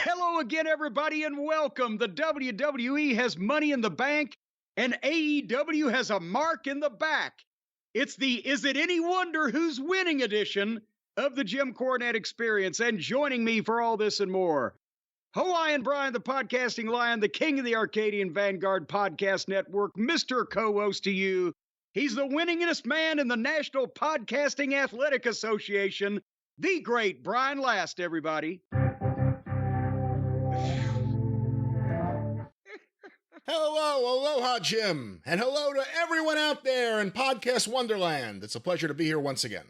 Hello again, everybody, and welcome. The WWE has money in the bank, and AEW has a mark in the back. It's the Is It Any Wonder Who's Winning edition of the Jim Cornette Experience. And joining me for all this and more, Hawaiian Brian, the podcasting lion, the king of the Arcadian Vanguard Podcast Network, Mr. Co-host to you. He's the winningest man in the National Podcasting Athletic Association, the great Brian Last, everybody. Hello, aloha, Jim, and hello to everyone out there in Podcast Wonderland. It's a pleasure to be here once again.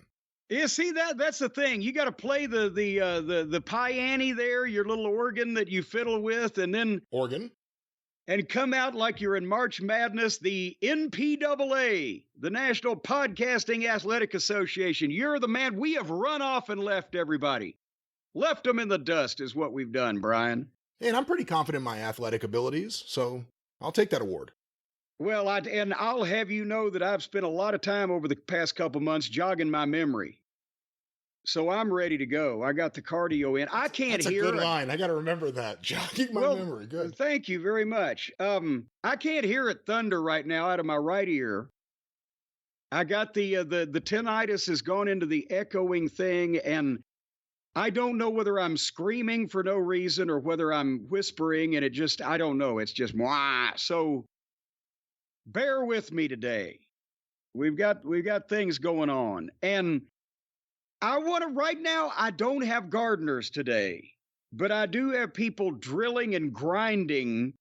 Yeah, see that's the thing. You got to play the piano there, your little organ that you fiddle with, and then and come out like you're in March Madness. The NPAA, the National Podcasting Athletic Association. You're the man. We have run off and left everybody. Left them in the dust is what we've done, Brian. And I'm pretty confident in my athletic abilities, so I'll take that award. Well, I'll have you know that I've spent a lot of time over the past couple months jogging my memory. So I'm ready to go. I got the cardio in. I can't hear. That's a good line. I got to remember that. Jogging my memory. Good. Thank you very much. I can't hear it thunder right now out of my right ear. I got the tinnitus has gone into the echoing thing, and I don't know whether I'm screaming for no reason or whether I'm whispering, and I don't know. It's just wah. So bear with me today. We've got things going on. And right now, I don't have gardeners today, but I do have people drilling and grinding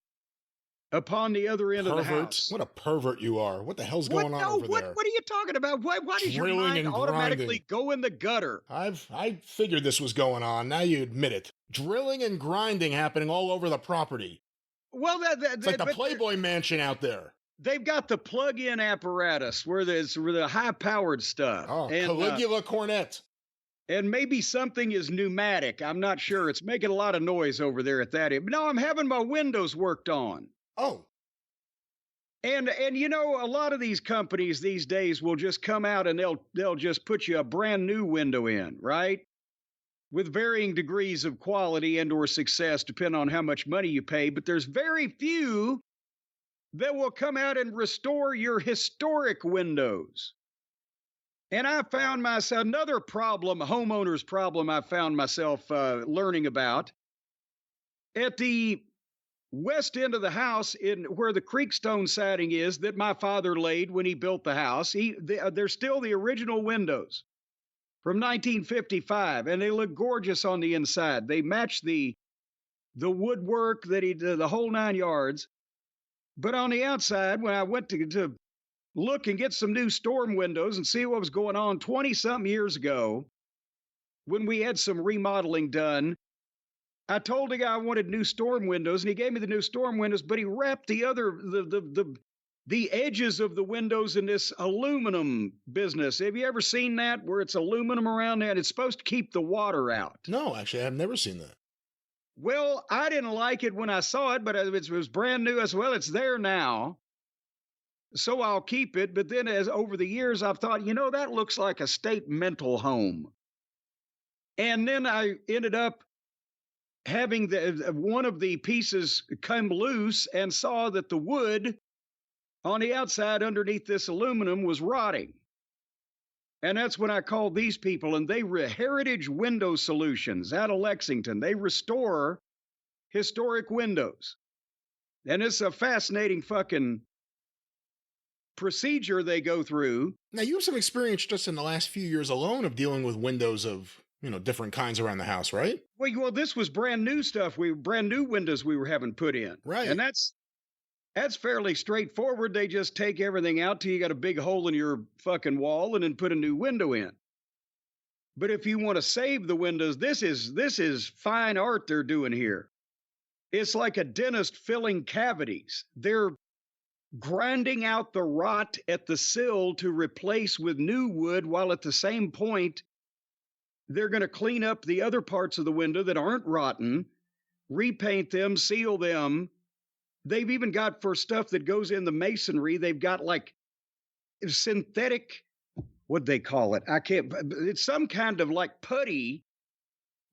upon the other end of the house. What a pervert you are. What the hell's going on over there? What are you talking about? Why does your mind automatically go in the gutter? I figured this was going on. Now you admit it. Drilling and grinding happening all over the property. Well, it's like the Playboy Mansion out there. They've got the plug-in apparatus where the high-powered stuff. Oh, Caligula Cornette. And maybe something is pneumatic. I'm not sure. It's making a lot of noise over there at that end. No, I'm having my windows worked on. Oh. And you know, a lot of these companies these days will just come out and they'll just put you a brand new window in, right? With varying degrees of quality and or success, depending on how much money you pay. But there's very few that will come out and restore your historic windows. And I found myself, another problem, a homeowner's problem I found myself learning about. At the west end of the house, in where the creekstone siding is that my father laid when he built the house, they're still the original windows from 1955, and they look gorgeous on the inside. They match the woodwork that he did, the whole 9 yards. But on the outside, when I went to look and get some new storm windows and see what was going on 20-something years ago, when we had some remodeling done, I told the guy I wanted new storm windows, and he gave me the new storm windows, but he wrapped the edges of the windows in this aluminum business. Have you ever seen that, where it's aluminum around that? It's supposed to keep the water out. No, actually, I've never seen that. Well, I didn't like it when I saw it, but it was brand new as well. It's there now, so I'll keep it. But then as over the years, I've thought, that looks like a state mental home. And then I ended up having one of the pieces come loose and saw that the wood on the outside underneath this aluminum was rotting. And that's when I called these people, and they Heritage Window Solutions out of Lexington. They restore historic windows. And it's a fascinating fucking procedure they go through. Now, you have some experience just in the last few years alone of dealing with windows of, different kinds around the house, right? Well, this was brand new stuff. Brand new windows we were having put in. Right. And that's fairly straightforward. They just take everything out till you got a big hole in your fucking wall and then put a new window in. But if you want to save the windows, this is fine art they're doing here. It's like a dentist filling cavities. They're grinding out the rot at the sill to replace with new wood, while at the same point, they're going to clean up the other parts of the window that aren't rotten, repaint them, seal them. They've even got, for stuff that goes in the masonry, they've got like synthetic, what'd they call it? It's some kind of like putty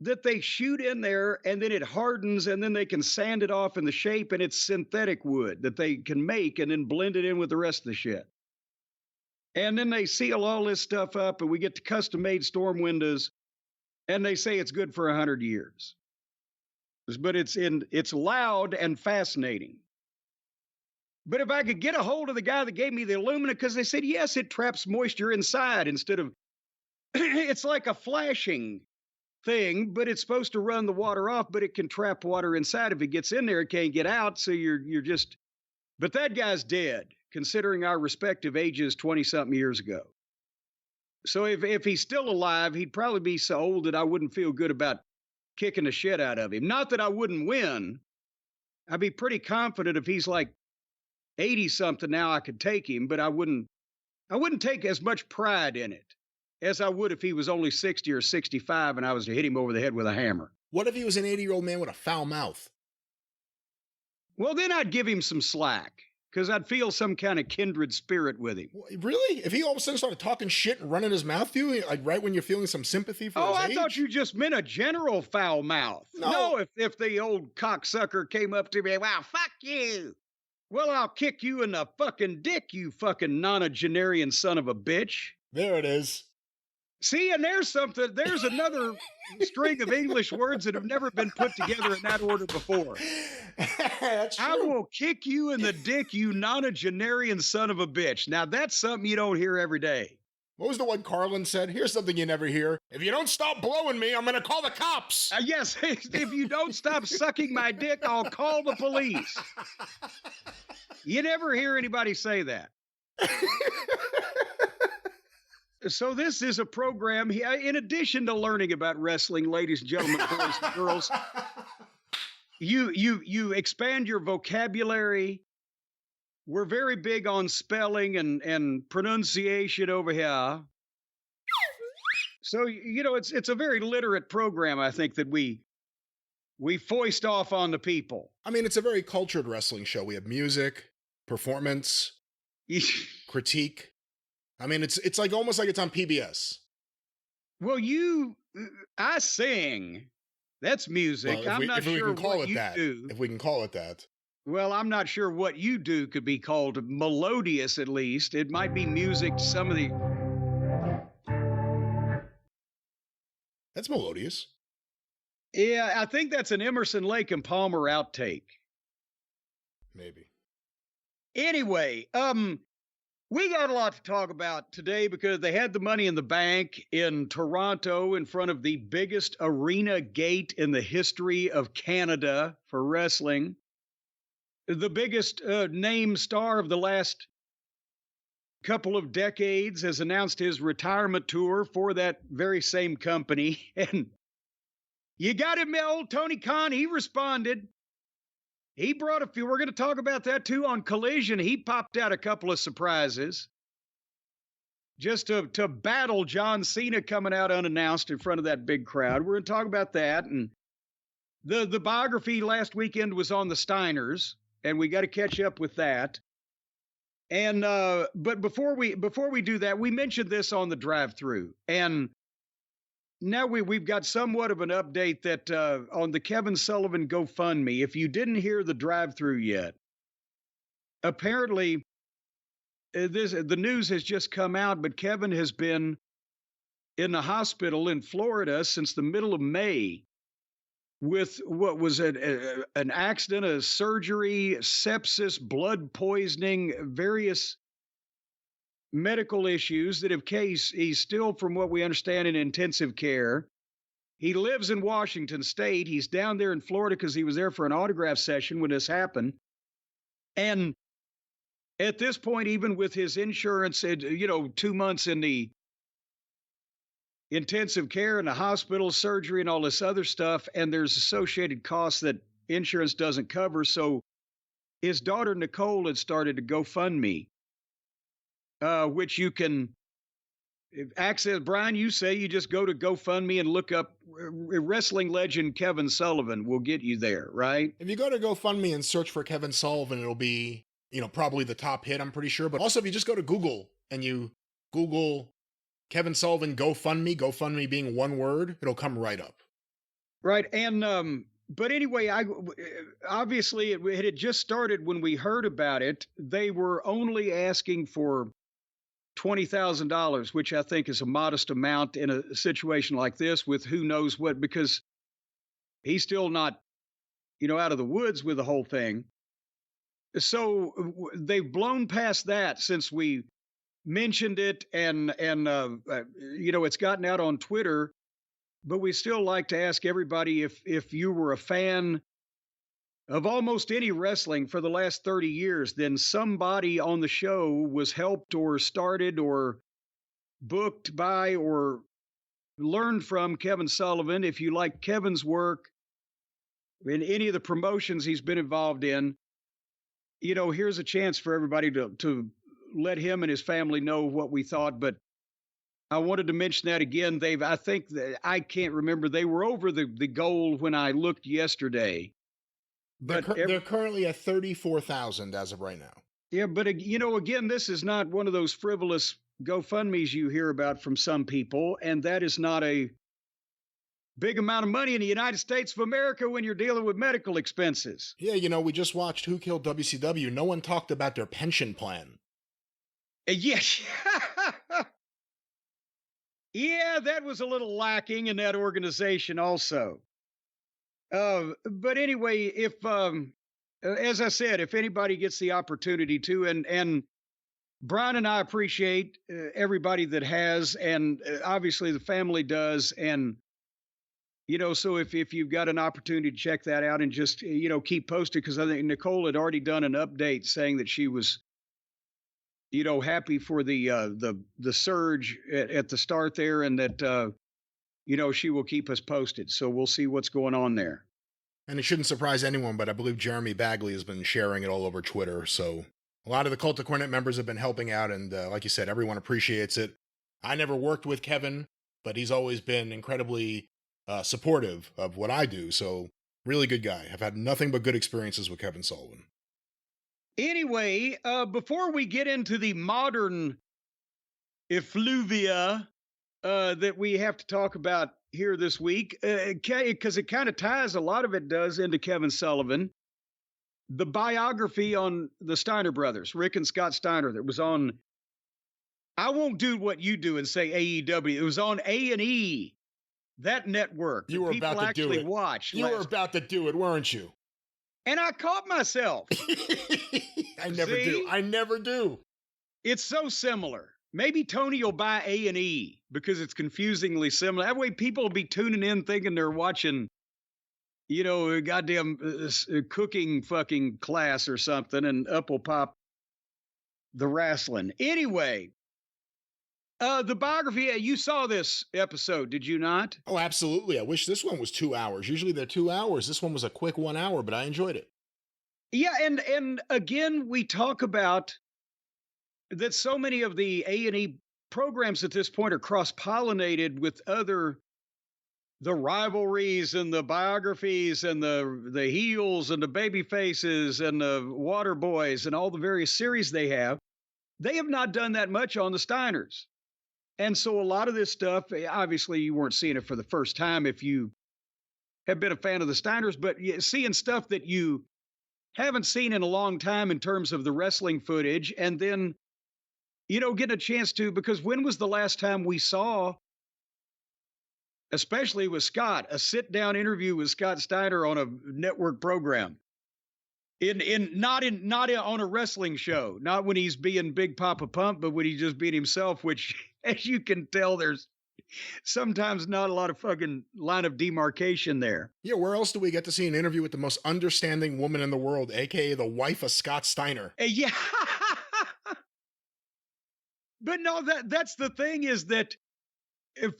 that they shoot in there and then it hardens and then they can sand it off in the shape and it's synthetic wood that they can make and then blend it in with the rest of the shit. And then they seal all this stuff up and we get the custom made storm windows and they say it's good for 100 years. But it's loud and fascinating. But if I could get a hold of the guy that gave me the aluminum, because they said, yes, it traps moisture inside instead of, it's like a flashing thing, but it's supposed to run the water off, but it can trap water inside. If it gets in there, it can't get out. So you're just, but that guy's dead, considering our respective ages 20-something years ago. So if he's still alive, he'd probably be so old that I wouldn't feel good about kicking the shit out of him. Not that I wouldn't win. I'd be pretty confident if he's like 80 something now, I could take him, but I wouldn't take as much pride in it as I would if he was only 60 or 65 and I was to hit him over the head with a hammer. What if he was an 80-year-old man with a foul mouth? Well, then I'd give him some slack because I'd feel some kind of kindred spirit with him. Really? If he all of a sudden started talking shit and running his mouth to you, like right when you're feeling some sympathy for his age? I thought you just meant a general foul mouth. No, if the old cocksucker came up to me, wow, fuck you. Well, I'll kick you in the fucking dick, you fucking nonagenarian son of a bitch. There it is. See, and there's another string of English words that have never been put together in that order before. That's true. I will kick you in the dick, you nonagenarian son of a bitch. Now, that's something you don't hear every day. What was the one Carlin said? Here's something you never hear. If you don't stop blowing me, I'm going to call the cops. Yes, if you don't stop sucking my dick, I'll call the police. You never hear anybody say that. So this is a program, in addition to learning about wrestling, ladies and gentlemen, boys and girls, you expand your vocabulary. We're very big on spelling and pronunciation over here. So, it's a very literate program, I think, that we foist off on the people. I mean, it's a very cultured wrestling show. We have music, performance, critique. I mean, it's like almost like it's on PBS. Well, I sing. That's music. Well, I'm not sure what you do. If we can call it that. Well, I'm not sure what you do could be called melodious, at least. It might be music to some of the... That's melodious. Yeah, I think that's an Emerson, Lake and Palmer outtake. Maybe. Anyway, we got a lot to talk about today because they had the Money in the Bank in Toronto in front of the biggest arena gate in the history of Canada for wrestling. The biggest name star of the last couple of decades has announced his retirement tour for that very same company. And you got him, old Tony Khan. He responded. He brought a few. We're going to talk about that too on Collision. He popped out a couple of surprises just to battle John Cena coming out unannounced in front of that big crowd. We're going to talk about that. And the biography last weekend was on the Steiners, and we got to catch up with that. And but before we do that, we mentioned this on the drive-through, and now we've got somewhat of an update that on the Kevin Sullivan GoFundMe. If you didn't hear the drive-through yet, apparently the news has just come out, but Kevin has been in the hospital in Florida since the middle of May with what was an accident, a surgery, sepsis, blood poisoning, various medical issues that have case. He's still, from what we understand, in intensive care. He lives in Washington State. He's down there in Florida because he was there for an autograph session when this happened. And at this point, even with his insurance, 2 months in the intensive care in the hospital, surgery, and all this other stuff, and there's associated costs that insurance doesn't cover. So his daughter, Nicole, had started a GoFundMe, which you can access. Brian, you say you just go to GoFundMe and look up wrestling legend Kevin Sullivan. Will get you there, right? If you go to GoFundMe and search for Kevin Sullivan, it'll be, probably the top hit, I'm pretty sure. But also, if you just go to Google and you Google Kevin Sullivan GoFundMe being one word, it'll come right up. Right. And but anyway, I obviously it had just started when we heard about it. They were only asking for $20,000, which I think is a modest amount in a situation like this with who knows what, because he's still not, out of the woods with the whole thing. So they've blown past that since we mentioned it, and it's gotten out on Twitter. But we still like to ask everybody if you were a fan of almost any wrestling for the last 30 years, then somebody on the show was helped or started or booked by or learned from Kevin Sullivan. If you like Kevin's work in any of the promotions he's been involved in, here's a chance for everybody to let him and his family know what we thought. But I wanted to mention that again. I think that I can't remember. They were over the goal when I looked yesterday. They're currently at 34,000 as of right now. Yeah, but again, this is not one of those frivolous GoFundMes you hear about from some people, and that is not a big amount of money in the United States of America when you're dealing with medical expenses. Yeah, we just watched Who Killed WCW. No one talked about their pension plan. Yes. Yeah, that was a little lacking in that organization also. But anyway, if as I said, if anybody gets the opportunity to, and Brian and I appreciate everybody that has, and obviously the family does, and so if you've got an opportunity to check that out and just keep posted, because I think Nicole had already done an update saying that she was happy for the surge at the start there, and that she will keep us posted. So we'll see what's going on there. And it shouldn't surprise anyone, but I believe Jeremy Bagley has been sharing it all over Twitter. So a lot of the Cult of Cornette members have been helping out, and like you said, everyone appreciates it. I never worked with Kevin, but he's always been incredibly supportive of what I do. So really good guy. I've had nothing but good experiences with Kevin Sullivan. Anyway, before we get into the modern effluvia that we have to talk about here this week, because it kind of ties, a lot of it does, into Kevin Sullivan, the biography on the Steiner brothers, Rick and Scott Steiner, that was on, I won't do what you do and say AEW, it was on A&E, that network. You were about to do it. You were about to do it, weren't you? And I caught myself. I never do. It's so similar. Maybe Tony will buy A&E because it's confusingly similar. That way people will be tuning in thinking they're watching, a goddamn cooking fucking class or something, and up will pop the wrestling. Anyway, the biography, you saw this episode, did you not? Oh, absolutely. I wish this one was 2 hours. Usually they're 2 hours. This one was a quick 1 hour, but I enjoyed it. Yeah, and again, we talk about that so many of the A&E programs at this point are cross-pollinated with the rivalries and the biographies and the heels and the baby faces and the water boys and all the various series they have. They have not done that much on the Steiners. And so a lot of this stuff, obviously you weren't seeing it for the first time if you have been a fan of the Steiners, but seeing stuff that you haven't seen in a long time in terms of the wrestling footage, and then, getting a chance to, because when was the last time we saw, especially with Scott, a sit-down interview with Scott Steiner on a network program? Not on a wrestling show, not when he's being Big Papa Pump, but when he's just being himself, which, as you can tell, there's sometimes not a lot of fucking line of demarcation there. Yeah, where else do we get to see an interview with the most understanding woman in the world, aka the wife of Scott Steiner? Yeah. But no, that's the thing, is that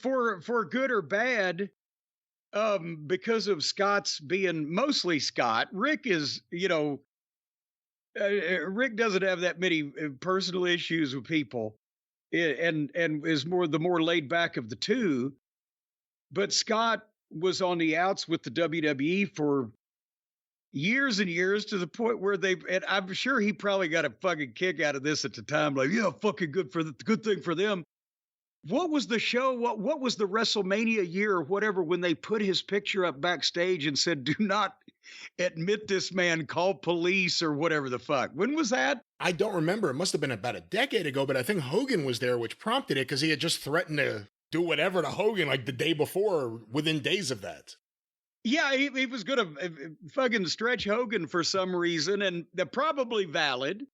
for good or bad, because of Scott's being mostly Scott, Rick is, Rick doesn't have that many personal issues with people, and is the more laid back of the two. But Scott was on the outs with the WWE for years and years, to the point where and I'm sure he probably got a fucking kick out of this at the time. Like, yeah, fucking good thing for them. what was the show? What was the WrestleMania year or whatever when they put his picture up backstage and said, "Do not admit this man, call police," or whatever the fuck? When was that? I don't remember. It must have been about a decade ago, but I think Hogan was there, which prompted it because he had just threatened to do whatever to Hogan like the day before, within days of that. Yeah, he was going to fucking stretch Hogan for some reason, and they're probably valid.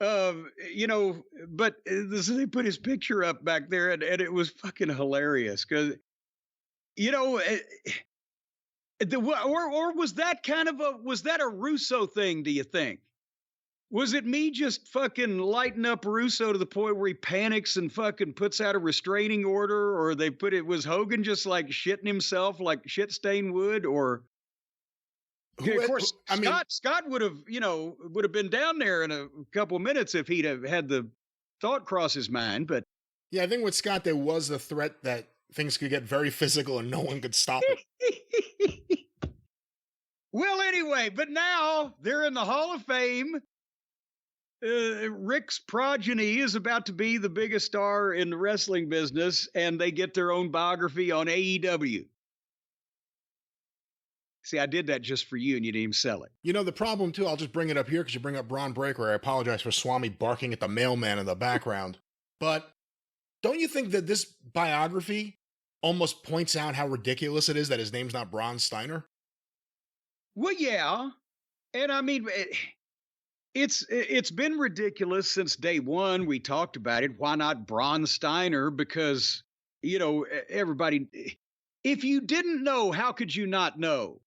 You know, but they put his picture up back there, and it was fucking hilarious because, you know, or was that kind of a Russo thing? Do you think? Was it me just fucking lighting up Russo to the point where he panics and fucking puts out a restraining order, or was Hogan just like shitting himself like shit stained wood, or? Of course, Scott would have, would have been down there in a couple of minutes if he'd have had the thought cross his mind. But yeah, I think with Scott, there was the threat that things could get very physical and no one could stop it. Well, anyway, but now they're in the Hall of Fame. Rick's progeny is about to be the biggest star in the wrestling business, and they get their own biography on AEW. See, I did that just for you, and you didn't even sell it. You know, the problem, too, I'll just bring it up here because you bring up Braun Breaker. I apologize for Swami barking at the mailman in the background. But don't you think that this biography almost points out how ridiculous it is that his name's not Braun Steiner? Well, yeah. And I mean, it's been ridiculous since day one. We talked about it. Why not Braun Steiner? Because, everybody, if you didn't know, how could you not know?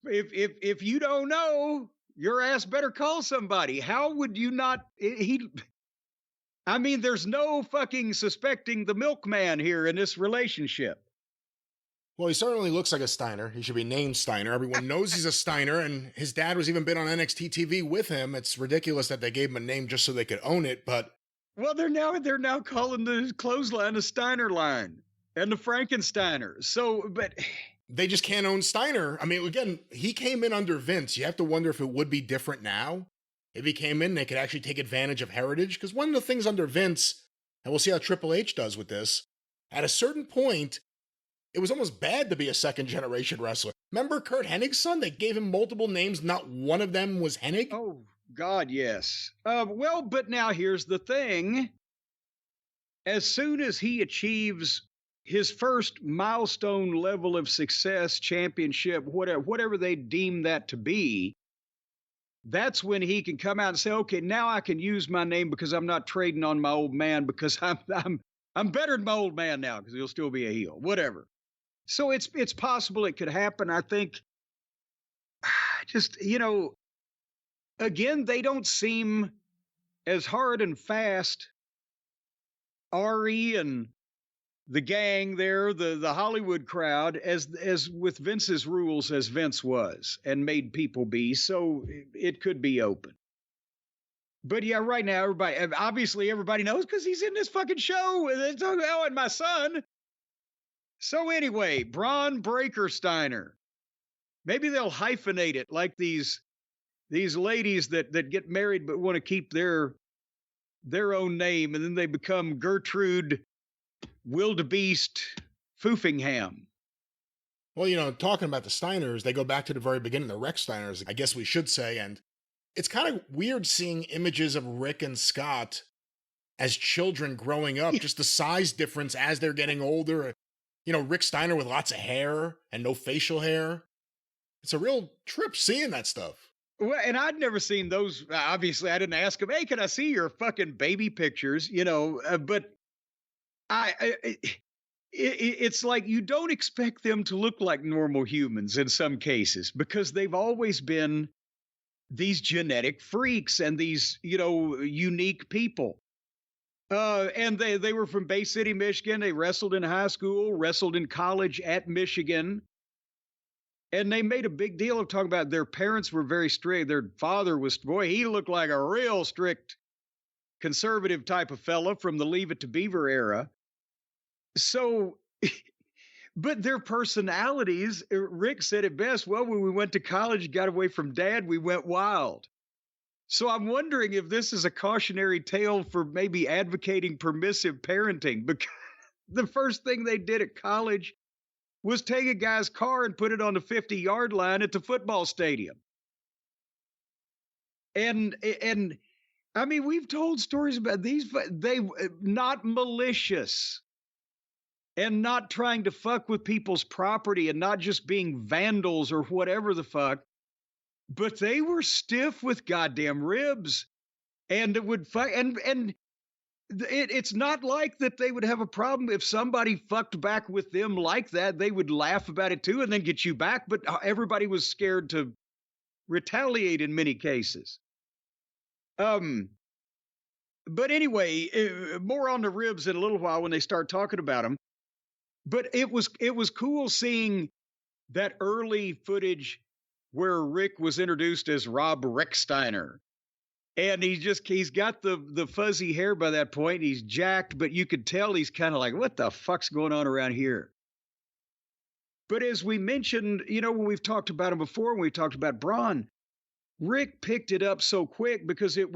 If you don't know, your ass better call somebody. How would you not? I mean, there's no fucking suspecting the milkman here in this relationship. Well, he certainly looks like a Steiner. He should be named Steiner. Everyone knows he's a Steiner, and his dad was even been on NXT TV with him. It's ridiculous that they gave him a name just so they could own it, but... Well, they're now calling the clothesline the Steiner line and the Frankensteiner. So, but... They just can't own Steiner. I mean, again, he came in under Vince. You have to wonder if it would be different now. If he came in, they could actually take advantage of heritage. Because one of the things under Vince, and we'll see how Triple H does with this, at a certain point, it was almost bad to be a second-generation wrestler. Remember Kurt Hennig's son? They gave him multiple names. Not one of them was Hennig. Oh, God, yes. Well, but now here's the thing. As soon as he achieves his first milestone level of success, championship, whatever they deem that to be, that's when he can come out and say, okay, now I can use my name because I'm not trading on my old man because I'm better than my old man now because he'll still be a heel, whatever. So it's possible it could happen. I think just, again, they don't seem as hard and fast. Ari and the gang there, the Hollywood crowd, as with Vince's rules as Vince was and made people be. So it could be open. But yeah, right now, everybody knows because he's in this fucking show. And my son. So anyway, Braun Breaker Steiner. Maybe they'll hyphenate it like these ladies that get married but want to keep their own name, and then they become Gertrude Wildebeest Foofingham. Well, talking about the Steiners, they go back to the very beginning, the Rex Steiners, I guess we should say, and it's kind of weird seeing images of Rick and Scott as children growing up, just the size difference as they're getting older. Rick Steiner with lots of hair and no facial hair. It's a real trip seeing that stuff. Well, and I'd never seen those. Obviously, I didn't ask him, hey, can I see your fucking baby pictures? But it's like you don't expect them to look like normal humans in some cases because they've always been these genetic freaks and these, unique people. And they were from Bay City, Michigan. They wrestled in high school, wrestled in college at Michigan. And they made a big deal of talking about their parents were very strict. Their father he looked like a real strict conservative type of fella from the Leave It to Beaver era. So, but their personalities, Rick said it best. Well, when we went to college, got away from dad, we went wild. So I'm wondering if this is a cautionary tale for maybe advocating permissive parenting, because the first thing they did at college was take a guy's car and put it on the 50-yard line at the football stadium. And I mean, we've told stories about these, but they not malicious and not trying to fuck with people's property and not just being vandals or whatever the fuck, but they were stiff with goddamn ribs and it would fuck and it's not like that they would have a problem if somebody fucked back with them like that. They would laugh about it too and then get you back, but everybody was scared to retaliate in many cases. But anyway, more on the ribs in a little while when they start talking about them. But it was cool seeing that early footage where Rick was introduced as Rob Steiner. And he's got the fuzzy hair by that point. He's jacked, but you could tell he's kind of like, what the fuck's going on around here? But as we mentioned, when we've talked about him before, when we talked about Braun, Rick picked it up so quick because it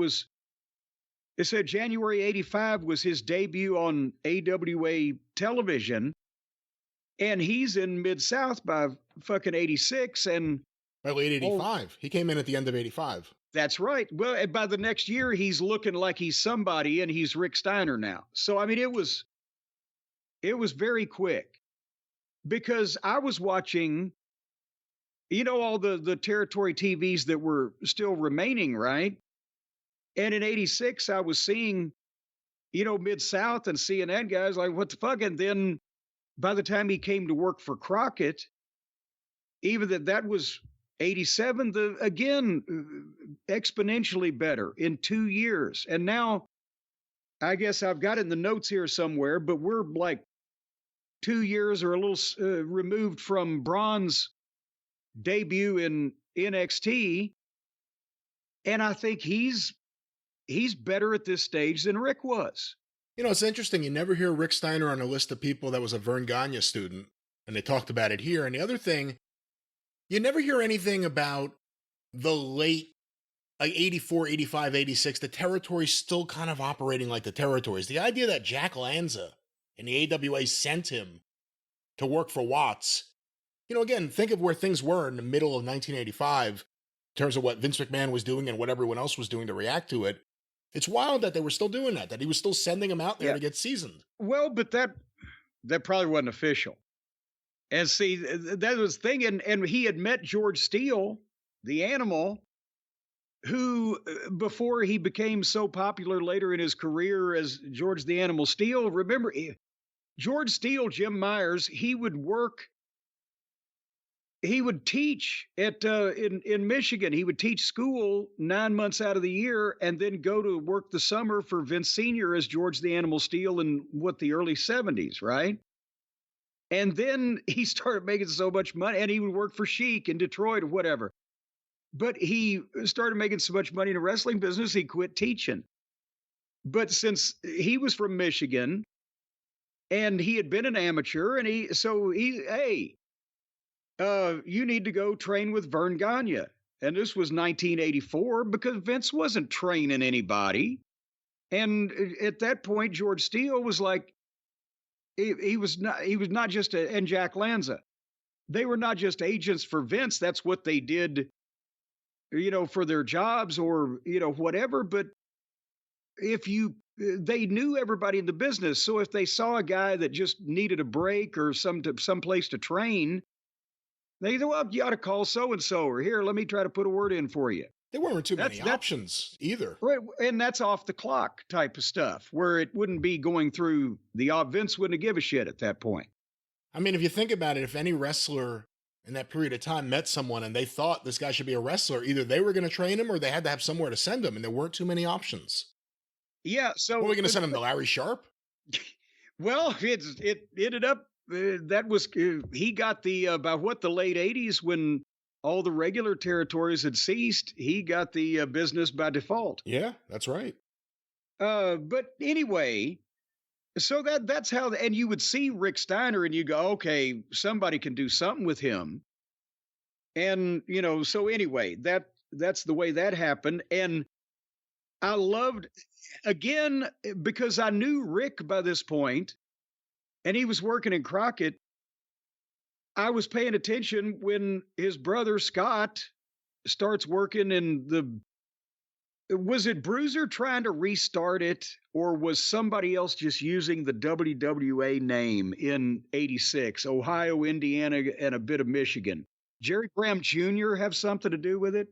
said January 85 was his debut on AWA television. And he's in Mid-South by fucking 86 and by late 85. He came in at the end of 85. That's right. Well, by the next year, he's looking like he's somebody and he's Rick Steiner now. So, I mean, it was very quick because I was watching, all the territory TVs that were still remaining, right? And in 86, I was seeing, Mid-South and CNN guys like, what the fuck? And then by the time he came to work for Crockett, even that was 87, again, exponentially better in 2 years. And now, I guess I've got it in the notes here somewhere, but we're like 2 years or a little removed from Braun's debut in NXT. And I think he's better at this stage than Rick was. It's interesting. You never hear Rick Steiner on a list of people that was a Vern Gagne student, and they talked about it here. And the other thing, you never hear anything about the late, like 84, 85, 86, the territories still kind of operating like the territories. The idea that Jack Lanza and the AWA sent him to work for Watts, again, think of where things were in the middle of 1985 in terms of what Vince McMahon was doing and what everyone else was doing to react to it. It's wild that they were still doing that he was still sending them out there to get seasoned. Well, but that probably wasn't official. And see, that was the thing. And he had met George Steele, the Animal, who, before he became so popular later in his career as George the Animal Steele, remember, George Steele, Jim Myers, he would teach at in Michigan. He would teach school 9 months out of the year and then go to work the summer for Vince Sr. as George the Animal Steele in the early 70s, right? And then he started making so much money, and he would work for Sheik in Detroit or whatever. But he started making so much money in the wrestling business, he quit teaching. But since he was from Michigan and he had been an amateur, and hey, you need to go train with Vern Gagne. And this was 1984 because Vince wasn't training anybody. And at that point, George Steele was like, he was not just and Jack Lanza. They were not just agents for Vince. That's what they did, for their jobs or, whatever. But they knew everybody in the business. So if they saw a guy that just needed a break or some place to train, they said, well, you ought to call so-and-so, or here, let me try to put a word in for you. There weren't too many options either. Right, and that's off the clock type of stuff, where it wouldn't be going through Vince wouldn't give a shit at that point. I mean, if you think about it, if any wrestler in that period of time met someone and they thought this guy should be a wrestler, either they were going to train him or they had to have somewhere to send him, and there weren't too many options. Yeah, so... Were we going to send him to Larry Sharp? Well, it ended up... he got by the late 80s when all the regular territories had ceased, he got the business by default. Yeah, that's right. But anyway, so that's how, and you would see Rick Steiner and you go, okay, somebody can do something with him. And, so anyway, that's the way that happened. And I loved, again, because I knew Rick by this point, and he was working in Crockett. I was paying attention when his brother Scott starts working in the. Was it Bruiser trying to restart it, or was somebody else just using the WWA name in '86? Ohio, Indiana, and a bit of Michigan. Jerry Graham Jr. have something to do with it?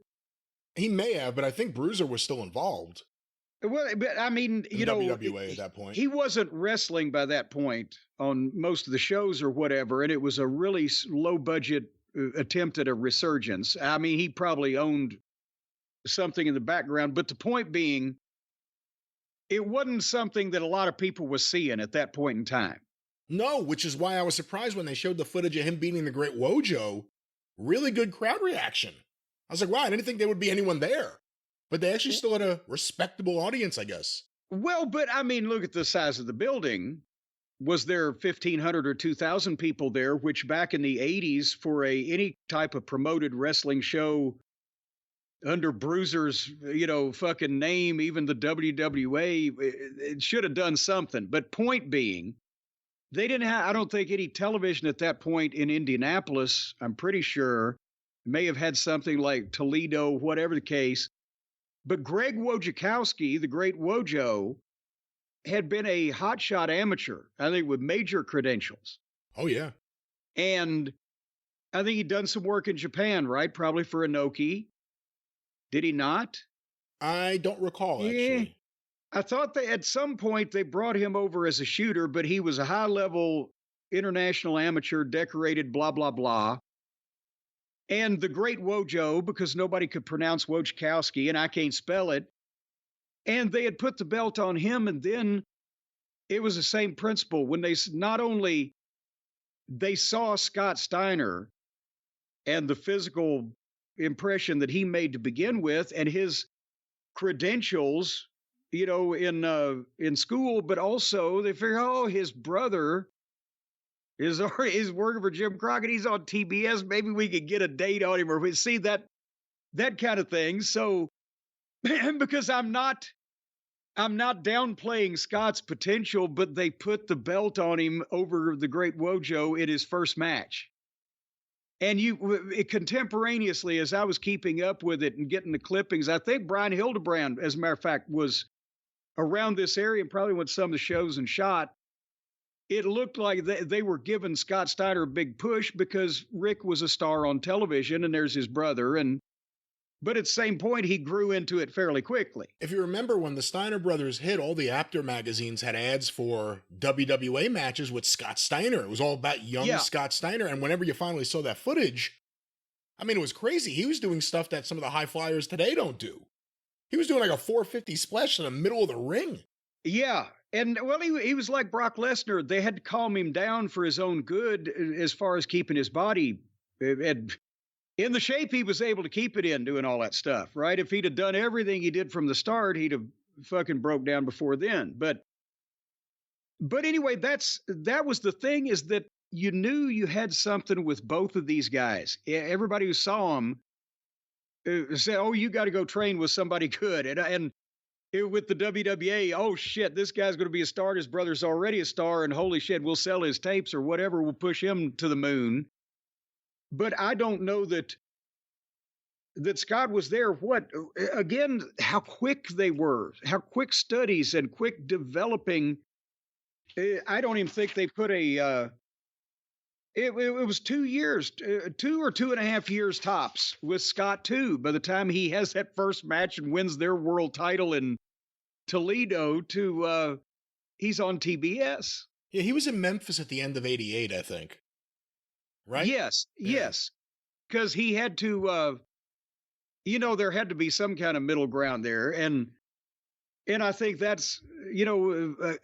He may have, but I think Bruiser was still involved Well, but I mean, in WWA at that point. he wasn't wrestling by that point on most of the shows or whatever, and it was a really low budget attempt at a resurgence. I mean, he probably owned something in the background, but the point being, it wasn't something that a lot of people were seeing at that point in time. No, which is why I was surprised when they showed the footage of him beating the Great Wojo. Really good crowd reaction. I was like, wow, I didn't think there would be anyone there. But they actually still had a respectable audience, I guess. Well, but I mean, look at the size of the building. Was there 1,500 or 2,000 people there, which back in the 80s for any type of promoted wrestling show under Bruiser's, fucking name, even the WWA, it should have done something. But point being, they didn't have, I don't think, any television at that point in Indianapolis. I'm pretty sure may have had something like Toledo, whatever the case. But Greg Wojciechowski, the great Wojo, had been a hotshot amateur, I think, with major credentials. Oh, yeah. And I think he'd done some work in Japan, right? Probably for Inoki. Did he not? I don't recall, actually. I thought that at some point they brought him over as a shooter, but he was a high-level international amateur, decorated, blah, blah, blah. And the great Wojo, because nobody could pronounce Wojciechowski, and I can't spell it. And they had put the belt on him, and then it was the same principle. When they not only they saw Scott Steiner and the physical impression that he made to begin with, and his credentials, in school, but also they figure, oh, his brother is working for Jim Crockett. He's on TBS. Maybe we could get a date on him, or we see that kind of thing. So, because I'm not downplaying Scott's potential, but they put the belt on him over the great Wojo in his first match. And contemporaneously, as I was keeping up with it and getting the clippings, I think Brian Hildebrand, as a matter of fact, was around this area and probably went to some of the shows and shot. It looked like they were giving Scott Steiner a big push because Rick was a star on television, and there's his brother. But at the same point, he grew into it fairly quickly. If you remember, when the Steiner brothers hit, all the Apter magazines had ads for WWA matches with Scott Steiner. It was all about young Scott Steiner. And whenever you finally saw that footage, I mean, it was crazy. He was doing stuff that some of the high flyers today don't do. He was doing like a 450 splash in the middle of the ring. Yeah. And, well, he was like Brock Lesnar. They had to calm him down for his own good as far as keeping his body in the shape he was able to keep it in, doing all that stuff, right? If he'd have done everything he did from the start, he'd have fucking broke down before then. But anyway, that was the thing, is that you knew you had something with both of these guys. Everybody who saw them said, oh, you got to go train with somebody good. And with the WWA, oh shit, this guy's going to be a star. His brother's already a star, and holy shit, we'll sell his tapes or whatever. We'll push him to the moon. But I don't know that Scott was there. Again, how quick they were, how quick studies and quick developing. I don't even think they put it was 2 years, 2 or 2.5 years tops with Scott too. By the time he has that first match and wins their world title in Toledo, he's on TBS. Yeah, he was in Memphis at the end of '88, I think. Right? Yes. Because he had to, there had to be some kind of middle ground there. And I think that's,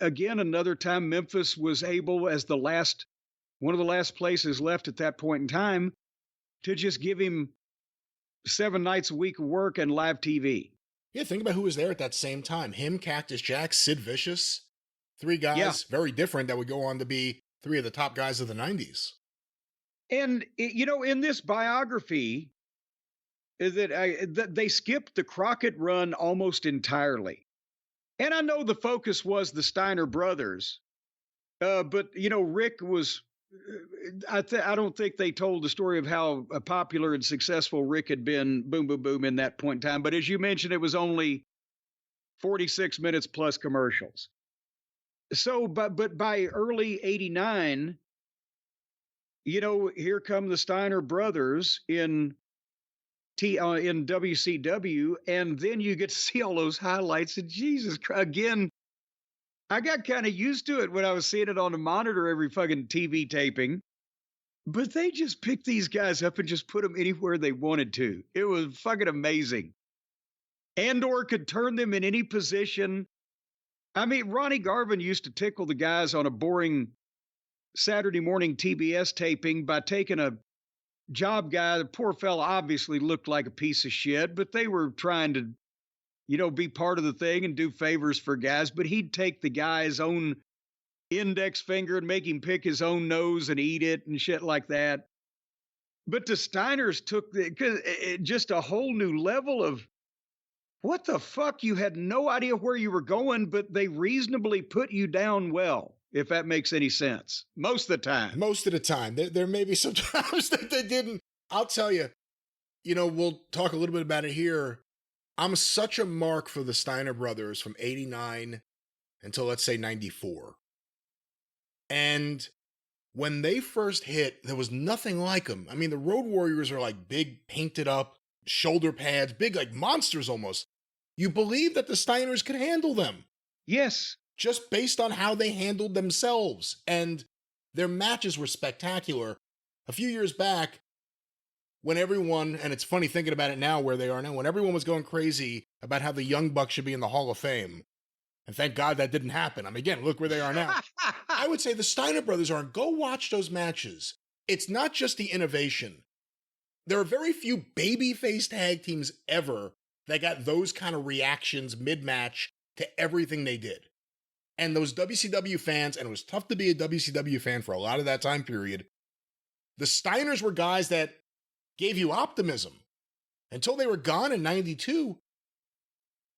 again, another time Memphis was able, as one of the last places left at that point in time, to just give him 7 nights a week of work and live TV. Yeah, think about who was there at that same time. Him, Cactus Jack, Sid Vicious. 3 guys, very different, that would go on to be 3 of the top guys of the 90s. And, in this biography, is that they skipped the Crockett run almost entirely. And I know the focus was the Steiner brothers, but Rick was. I don't think they told the story of how popular and successful Rick had been. Boom, boom, boom in that point in time. But as you mentioned, it was only 46 minutes plus commercials. So, but by early '89, here come the Steiner brothers in WCW, and then you get to see all those highlights. And Jesus Christ, again, I got kind of used to it when I was seeing it on the monitor every fucking TV taping. But they just picked these guys up and just put them anywhere they wanted to. It was fucking amazing. Andor could turn them in any position. I mean, Ronnie Garvin used to tickle the guys on a boring Saturday morning TBS taping by taking a job guy. The poor fella obviously looked like a piece of shit, but they were trying to, be part of the thing and do favors for guys. But he'd take the guy's own index finger and make him pick his own nose and eat it and shit like that. But the Steiners took just a whole new level of what the fuck? You had no idea where you were going, but they reasonably put you down well, if that makes any sense. Most of the time. Most of the time. There may be some times that they didn't. I'll tell you, we'll talk a little bit about it here. I'm such a mark for the Steiner brothers from 89 until, let's say, 94. And when they first hit, there was nothing like them. I mean, the Road Warriors are like big, painted up, shoulder pads, big like monsters almost. You believe that the Steiners could handle them. Yes. Just based on how they handled themselves. And their matches were spectacular. A few years back, when everyone, and it's funny thinking about it now where they are now, when everyone was going crazy about how the Young Bucks should be in the Hall of Fame, and thank God that didn't happen. I mean, again, look where they are now. I would say the Steiner brothers are, go watch those matches. It's not just the innovation. There are very few babyface tag teams ever that got those kind of reactions mid-match to everything they did. And those WCW fans, and it was tough to be a WCW fan for a lot of that time period, the Steiners were guys that gave you optimism. Until they were gone in 92,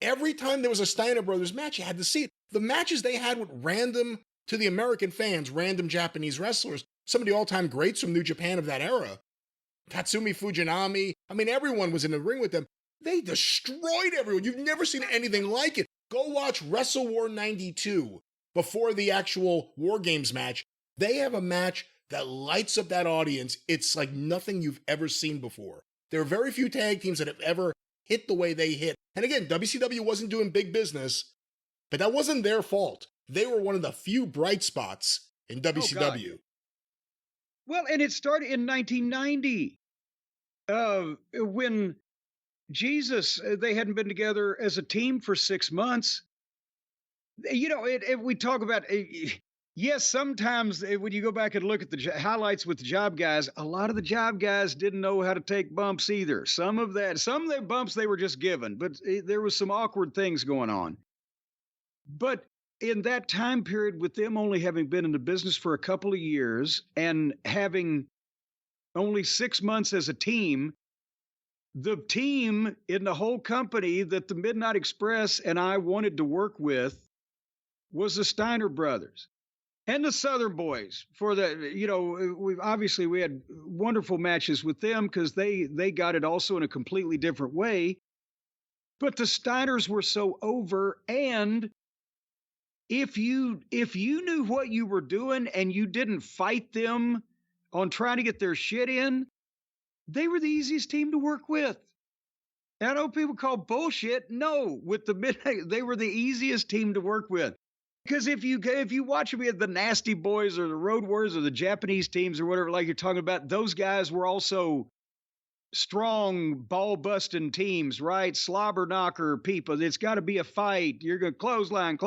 every time there was a Steiner Brothers match, you had to see it. The matches they had with random, to the American fans, random Japanese wrestlers, some of the all-time greats from New Japan of that era, Tatsumi Fujinami, I mean, everyone was in the ring with them. They destroyed everyone. You've never seen anything like it. Go watch Wrestle War 92 before the actual War Games match. They have a match that lights up that audience. It's like nothing you've ever seen before. There are very few tag teams that have ever hit the way they hit. And again, WCW wasn't doing big business, but that wasn't their fault. They were one of the few bright spots in WCW. Well, and it started in 1990 when they hadn't been together as a team for 6 months. We talk about, yes, sometimes when you go back and look at the highlights with the job guys, a lot of the job guys didn't know how to take bumps either. Some of their bumps they were just given, but there was some awkward things going on. But in that time period, with them only having been in the business for a couple of years and having only 6 months as a team, the team in the whole company that the Midnight Express and I wanted to work with was the Steiner brothers and the Southern Boys. For the, we had wonderful matches with them because they got it also in a completely different way. But the Steiners were so over, and if you knew what you were doing and you didn't fight them on trying to get their shit in, they were the easiest team to work with. And I know people call bullshit. No, with the Midnight, they were the easiest team to work with. Because if you watch them, the Nasty Boys or the Road Warriors or the Japanese teams or whatever, like you're talking about, those guys were also strong, ball-busting teams, right? Slobber knocker people. It's got to be a fight. You're going to clothesline,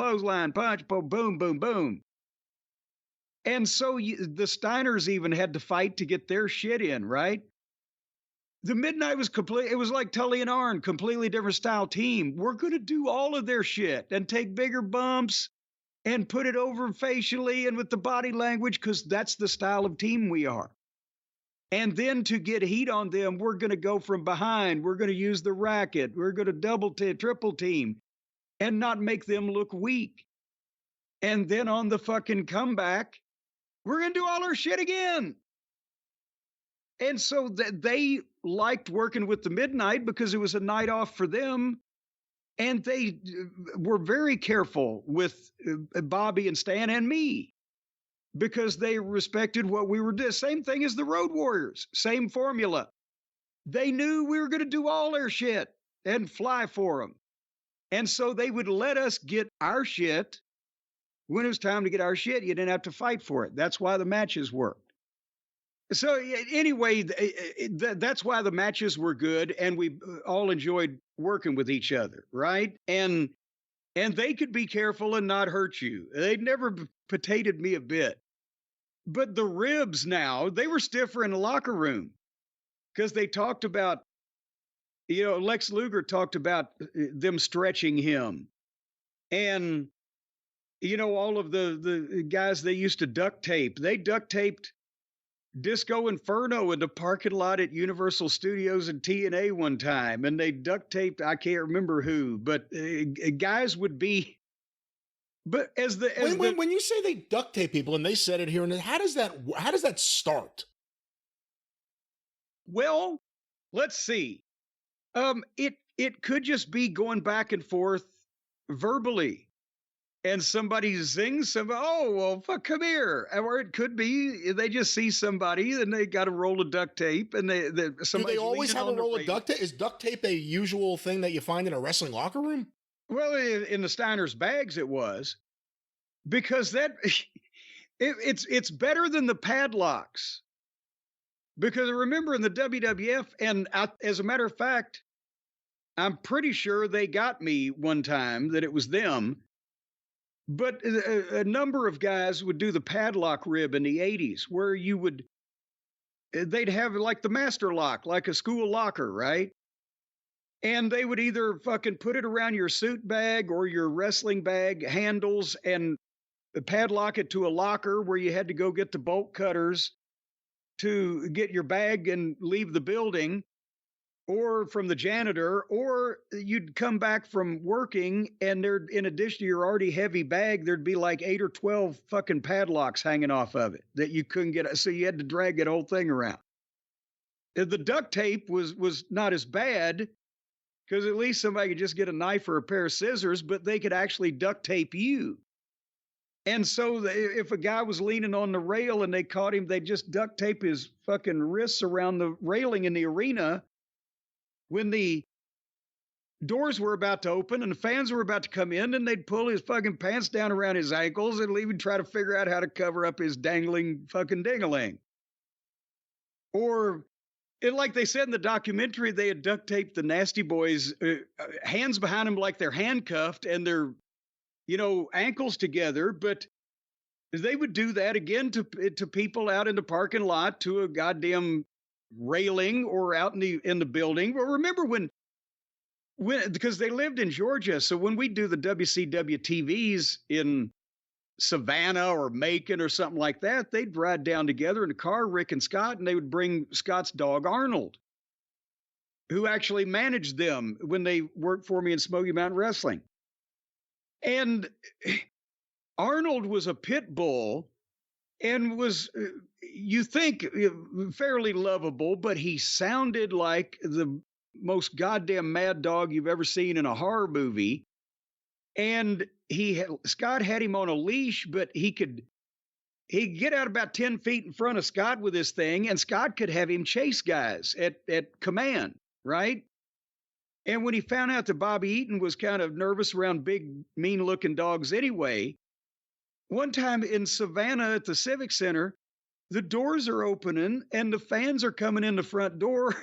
punch, boom, boom, boom, boom. And so the Steiners even had to fight to get their shit in, right? The Midnight was complete. It was like Tully and Arn, completely different style team. We're going to do all of their shit and take bigger bumps and put it over facially and with the body language because that's the style of team we are. And then to get heat on them, we're going to go from behind. We're going to use the racket. We're going to triple team and not make them look weak. And then on the fucking comeback, we're going to do all our shit again. And so they liked working with the Midnight because it was a night off for them. And they were very careful with Bobby and Stan and me because they respected what we were doing. Same thing as the Road Warriors, same formula. They knew we were going to do all their shit and fly for them. And so they would let us get our shit when it was time to get our shit. You didn't have to fight for it. That's why the matches worked. So anyway, that's why the matches were good, and we all enjoyed working with each other, right? And they could be careful and not hurt you. They'd never potatoed me a bit. But the Ribs now, they were stiffer in the locker room because they talked about, Lex Luger talked about them stretching him. And, all of the guys they used to duct tape, they duct taped Disco Inferno in the parking lot at Universal Studios and TNA one time, and they duct taped, I can't remember who, but guys would be. But when you say they duct tape people, and they said it here, and how does that start? Well, let's see. It could just be going back and forth verbally. And somebody zings somebody, oh, well, fuck, come here. Or it could be they just see somebody and they got a roll of duct tape and do they always have a roll of duct tape? Is duct tape a usual thing that you find in a wrestling locker room? Well, in the Steiner's bags it was. Because it's better than the padlocks. Because remember in the WWF, and as a matter of fact, I'm pretty sure they got me one time that it was them. But a number of guys would do the padlock rib in the 80s where they'd have like the master lock, like a school locker, right? And they would either fucking put it around your suit bag or your wrestling bag handles and padlock it to a locker where you had to go get the bolt cutters to get your bag and leave the building, or from the janitor, or you'd come back from working and there'd, in addition to your already heavy bag, there'd be like 8 or 12 fucking padlocks hanging off of it that you couldn't get. So you had to drag that whole thing around. The duct tape was not as bad because at least somebody could just get a knife or a pair of scissors, but they could actually duct tape you. And so if a guy was leaning on the rail and they caught him, they'd just duct tape his fucking wrists around the railing in the arena. When the doors were about to open and the fans were about to come in, and they'd pull his fucking pants down around his ankles and even try to figure out how to cover up his dangling fucking ding-a-ling. Or, like they said in the documentary, they had duct taped the Nasty Boys, hands behind them like they're handcuffed and their, ankles together. But they would do that again to people out in the parking lot, to a goddamn railing, or out in the building. Well, remember when because they lived in Georgia, so when we do the WCW TVs in Savannah or Macon or something like that, they'd ride down together in a car, Rick and Scott, and they would bring Scott's dog Arnold, who actually managed them when they worked for me in Smoky Mountain Wrestling. And Arnold was a pit bull and was, you think, fairly lovable, but he sounded like the most goddamn mad dog you've ever seen in a horror movie. And Scott had him on a leash, but he'd get out about 10 feet in front of Scott with this thing, and Scott could have him chase guys at command, right? And when he found out that Bobby Eaton was kind of nervous around big, mean-looking dogs anyway, one time in Savannah at the Civic Center, the doors are opening and the fans are coming in the front door,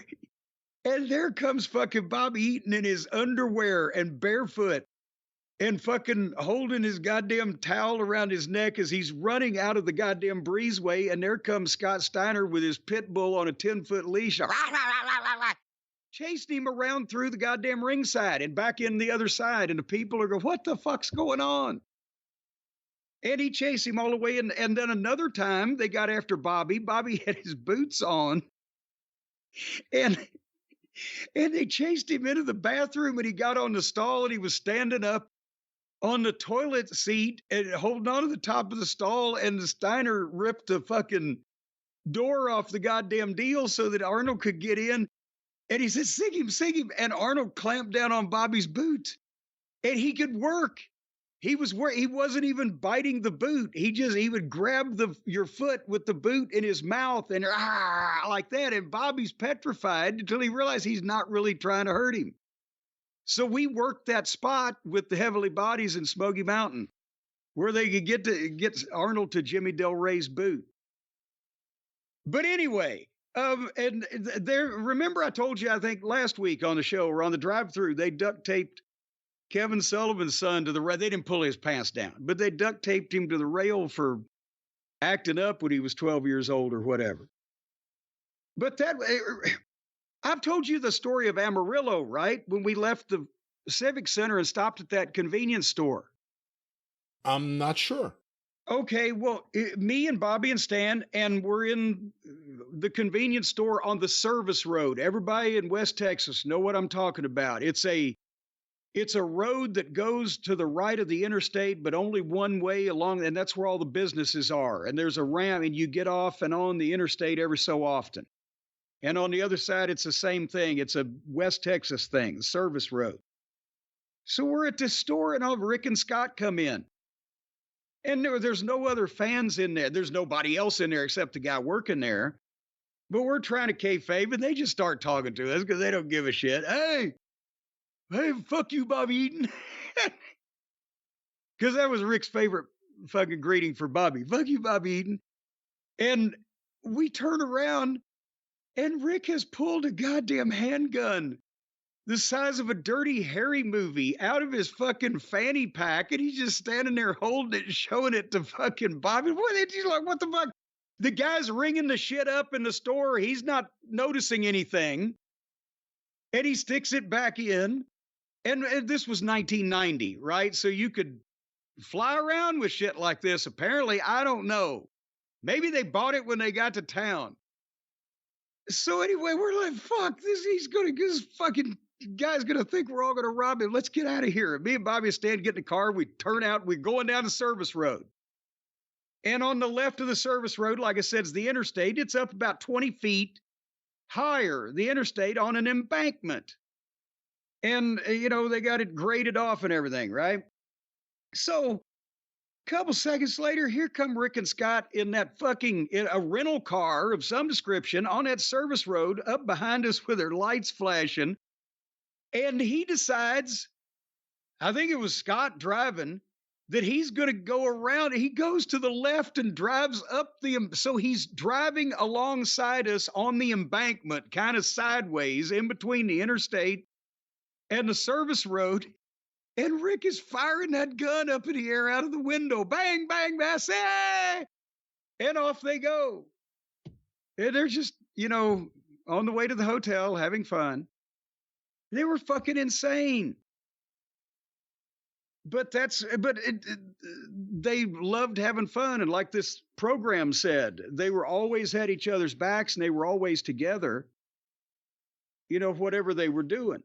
and there comes fucking Bobby Eaton in his underwear and barefoot and fucking holding his goddamn towel around his neck as he's running out of the goddamn breezeway, and there comes Scott Steiner with his pit bull on a 10-foot leash. Chased him around through the goddamn ringside and back in the other side, and the people are going, what the fuck's going on? And he chased him all the way. And then another time they got after Bobby. Bobby had his boots on And and they chased him into the bathroom, and he got on the stall, and he was standing up on the toilet seat and holding on to the top of the stall, and the Steiner ripped the fucking door off the goddamn deal so that Arnold could get in. And he said, sing him, sing him. And Arnold clamped down on Bobby's boot, and he could work. He wasn't even biting the boot. He would grab your foot with the boot in his mouth and like that. And Bobby's petrified until he realized he's not really trying to hurt him. So we worked that spot with the Heavenly Bodies in Smoky Mountain, where they could get Arnold to Jimmy Del Rey's boot. But anyway, and there. Remember, I told you, I think last week on the show or on the drive-through, they duct taped Kevin Sullivan's son to the rail. They didn't pull his pants down, but they duct taped him to the rail for acting up when he was 12 years old or whatever. But I've told you the story of Amarillo, right? When we left the Civic Center and stopped at that convenience store. I'm not sure. Okay, well, me and Bobby and Stan, and we're in the convenience store on the service road. Everybody in West Texas know what I'm talking about. It's a road that goes to the right of the interstate, but only one way along, and that's where all the businesses are. And there's a ramp, and you get off and on the interstate every so often. And on the other side, it's the same thing. It's a West Texas thing, the service road. So we're at this store, and Rick and Scott come in. And there's no other fans in there. There's nobody else in there except the guy working there. But we're trying to kayfabe, and they just start talking to us because they don't give a shit. Hey, fuck you, Bobby Eaton. Because that was Rick's favorite fucking greeting for Bobby. Fuck you, Bobby Eaton. And we turn around, and Rick has pulled a goddamn handgun the size of a Dirty Harry movie out of his fucking fanny pack, and he's just standing there holding it and showing it to fucking Bobby. He's like, what the fuck? The guy's ringing the shit up in the store. He's not noticing anything. And he sticks it back in. And this was 1990, right? So you could fly around with shit like this. Apparently, I don't know. Maybe they bought it when they got to town. So anyway, we're like, fuck, this fucking guy's gonna think we're all gonna rob him. Let's get out of here. Me and Bobby and Stan get in the car. We turn out, we're going down the service road. And on the left of the service road, like I said, is the interstate. It's up about 20 feet higher, the interstate, on an embankment. And, they got it graded off and everything, right? So a couple seconds later, here come Rick and Scott in a rental car of some description on that service road up behind us with their lights flashing. And he decides, I think it was Scott driving, that he's going to go around. He goes to the left and drives up so he's driving alongside us on the embankment, kind of sideways in between the interstate and the service road. And Rick is firing that gun up in the air out of the window. Bang, bang, bass, hey! And off they go. And they're just, on the way to the hotel having fun. They were fucking insane. But they loved having fun. And like this program said, they were always had each other's backs and they were always together, whatever they were doing.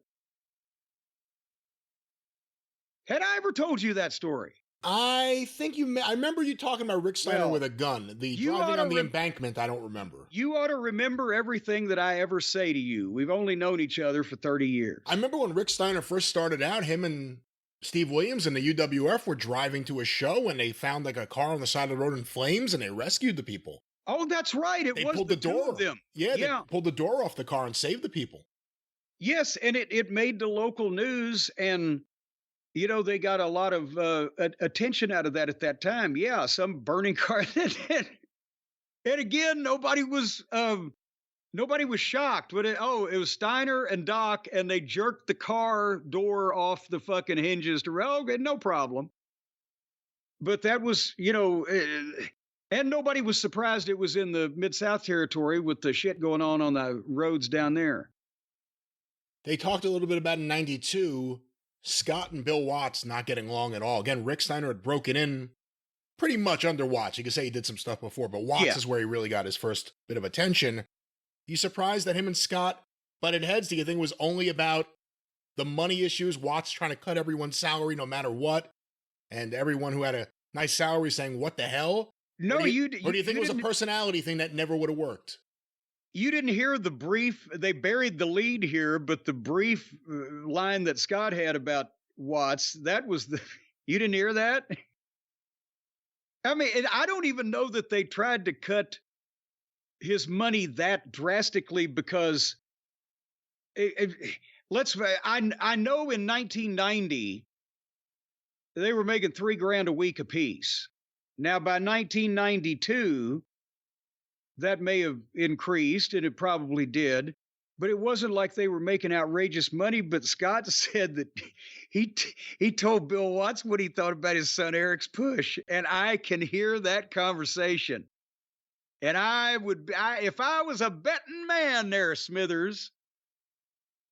Had I ever told you that story? I think I remember you talking about Rick Steiner with a gun. The driving on the embankment, I don't remember. You ought to remember everything that I ever say to you. We've only known each other for 30 years. I remember when Rick Steiner first started out, him and Steve Williams and the UWF were driving to a show, and they found like a car on the side of the road in flames, and they rescued the people. Oh, that's right. They pulled the door of them. Yeah, they pulled the door off the car and saved the people. Yes, and it made the local news, and they got a lot of attention out of that at that time. Yeah, some burning car. And again, nobody was shocked. But it was Steiner and Doc, and they jerked the car door off the fucking hinges to, okay, no problem. But that was, and nobody was surprised it was in the Mid-South territory with the shit going on the roads down there. They talked a little bit about in 92, Scott and Bill Watts not getting along at all. Again, Rick Steiner had broken in pretty much under Watts. You could say he did some stuff before, but Watts is where he really got his first bit of attention. You surprised that him and Scott butted heads? Do you think it was only about the money issues, Watts trying to cut everyone's salary no matter what, and everyone who had a nice salary saying, what the hell? No, or do you think it was a didn't. personality thing that never would have worked? You didn't hear the brief. They buried the lead here, but the brief line that Scott had about Watts, that was the. You didn't hear that? I mean, and I don't even know that they tried to cut his money that drastically because I know in 1990 they were making $3,000 a week apiece. Now by 1992 that may have increased, and it probably did, but it wasn't like they were making outrageous money. But Scott said that he told Bill Watts what he thought about his son Eric's push, and I can hear that conversation. And if I was a betting man there, Smithers,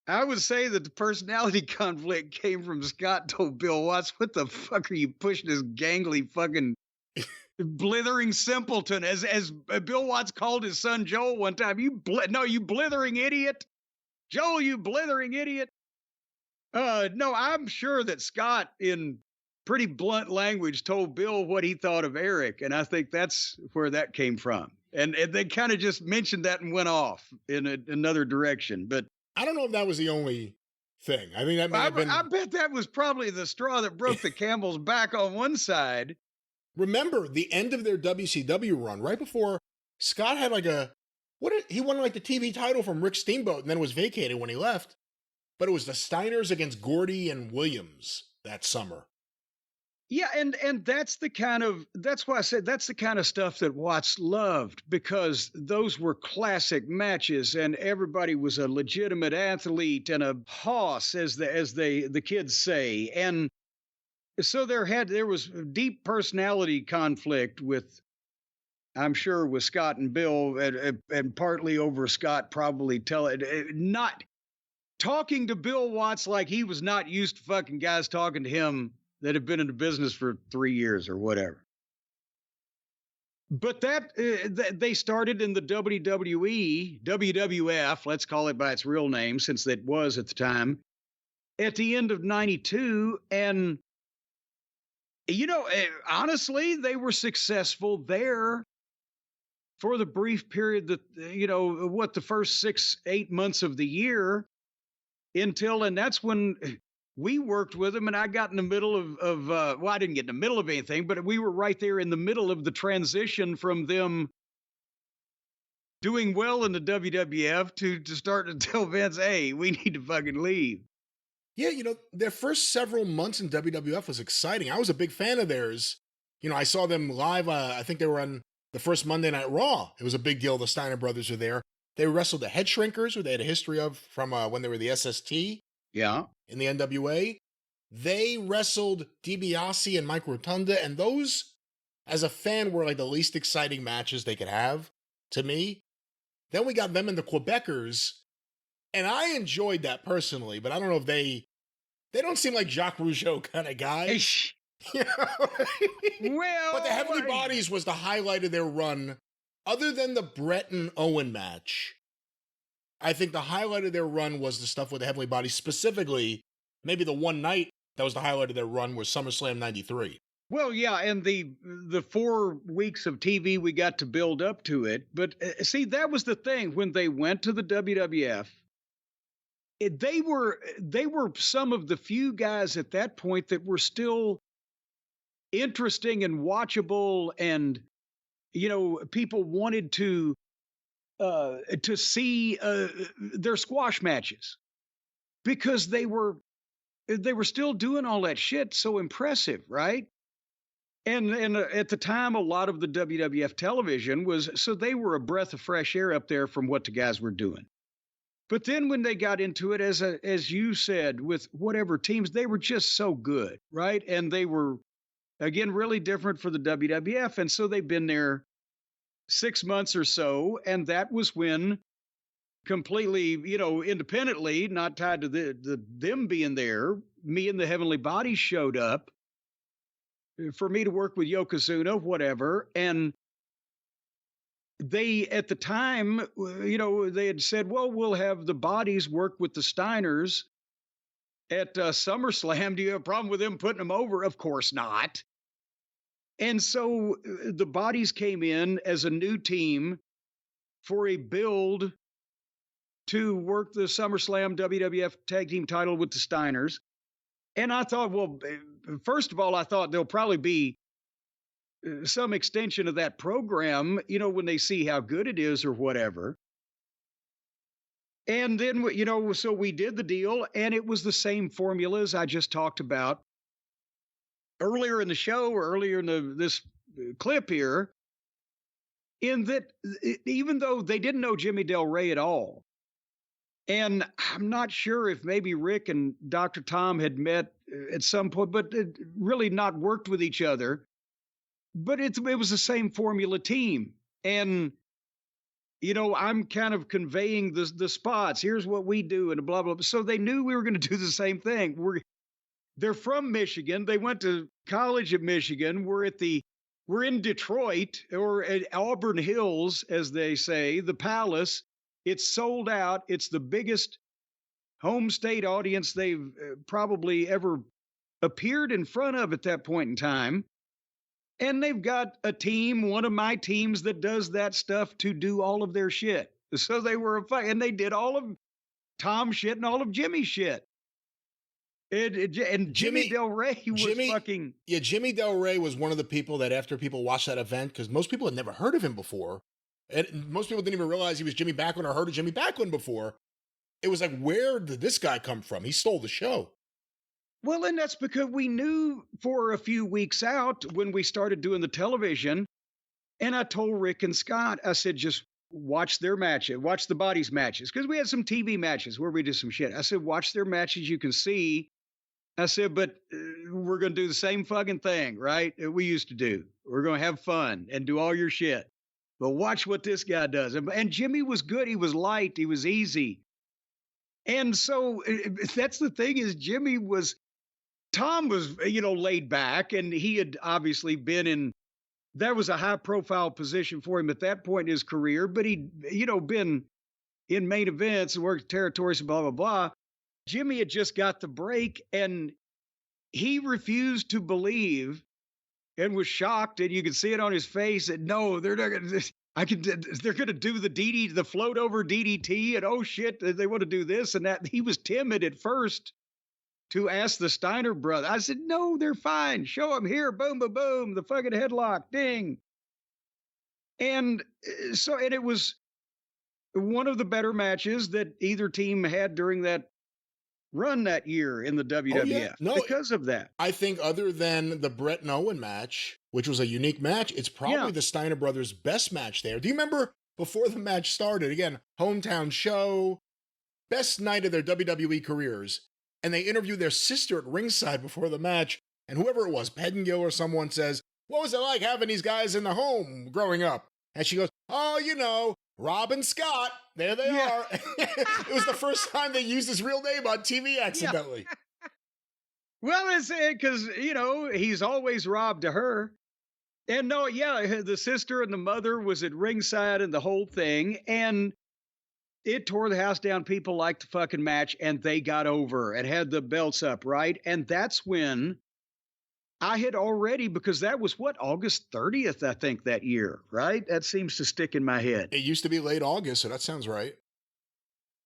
I would say that the personality conflict came from Scott told Bill Watts, what the fuck are you pushing this gangly fucking blithering simpleton, as Bill Watts called his son Joel one time. You blithering idiot. Joel, you blithering idiot. No, I'm sure that Scott, in pretty blunt language, told Bill what he thought of Eric, and I think that's where that came from. And they kind of just mentioned that and went off in another direction. But I don't know if that was the only thing. I mean, that might have been. I bet that was probably the straw that broke the camel's back on one side. Remember the end of their WCW run, right before Scott had he won like the TV title from Rick Steamboat and then was vacated when he left. But it was the Steiners against Gordy and Williams that summer. Yeah, and that's why I said that's the kind of stuff that Watts loved, because those were classic matches and everybody was a legitimate athlete and a hoss, as the kids say. And so there was deep personality conflict with, I'm sure, with Scott and Bill, and partly over Scott probably not talking to Bill Watts like he was not used to fucking guys talking to him that have been in the business for 3 years or whatever. But they started in the WWE, WWF, let's call it by its real name, since it was at the time, at the end of 92. And, honestly, they were successful there for the brief period that, the first 6-8 months of the year and that's when we worked with them, and I got in the middle of I didn't get in the middle of anything, but we were right there in the middle of the transition from them doing well in the WWF to start to tell Vince, hey, we need to fucking leave. Yeah, their first several months in WWF was exciting. I was a big fan of theirs. I saw them live. I think they were on the first Monday Night Raw. It was a big deal. The Steiner brothers were there. They wrestled the Head Shrinkers, who they had a history of from when they were the SST. Yeah. In the NWA. They wrestled DiBiase and Mike Rotunda, and those, as a fan, were like the least exciting matches they could have, to me. Then we got them and the Quebecers, and I enjoyed that personally, but I don't know if they don't seem like Jacques Rougeau kind of guys. Well, but the Heavenly Bodies was the highlight of their run. Other than the Brett and Owen match, I think the highlight of their run was the stuff with the Heavenly Bodies, specifically, maybe the one night that was the highlight of their run was SummerSlam 93. Well, yeah, and the 4 weeks of TV we got to build up to it. But see, that was the thing. When they went to the WWF, they were some of the few guys at that point that were still interesting and watchable, and people wanted to see their squash matches because they were still doing all that shit so impressive, right? And at the time, a lot of the WWF television so they were a breath of fresh air up there from what the guys were doing. But then when they got into it, as you said, with whatever teams, they were just so good, right? And they were, again, really different for the WWF. And so they've been there 6 months or so. And that was when completely, independently, not tied to them being there, me and the Heavenly Bodies showed up for me to work with Yokozuna, whatever. And they, at the time, they had said, well, we'll have the bodies work with the Steiners at SummerSlam. Do you have a problem with them putting them over? Of course not. And so the bodies came in as a new team for a build to work the SummerSlam WWF tag team title with the Steiners. And I thought, well, first of all, I thought there'll probably be some extension of that program, when they see how good it is or whatever. And then, so we did the deal, and it was the same formula as I just talked about earlier in the show, or earlier in this clip here, in that even though they didn't know Jimmy Del Rey at all, and I'm not sure if maybe Rick and Dr. Tom had met at some point, but really not worked with each other. But it was the same formula team. And, I'm kind of conveying the spots. Here's what we do and blah, blah, blah. So they knew we were going to do the same thing. They're from Michigan. They went to college at Michigan. We're in Detroit, or at Auburn Hills, as they say, the Palace. It's sold out. It's the biggest home state audience they've probably ever appeared in front of at that point in time. And they've got a team, one of my teams, that does that stuff to do all of their shit. So they were and they did all of Tom's shit and all of Jimmy's shit. And Jimmy Del Rey was fucking... Yeah, Jimmy Del Rey was one of the people that, after people watched that event, because most people had never heard of him before, and most people didn't even realize he was Jimmy Backlund or heard of Jimmy Backlund before. It was like, where did this guy come from? He stole the show. Well, and that's because we knew for a few weeks out when we started doing the television, and I told Rick and Scott, I said, just watch their matches, watch the bodies matches, because we had some TV matches where we did some shit. I said, watch their matches, you can see. I said, but we're going to do the same fucking thing, right? We used to do. We're going to have fun and do all your shit. But watch what this guy does. And Jimmy was good. He was light. He was easy. And so that's the thing, is Tom was, laid back, and he had obviously been that was a high profile position for him at that point in his career, but he'd, been in main events and worked territories and blah, blah, blah. Jimmy had just got the break, and he refused to believe and was shocked, and you could see it on his face, that no, they're not going to, they're going to do the float over DDT, and oh shit, they want to do this and that. He was timid at first to ask the Steiner brother. I said, no, they're fine. Show them here. Boom, boom, boom. The fucking headlock. Ding. And so, and it was one of the better matches that either team had during that run that year in the WWF because of that. I think other than the Brett and Owen match, which was a unique match, it's probably the Steiner brothers' best match there. Do you remember before the match started, again, hometown show, best night of their WWE careers, and they interview their sister at ringside before the match, and whoever it was, Pettingill or someone, says, what was it like having these guys in the home growing up? And she goes, oh, Rob and Scott, there they are. It was the first time they used his real name on TV accidentally. Yeah. Well, it's because, he's always Rob to her. And no, the sister and the mother was at ringside and the whole thing. And it tore the house down. People liked the fucking match, and they got over and had the belts up, right? And that's when I had already, because that was August 30th, I think, that year, right? That seems to stick in my head. It used to be late August, so that sounds right.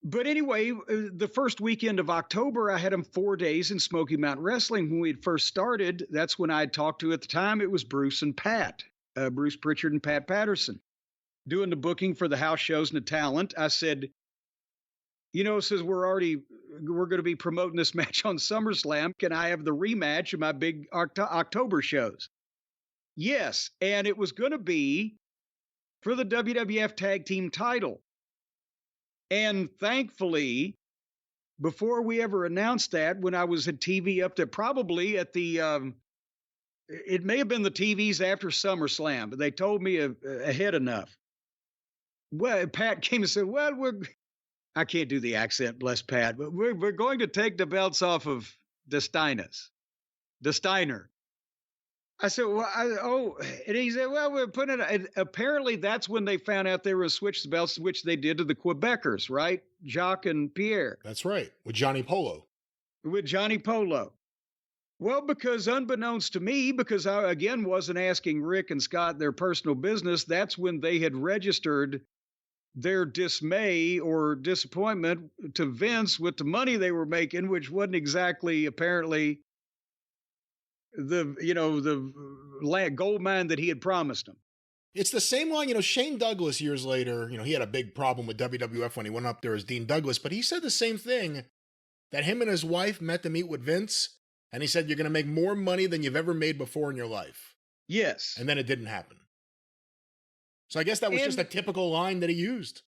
But anyway, the first weekend of October, I had him 4 days in Smoky Mountain Wrestling. When we had first started, that's when I had talked to, at the time, it was Bruce and Pat, Bruce Pritchard and Pat Patterson, doing the booking for the house shows and the talent. I said, since we're going to be promoting this match on SummerSlam, can I have the rematch of my big October shows? Yes. And it was going to be for the WWF Tag Team title. And thankfully, before we ever announced that, when I was at TV up there, probably at the, it may have been the TVs after SummerSlam, but they told me ahead enough. Well, Pat came and said, well, I can't do the accent, bless Pat, but we're going to take the belts off of the Steiner. I said, well, and he said, well, we're putting it. And apparently, that's when they found out they were to switch the belts, which they did to the Quebecers, right? Jacques and Pierre That's right, with Johnny Polo. with Johnny Polo. Well, because unbeknownst to me, because I again wasn't asking Rick and Scott their personal business, that's when they had registered their dismay or disappointment to Vince with the money they were making, which wasn't exactly apparently the gold mine that he had promised them. It's the same line, Shane Douglas years later, he had a big problem with WWF when he went up there as Dean Douglas, but he said the same thing, that him and his wife met to meet with Vince, and he said, you're going to make more money than you've ever made before in your life. Yes. And then it didn't happen. So I guess that was just a typical line that he used.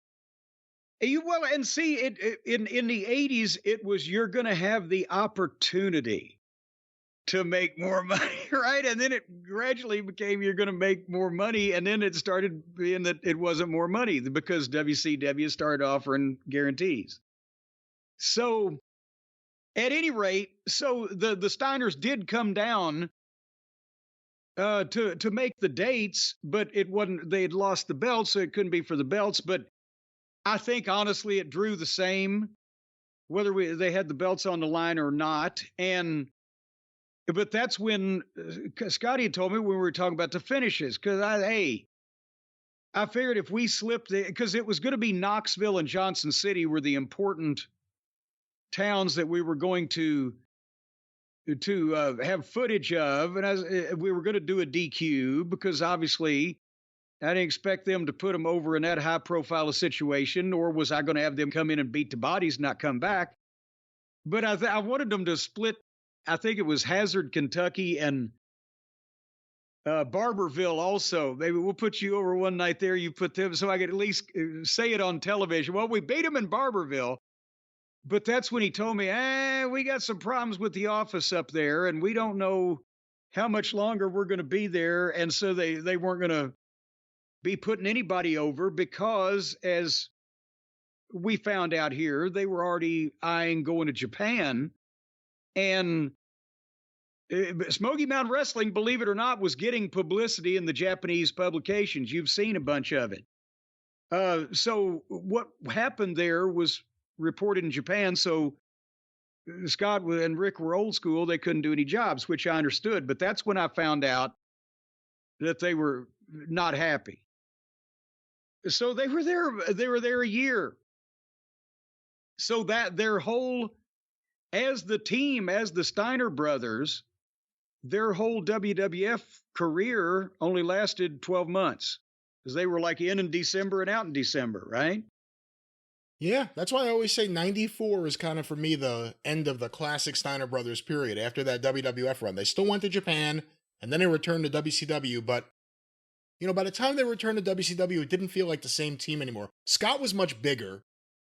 Well, and see, in the 80s, it was you're going to have the opportunity to make more money, right? And then it gradually became you're going to make more money, and then it started being that it wasn't more money because WCW started offering guarantees. So, at any rate, so the Steiners did come down to make the dates, but it wasn't. They had lost the belts, so it couldn't be for the belts. But I think honestly, it drew the same whether they had the belts on the line or not, But that's when Scotty had told me when we were talking about the finishes, because I figured if we slipped because it was going to be Knoxville and Johnson City were the important towns that we were going to have footage of, and we were going to do a DQ because obviously I didn't expect them to put them over in that high profile situation, nor was I going to have them come in and beat the bodies and not come back. But I wanted them to split. I think it was Hazard, Kentucky, and Barberville also. Maybe we'll put you over one night there. You put them so I could at least say it on television. Well, we beat them in Barberville. But that's when he told me, we got some problems with the office up there, and we don't know how much longer we're going to be there. And so they weren't going to be putting anybody over because, as we found out here, they were already eyeing going to Japan. And Smoky Mountain Wrestling, believe it or not, was getting publicity in the Japanese publications. You've seen a bunch of it. So what happened there was reported in Japan. So Scott and Rick were old school. They couldn't do any jobs, which I understood. But that's when I found out that they were not happy. So they were there a year. So that their whole, as the team, as the Steiner brothers, their whole WWF career only lasted 12 months because they were like in December and out in December, right? Yeah, that's why I always say 94 is kind of, for me, the end of the classic Steiner Brothers period. After that WWF run, they still went to Japan, and then they returned to WCW, but, by the time they returned to WCW, it didn't feel like the same team anymore. Scott was much bigger,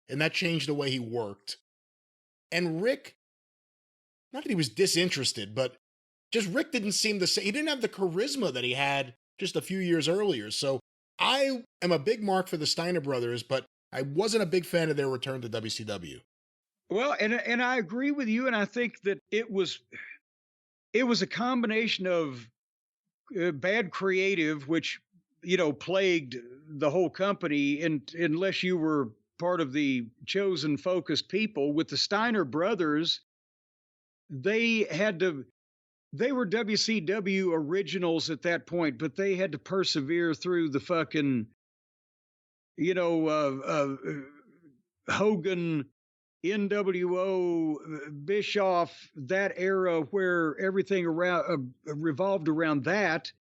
and that changed the way he worked. And Rick, not that he was disinterested, but just Rick didn't seem the same. He didn't have the charisma that he had just a few years earlier. So I am a big mark for the Steiner brothers, but I wasn't a big fan of their return to WCW. Well, and I agree with you, and I think that it was a combination of bad creative, which plagued the whole company, and unless you were part of the chosen, focused people. With the Steiner brothers, they were WCW originals at that point, but they had to persevere through the fucking Hogan, NWO, Bischoff, that era where everything revolved around that.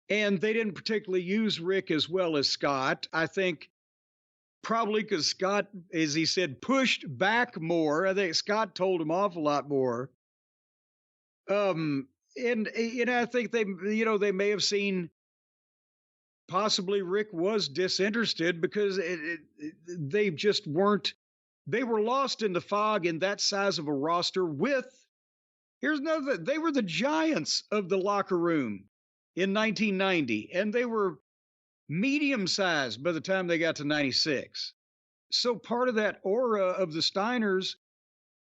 And they didn't particularly use Rick as well as Scott. I think probably because Scott, as he said, pushed back more. I think Scott told him off a lot more. And I think they may have seen possibly Rick was disinterested because they just weren't. They were lost in the fog in that size of a roster. Here's another. They were the giants of the locker room in 1990, and they were medium sized by the time they got to 96. So part of that aura of the Steiners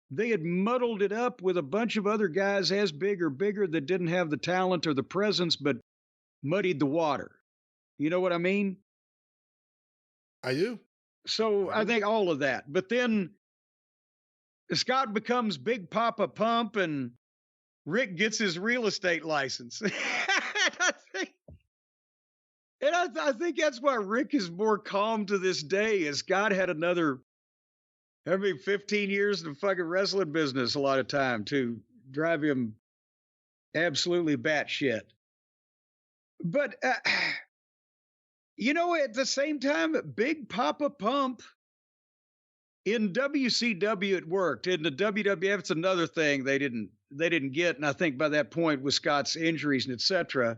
They had muddled it up with a bunch of other guys as big or bigger that didn't have the talent or the presence, but muddied the water. You know what I mean? I do. So I think all of that. But then Scott becomes Big Papa Pump and Rick gets his real estate license. I think that's why Rick is more calm to this day, as Scott had another, 15 years in the fucking wrestling business a lot of time to drive him absolutely batshit. But, at the same time, Big Papa Pump in WCW, it worked. In the WWF, it's another thing they didn't get. And I think by that point with Scott's injuries and et cetera.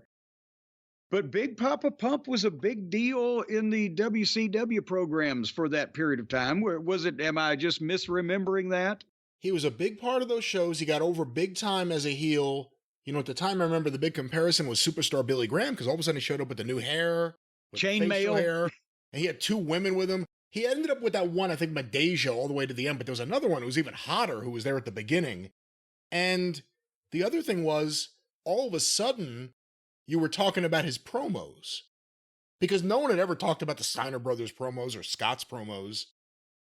But Big Papa Pump was a big deal in the WCW programs for that period of time. Where was it? Am I just misremembering that? He was a big part of those shows. He got over big time as a heel. At the time, I remember the big comparison was Superstar Billy Graham, because all of a sudden he showed up with the new hair, with chainmail hair, and he had 2 women with him. He ended up with that one, I think, Medeja, all the way to the end, but there was another one who was even hotter who was there at the beginning. And the other thing was, all of a sudden, you were talking about his promos, because no one had ever talked about the Steiner Brothers promos or Scott's promos.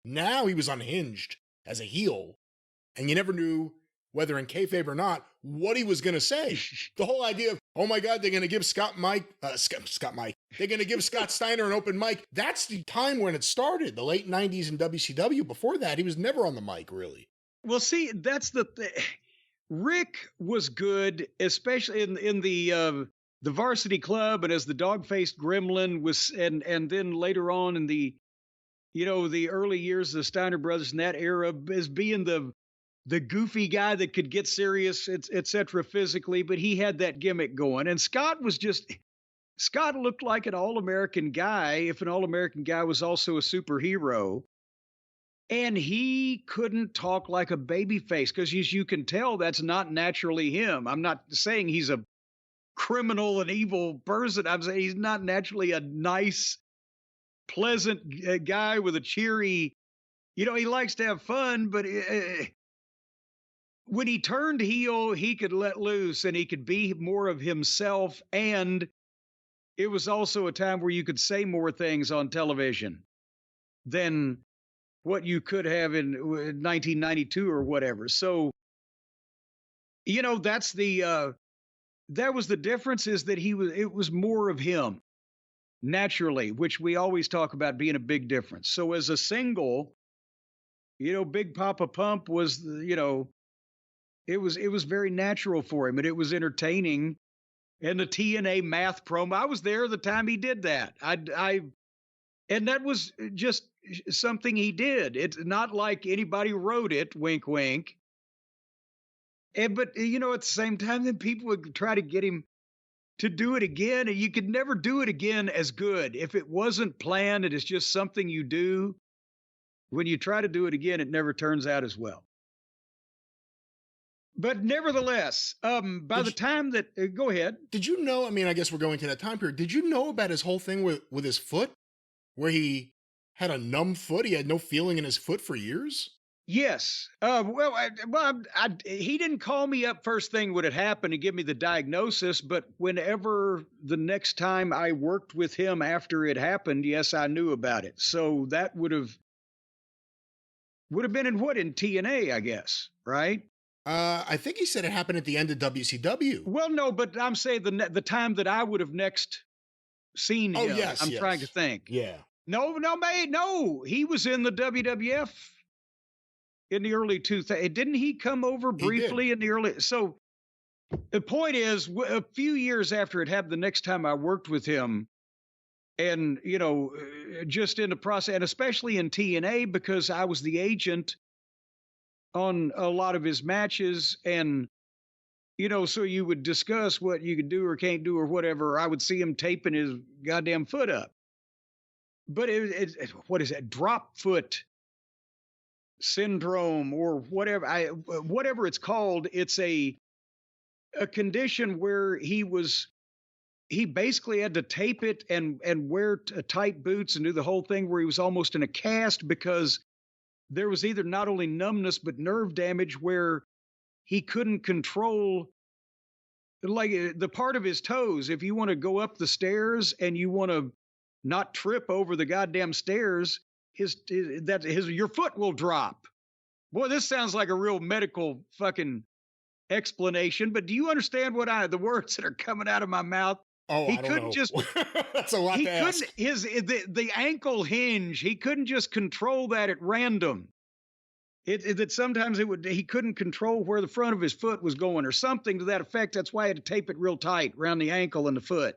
Now he was unhinged as a heel, and you never knew, whether in kayfabe or not, what he was going to say. The whole idea of, oh my God, they're going to give Scott Mike, they're going to give Scott Steiner an open mic. That's the time when it started, the late 90s in WCW. Before that, he was never on the mic, really. Well, see, that's the thing. Rick was good, especially in the Varsity Club, and as the dog-faced gremlin was, and then later on in the, the early years of the Steiner Brothers in that era, as being the goofy guy that could get serious, et cetera, physically, but he had that gimmick going. And Scott looked like an all-American guy, if an all-American guy was also a superhero. And he couldn't talk like a babyface, because as you can tell, that's not naturally him. I'm not saying he's a criminal and evil person. I'm saying he's not naturally a nice, pleasant guy with a cheery, he likes to have fun, but when he turned heel, he could let loose and he could be more of himself. And it was also a time where you could say more things on television than what you could have in 1992 or whatever. So, that's that was the difference, is that it was more of him naturally, which we always talk about being a big difference. So as a single, Big Papa Pump was, it was very natural for him, and it was entertaining. And the TNA math promo, I was there the time he did that. And that was just something he did. It's not like anybody wrote it, wink, wink. But, at the same time, then people would try to get him to do it again, and you could never do it again as good. If it wasn't planned and it's just something you do, when you try to do it again, it never turns out as well. But nevertheless, by the time that, go ahead. Did you know, I guess we're going to that time period. Did you know about his whole thing with his foot, where he had a numb foot? He had no feeling in his foot for years? Yes. He didn't call me up first thing when it happened to give me the diagnosis, but whenever the next time I worked with him after it happened, yes, I knew about it. So that would have been in TNA, I guess, right? I think he said it happened at the end of WCW. Well, no, but I'm saying the time that I would have next seen him. Oh, yes. I'm trying to think. Yeah. No, he was in the WWF in the early 2000s. Didn't he come over briefly in the early? So the point is, a few years after it happened, the next time I worked with him, and, just in the process, and especially in TNA, because I was the agent on a lot of his matches, and, so you would discuss what you could do or can't do or whatever. I would see him taping his goddamn foot up. But what is that? Drop foot syndrome or whatever, whatever it's called. It's a condition where he basically had to tape it and wear tight boots and do the whole thing, where he was almost in a cast, because there was either not only numbness, but nerve damage where he couldn't control like the part of his toes. If you want to go up the stairs and you want to not trip over the goddamn stairs, your foot will drop. Boy, this sounds like a real medical fucking explanation, but do you understand the words that are coming out of my mouth? Oh, he I don't couldn't know. just That's a lot he to couldn't ask. the ankle hinge, he couldn't just control that at random. That sometimes he couldn't control where the front of his foot was going or something to that effect. That's why he had to tape it real tight around the ankle and the foot.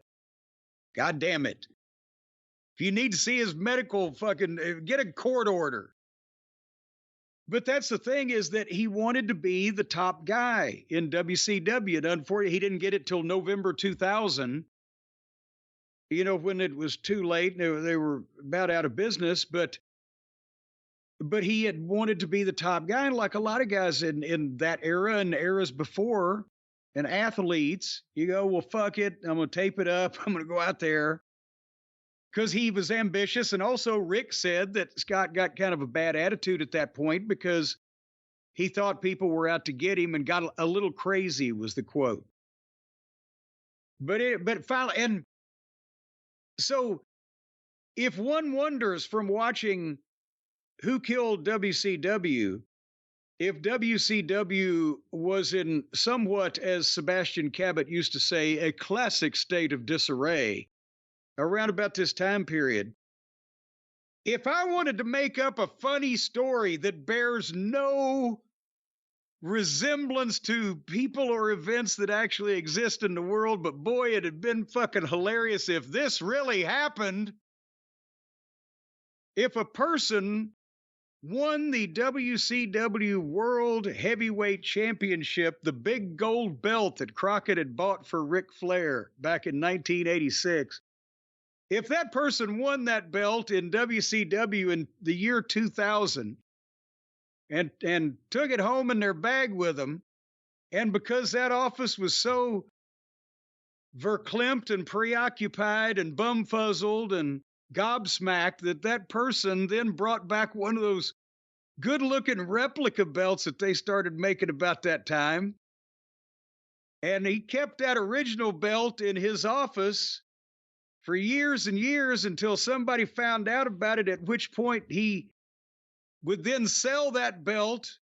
God damn it. If you need to see his medical fucking, get a court order. But that's the thing, is that he wanted to be the top guy in WCW. And unfortunately, he didn't get it till November 2000. You know, when it was too late, they were about out of business, but he had wanted to be the top guy. And like a lot of guys in that era and eras before, and athletes, you go, well, fuck it. I'm going to tape it up. I'm going to go out there. Because he was ambitious. And also Rick said that Scott got kind of a bad attitude at that point because he thought people were out to get him and got a little crazy, was the quote. But finally, and so if one wonders from watching Who Killed WCW, if WCW was in somewhat, as Sebastian Cabot used to say, a classic state of disarray around about this time period, if I wanted to make up a funny story that bears no resemblance to people or events that actually exist in the world, but boy, it had been fucking hilarious if this really happened. If a person won the WCW World Heavyweight Championship, the big gold belt that Crockett had bought for Ric Flair back in 1986, if that person won that belt in WCW in the year 2000 and took it home in their bag with them, and because that office was so verklempt and preoccupied and bumfuzzled and gobsmacked that person then brought back one of those good-looking replica belts that they started making about that time, and he kept that original belt in his office for years and years until somebody found out about it, at which point he would then sell that belt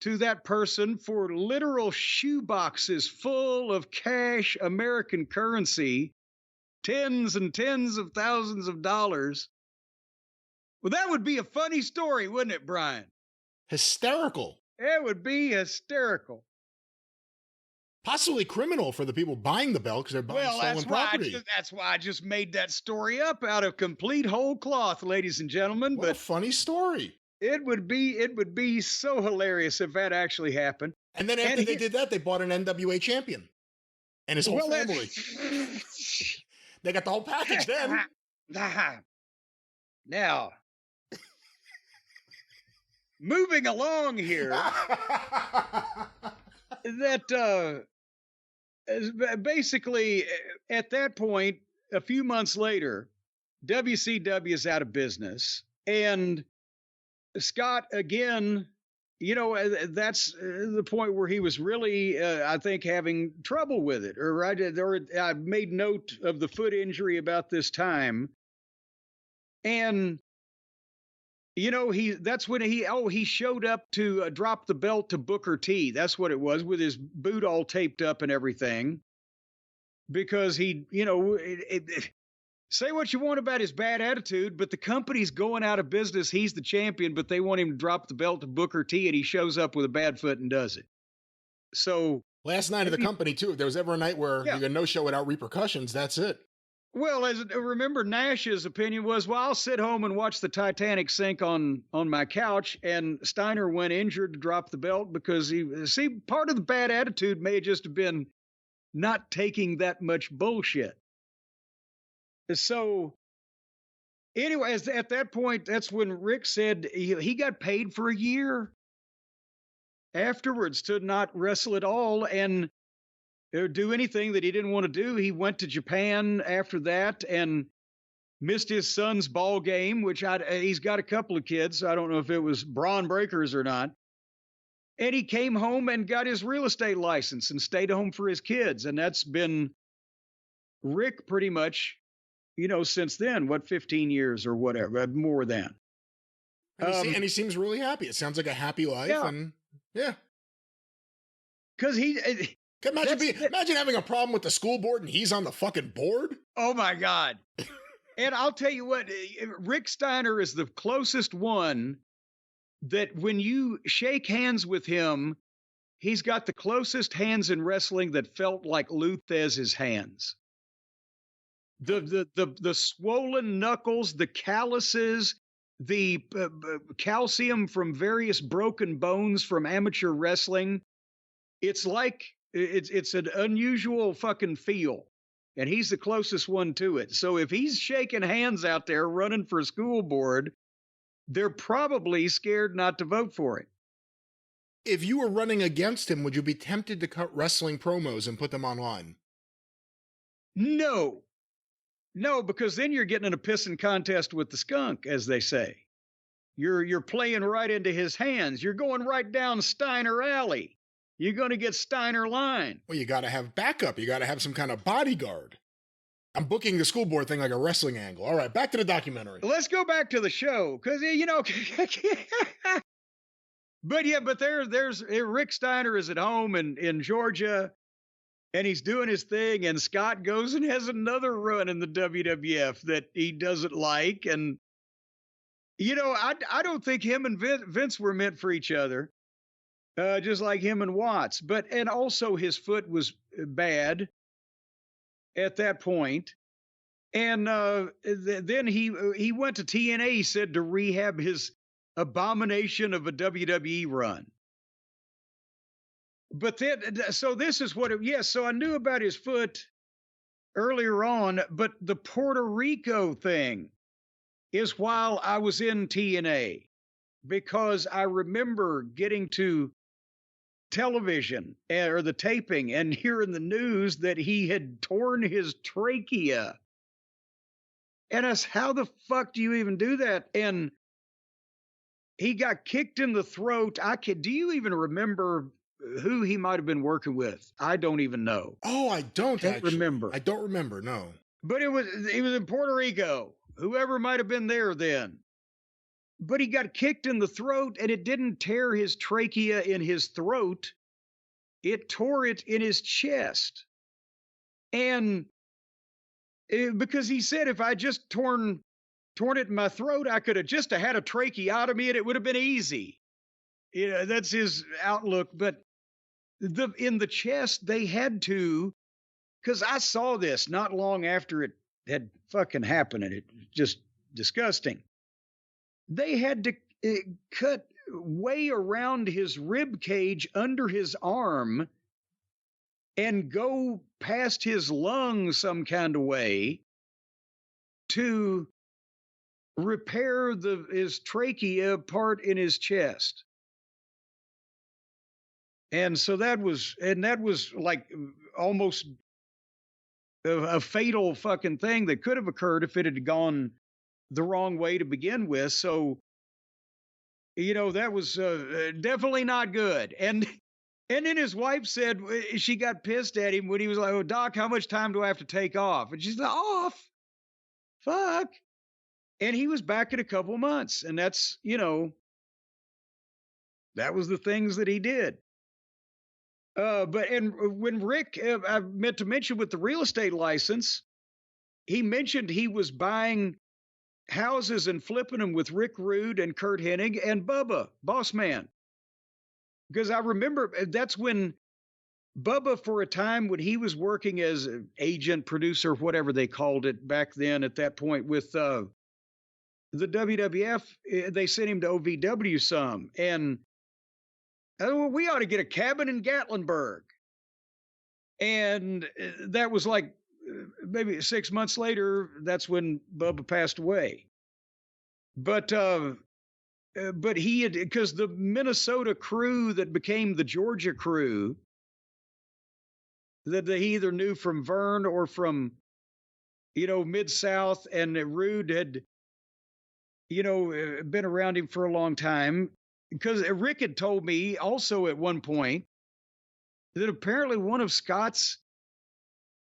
to that person for literal shoeboxes full of cash American currency, tens and tens of thousands of dollars. Well, that would be a funny story, wouldn't it, Brian? Hysterical. It would be hysterical. Possibly criminal for the people buying the belt because they're buying stolen property. That's why I just made that story up out of complete whole cloth, ladies and gentlemen. What a funny story. It would be so hilarious if that actually happened. And then after they did that, they bought an NWA champion and his whole family. They got the whole package then. Now, moving along here, that basically at that point, a few months later, WCW is out of business, and Scott again, you know, that's the point where he was really, I think, having trouble with it. Or I made note of the foot injury about this time, and you know, that's when he showed up to drop the belt to Booker T. That's what it was, with his boot all taped up and everything. Because he, you know, say what you want about his bad attitude, but the company's going out of business. He's the champion, but they want him to drop the belt to Booker T, and he shows up with a bad foot and does it. So last night of the company, too, if there was ever a night where you got no show without repercussions, that's it. Well, remember, Nash's opinion was, well, I'll sit home and watch the Titanic sink on my couch. And Steiner went injured to drop the belt because part of the bad attitude may just have been not taking that much bullshit. So anyway, at that point, that's when Rick said he got paid for a year afterwards to not wrestle at all and do anything that he didn't want to do. He went to Japan after that and missed his son's ball game, which he's got a couple of kids. So I don't know if it was Braun Breakers or not. And he came home and got his real estate license and stayed home for his kids. And that's been Rick pretty much, since then, 15 years or whatever, more than. And he seems really happy. It sounds like a happy life. Yeah. And yeah. Because Imagine having a problem with the school board and he's on the fucking board. Oh my God. And I'll tell you what, Rick Steiner is the closest one that when you shake hands with him, he's got the closest hands in wrestling that felt like Lou Thesz's hands. The swollen knuckles, the calluses, the calcium from various broken bones from amateur wrestling. It's like it's an unusual fucking feel, and he's the closest one to it. So if he's shaking hands out there running for school board, they're probably scared not to vote for it. If you were running against him, would you be tempted to cut wrestling promos and put them online? No, because then you're getting in a pissing contest with the skunk, as they say. You're playing right into his hands. You're going right down Steiner Alley. You're going to get Steiner line. Well, you got to have backup. You got to have some kind of bodyguard. I'm booking the school board thing like a wrestling angle. All right, back to the documentary. Let's go back to the show, because, but there's Rick Steiner is at home in Georgia, and he's doing his thing, and Scott goes and has another run in the WWF that he doesn't like. And, I don't think him and Vince were meant for each other. Just like him and Watts, and also his foot was bad at that point. And then he went to TNA, he said, to rehab his abomination of a WWE run. But then, so this is what so I knew about his foot earlier on, but the Puerto Rico thing is while I was in TNA, because I remember getting to television or the taping and hearing the news that he had torn his trachea. And us, how the fuck do you even do that? And he got kicked in the throat. Do you even remember who he might have been working with? I don't even know. Oh, I don't remember. I don't remember, no. But he was in Puerto Rico. Whoever might have been there then. But he got kicked in the throat, and it didn't tear his trachea in his throat. It tore it in his chest. And because he said, if I just torn it in my throat, I could have just had a tracheotomy and it would have been easy. That's his outlook. But in the chest, they had to, because I saw this not long after it had fucking happened, and it just disgusting. They had to cut way around his rib cage under his arm and go past his lung some kind of way to repair his trachea part in his chest. And so that was like almost a fatal fucking thing that could have occurred if it had gone the wrong way to begin with. So, that was definitely not good. And then his wife said she got pissed at him when he was like, "Oh, Doc, how much time do I have to take off?" And she's like, "Off? Fuck." And he was back in a couple months. And that's, that was the things that he did. And when Rick, I meant to mention with the real estate license, he mentioned he was buying houses and flipping them with Rick Rude and Kurt Hennig and Bubba, Boss Man. Because I remember that's when Bubba, for a time when he was working as an agent, producer, whatever they called it back then at that point with the WWF, they sent him to OVW some. And we ought to get a cabin in Gatlinburg. And that was like, maybe 6 months later, that's when Bubba passed away. But he had, because the Minnesota crew that became the Georgia crew, that he either knew from Vern or from Mid-South, and Rude had, been around him for a long time. Because Rick had told me also at one point that apparently one of Scott's,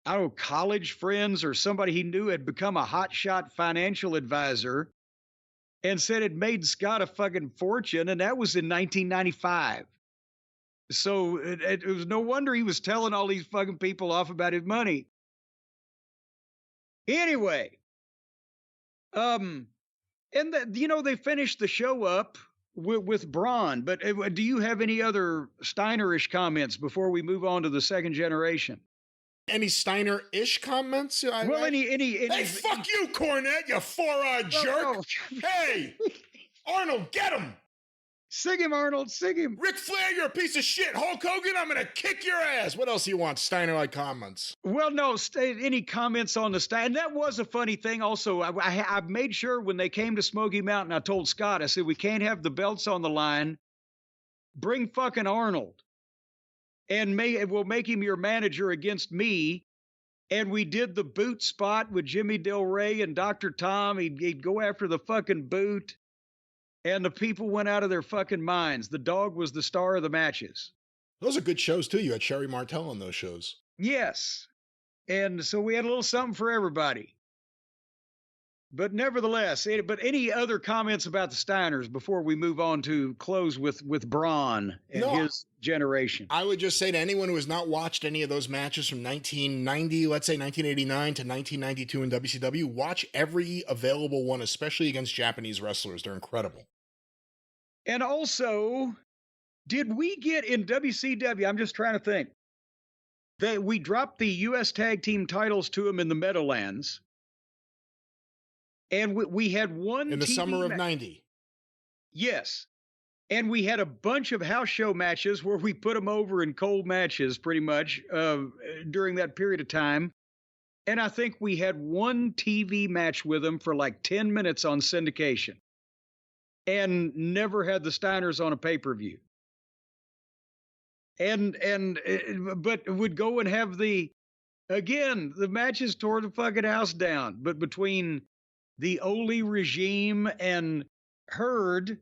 I don't know, college friends or somebody he knew had become a hotshot financial advisor and said it made Scott a fucking fortune, and that was in 1995. So it was no wonder he was telling all these fucking people off about his money. Anyway, and they finished the show up with Braun. But do you have any other Steinerish comments before we move on to the second generation? Any Steiner-ish comments? Hey, fuck you, Cornette, you four-eyed jerk! Hey, Arnold, get him! Sing him, Arnold, sing him. Ric Flair, you're a piece of shit. Hulk Hogan, I'm gonna kick your ass. What else do you want? Steiner-like comments. Well, no, any comments on the Steiner? And that was a funny thing also. I made sure when they came to Smoky Mountain, I told Scott, I said, we can't have the belts on the line. Bring fucking Arnold. And we'll make him your manager against me. And we did the boot spot with Jimmy Del Rey and Dr. Tom. He'd go after the fucking boot. And the people went out of their fucking minds. The dog was the star of the matches. Those are good shows, too. You had Sherry Martel on those shows. Yes. And so we had a little something for everybody. But nevertheless, but any other comments about the Steiners before we move on to close with Braun and his generation? I would just say to anyone who has not watched any of those matches from 1990, let's say 1989 to 1992 in WCW, watch every available one, especially against Japanese wrestlers. They're incredible. And also, did we get in WCW, I'm just trying to think, that we dropped the U.S. Tag Team titles to them in the Meadowlands. And we had one in the summer of 90. Yes. And we had a bunch of house show matches where we put them over in cold matches pretty much during that period of time. And I think we had one TV match with them for like 10 minutes on syndication. And never had the Steiners on a pay-per-view. But would go and have the matches tore the fucking house down. But between the Ole regime and Herd,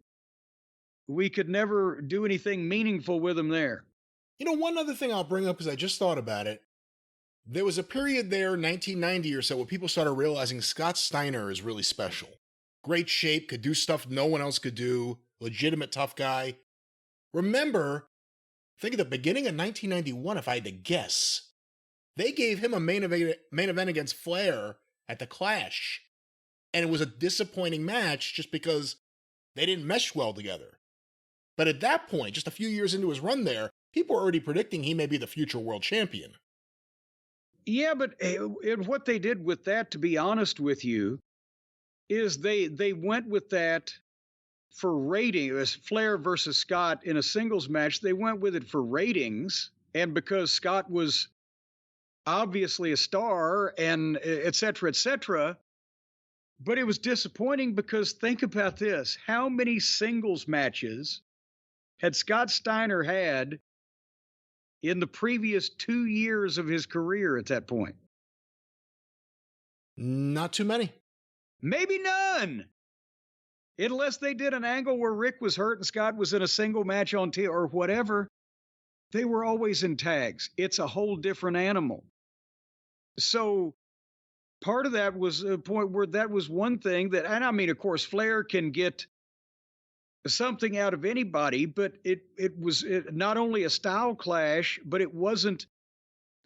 we could never do anything meaningful with them there. One other thing I'll bring up, because I just thought about it. There was a period there, 1990 or so, where people started realizing Scott Steiner is really special. Great shape, could do stuff no one else could do, legitimate tough guy. Remember, I think at the beginning of 1991, if I had to guess, they gave him a main event against Flair at the Clash. And it was a disappointing match just because they didn't mesh well together. But at that point, just a few years into his run there, people were already predicting he may be the future world champion. Yeah, but what they did with that, to be honest with you, is they went with that for rating. It was Flair versus Scott in a singles match. They went with it for ratings, and because Scott was obviously a star, and et cetera, but it was disappointing because think about this. How many singles matches had Scott Steiner had in the previous 2 years of his career at that point? Not too many. Maybe none. Unless they did an angle where Rick was hurt and Scott was in a single match on TV or whatever. They were always in tags. It's a whole different animal. So part of that was a point where that was one thing that, and I mean, of course, Flair can get something out of anybody, but it was not only a style clash, but it wasn't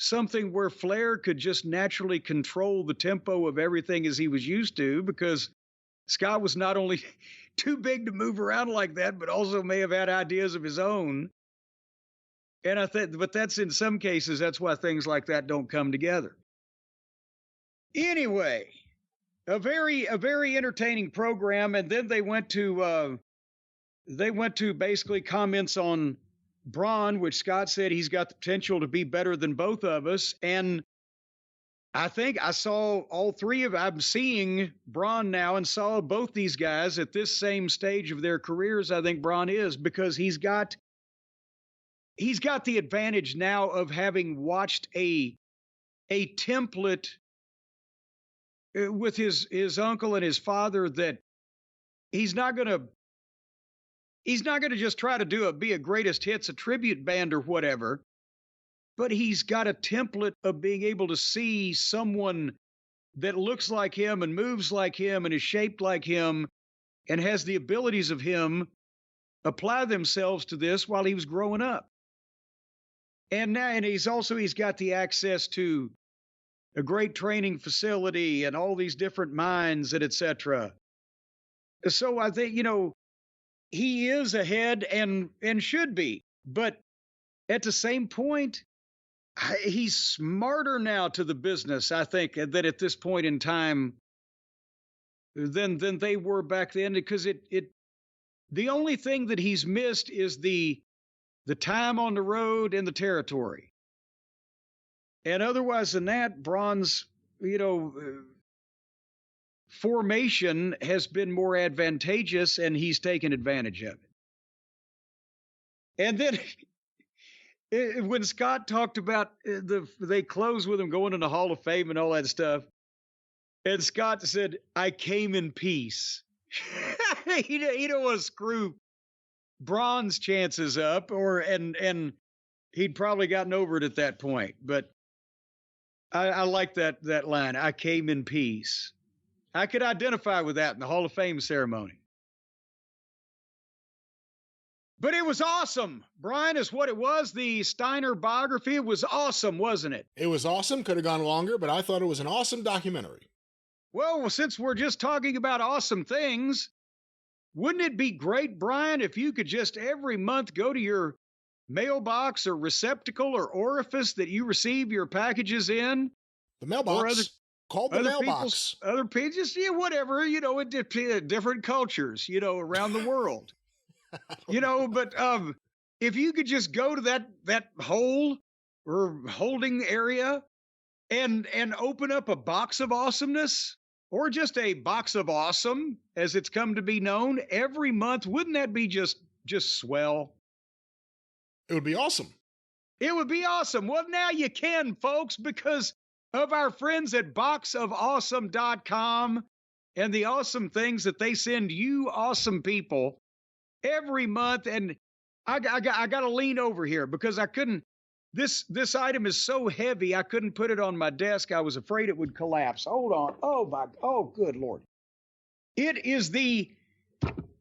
something where Flair could just naturally control the tempo of everything as he was used to, because Scott was not only too big to move around like that, but also may have had ideas of his own. And I think, but that's in some cases, that's why things like that don't come together. Anyway, a very entertaining program. And then they went to basically comments on Braun, which Scott said he's got the potential to be better than both of us. And I think I saw all three of, I'm seeing Braun now and saw both these guys at this same stage of their careers. I think Braun is, because he's got the advantage now of having watched a template with his uncle and his father that he's not gonna just try to be a greatest hits, a tribute band or whatever, but he's got a template of being able to see someone that looks like him and moves like him and is shaped like him and has the abilities of him apply themselves to this while he was growing up. And now, and he's got the access to a great training facility and all these different mines and etc. So I think, he is ahead and should be, but at the same point, he's smarter now to the business, I think, that at this point in time than they were back then, because the only thing that he's missed is the time on the road and the territory. And otherwise than that, Braun's, formation has been more advantageous and he's taken advantage of it. And then when Scott talked about they close with him going in the Hall of Fame and all that stuff, and Scott said, "I came in peace." He don't want to screw Braun's chances up, and he'd probably gotten over it at that point. But I like that line. "I came in peace." I could identify with that in the Hall of Fame ceremony. But it was awesome. Brian, is what it was. The Steiner biography, it was awesome, wasn't it? It was awesome. Could have gone longer, but I thought it was an awesome documentary. Well, since we're just talking about awesome things, wouldn't it be great, Brian, if you could just every month go to your mailbox or receptacle or orifice that you receive your packages in? The mailbox. Called the mailbox. Other pages, yeah, whatever, different cultures, around the world. But if you could just go to that hole or holding area and open up a box of awesomeness, or just a box of awesome, as it's come to be known, every month, wouldn't that be just swell? It would be awesome. It would be awesome. Well, now you can, folks, because of our friends at boxofawesome.com and the awesome things that they send you awesome people every month. And I got to lean over here because I couldn't, this item is so heavy, I couldn't put it on my desk. I was afraid it would collapse. Hold on. Oh, good Lord. It is the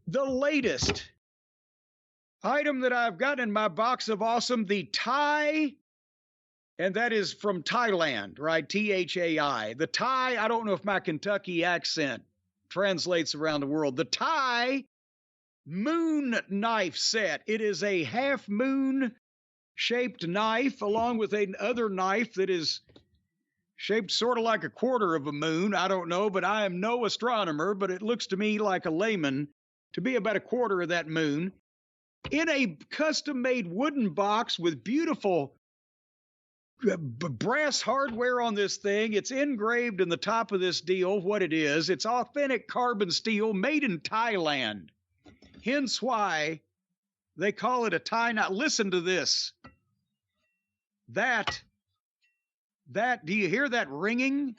latest item that I've got in my box of awesome, the Thai. And that is from Thailand, right? Thai. The Thai, I don't know if my Kentucky accent translates around the world. The Thai moon knife set. It is a half moon shaped knife along with another knife that is shaped sort of like a quarter of a moon. I don't know, but I am no astronomer, but it looks to me like a layman to be about a quarter of that moon in a custom-made wooden box with beautiful brass hardware on this thing. It's engraved in the top of this deal what it is. It's authentic carbon steel made in Thailand. Hence why they call it a Thai knife. Listen to this. That, do you hear that ringing?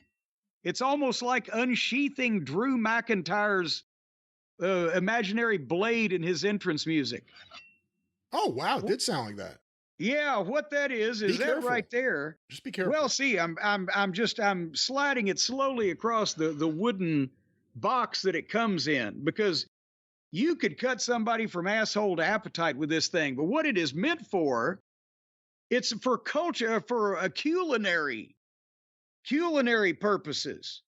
It's almost like unsheathing Drew McIntyre's imaginary blade in his entrance music. Oh, wow. It did sound like that. Yeah, what that is that careful. Right there. Just be careful. Well, see, I'm sliding it slowly across the wooden box that it comes in, because you could cut somebody from asshole to appetite with this thing. But what it is meant for, it's for culture, for a culinary purposes.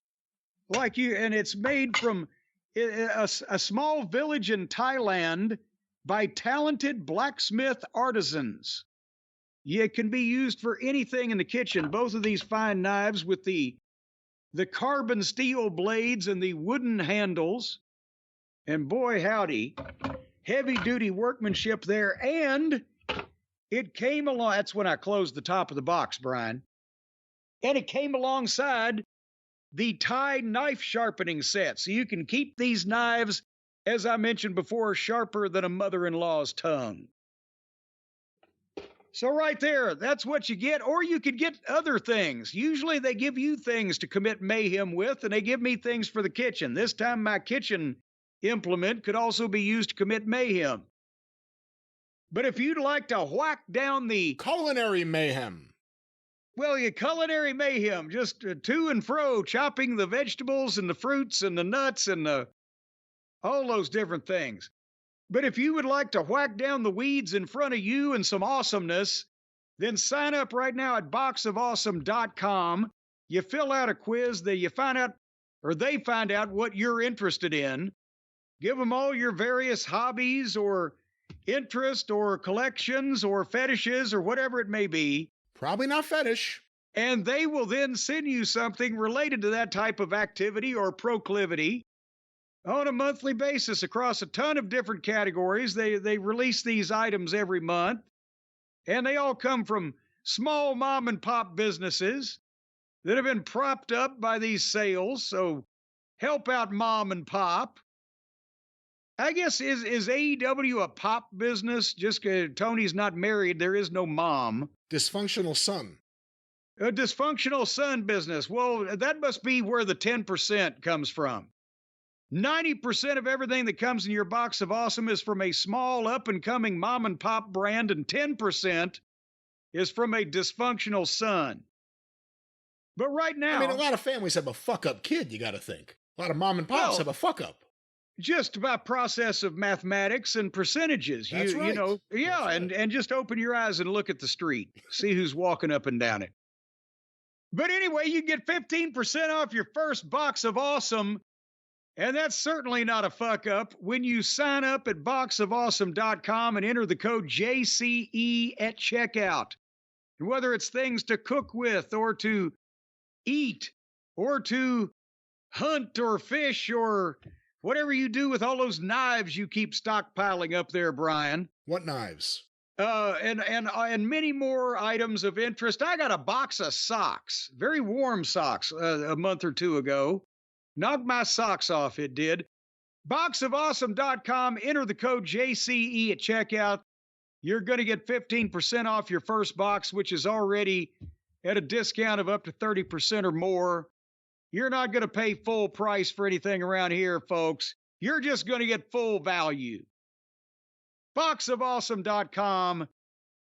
And it's made from a small village in Thailand by talented blacksmith artisans. It can be used for anything in the kitchen. Both of these fine knives with the carbon steel blades and the wooden handles. And boy, howdy, heavy-duty workmanship there. And it came along, that's when I closed the top of the box, Brian. And it came alongside the Thai knife sharpening set. So you can keep these knives, as I mentioned before, sharper than a mother-in-law's tongue. So right there, that's what you get. Or you could get other things. Usually they give you things to commit mayhem with, and they give me things for the kitchen. This time my kitchen implement could also be used to commit mayhem. But if you'd like to whack down the culinary mayhem, well, you culinary mayhem, just to and fro, chopping the vegetables and the fruits and the nuts and all those different things. But if you would like to whack down the weeds in front of you and some awesomeness, then sign up right now at boxofawesome.com. You fill out a quiz that you find out, or they find out what you're interested in. Give them all your various hobbies or interest or collections or fetishes or whatever it may be. Probably not fetish. And they will then send you something related to that type of activity or proclivity on a monthly basis across a ton of different categories. They release these items every month, and they all come from small mom and pop businesses that have been propped up by these sales. So help out mom and pop. I guess, is AEW a pop business? Just Tony's not married, there is no mom. Dysfunctional son. A dysfunctional son business. Well, that must be where the 10% comes from. 90% of everything that comes in your box of awesome is from a small up-and-coming mom-and-pop brand, and 10% is from a dysfunctional son. But right now... I mean, a lot of families have a fuck-up kid, you gotta think. A lot of mom-and-pops have a fuck-up. Just by process of mathematics and percentages. That's right. You know, yeah, That's right. and just open your eyes and look at the street. See who's walking up and down it. But anyway, you get 15% off your first box of awesome. And that's certainly not a fuck up when you sign up at boxofawesome.com and enter the code JCE at checkout. And whether it's things to cook with or to eat or to hunt or fish or whatever you do with all those knives you keep stockpiling up there, Brian. What knives? And many more items of interest. I got a box of socks, very warm socks, a month or two ago. Knocked my socks off, it did. Boxofawesome.com, enter the code JCE at checkout. You're going to get 15% off your first box, which is already at a discount of up to 30% or more. You're not going to pay full price for anything around here, folks. You're just going to get full value. Boxofawesome.com,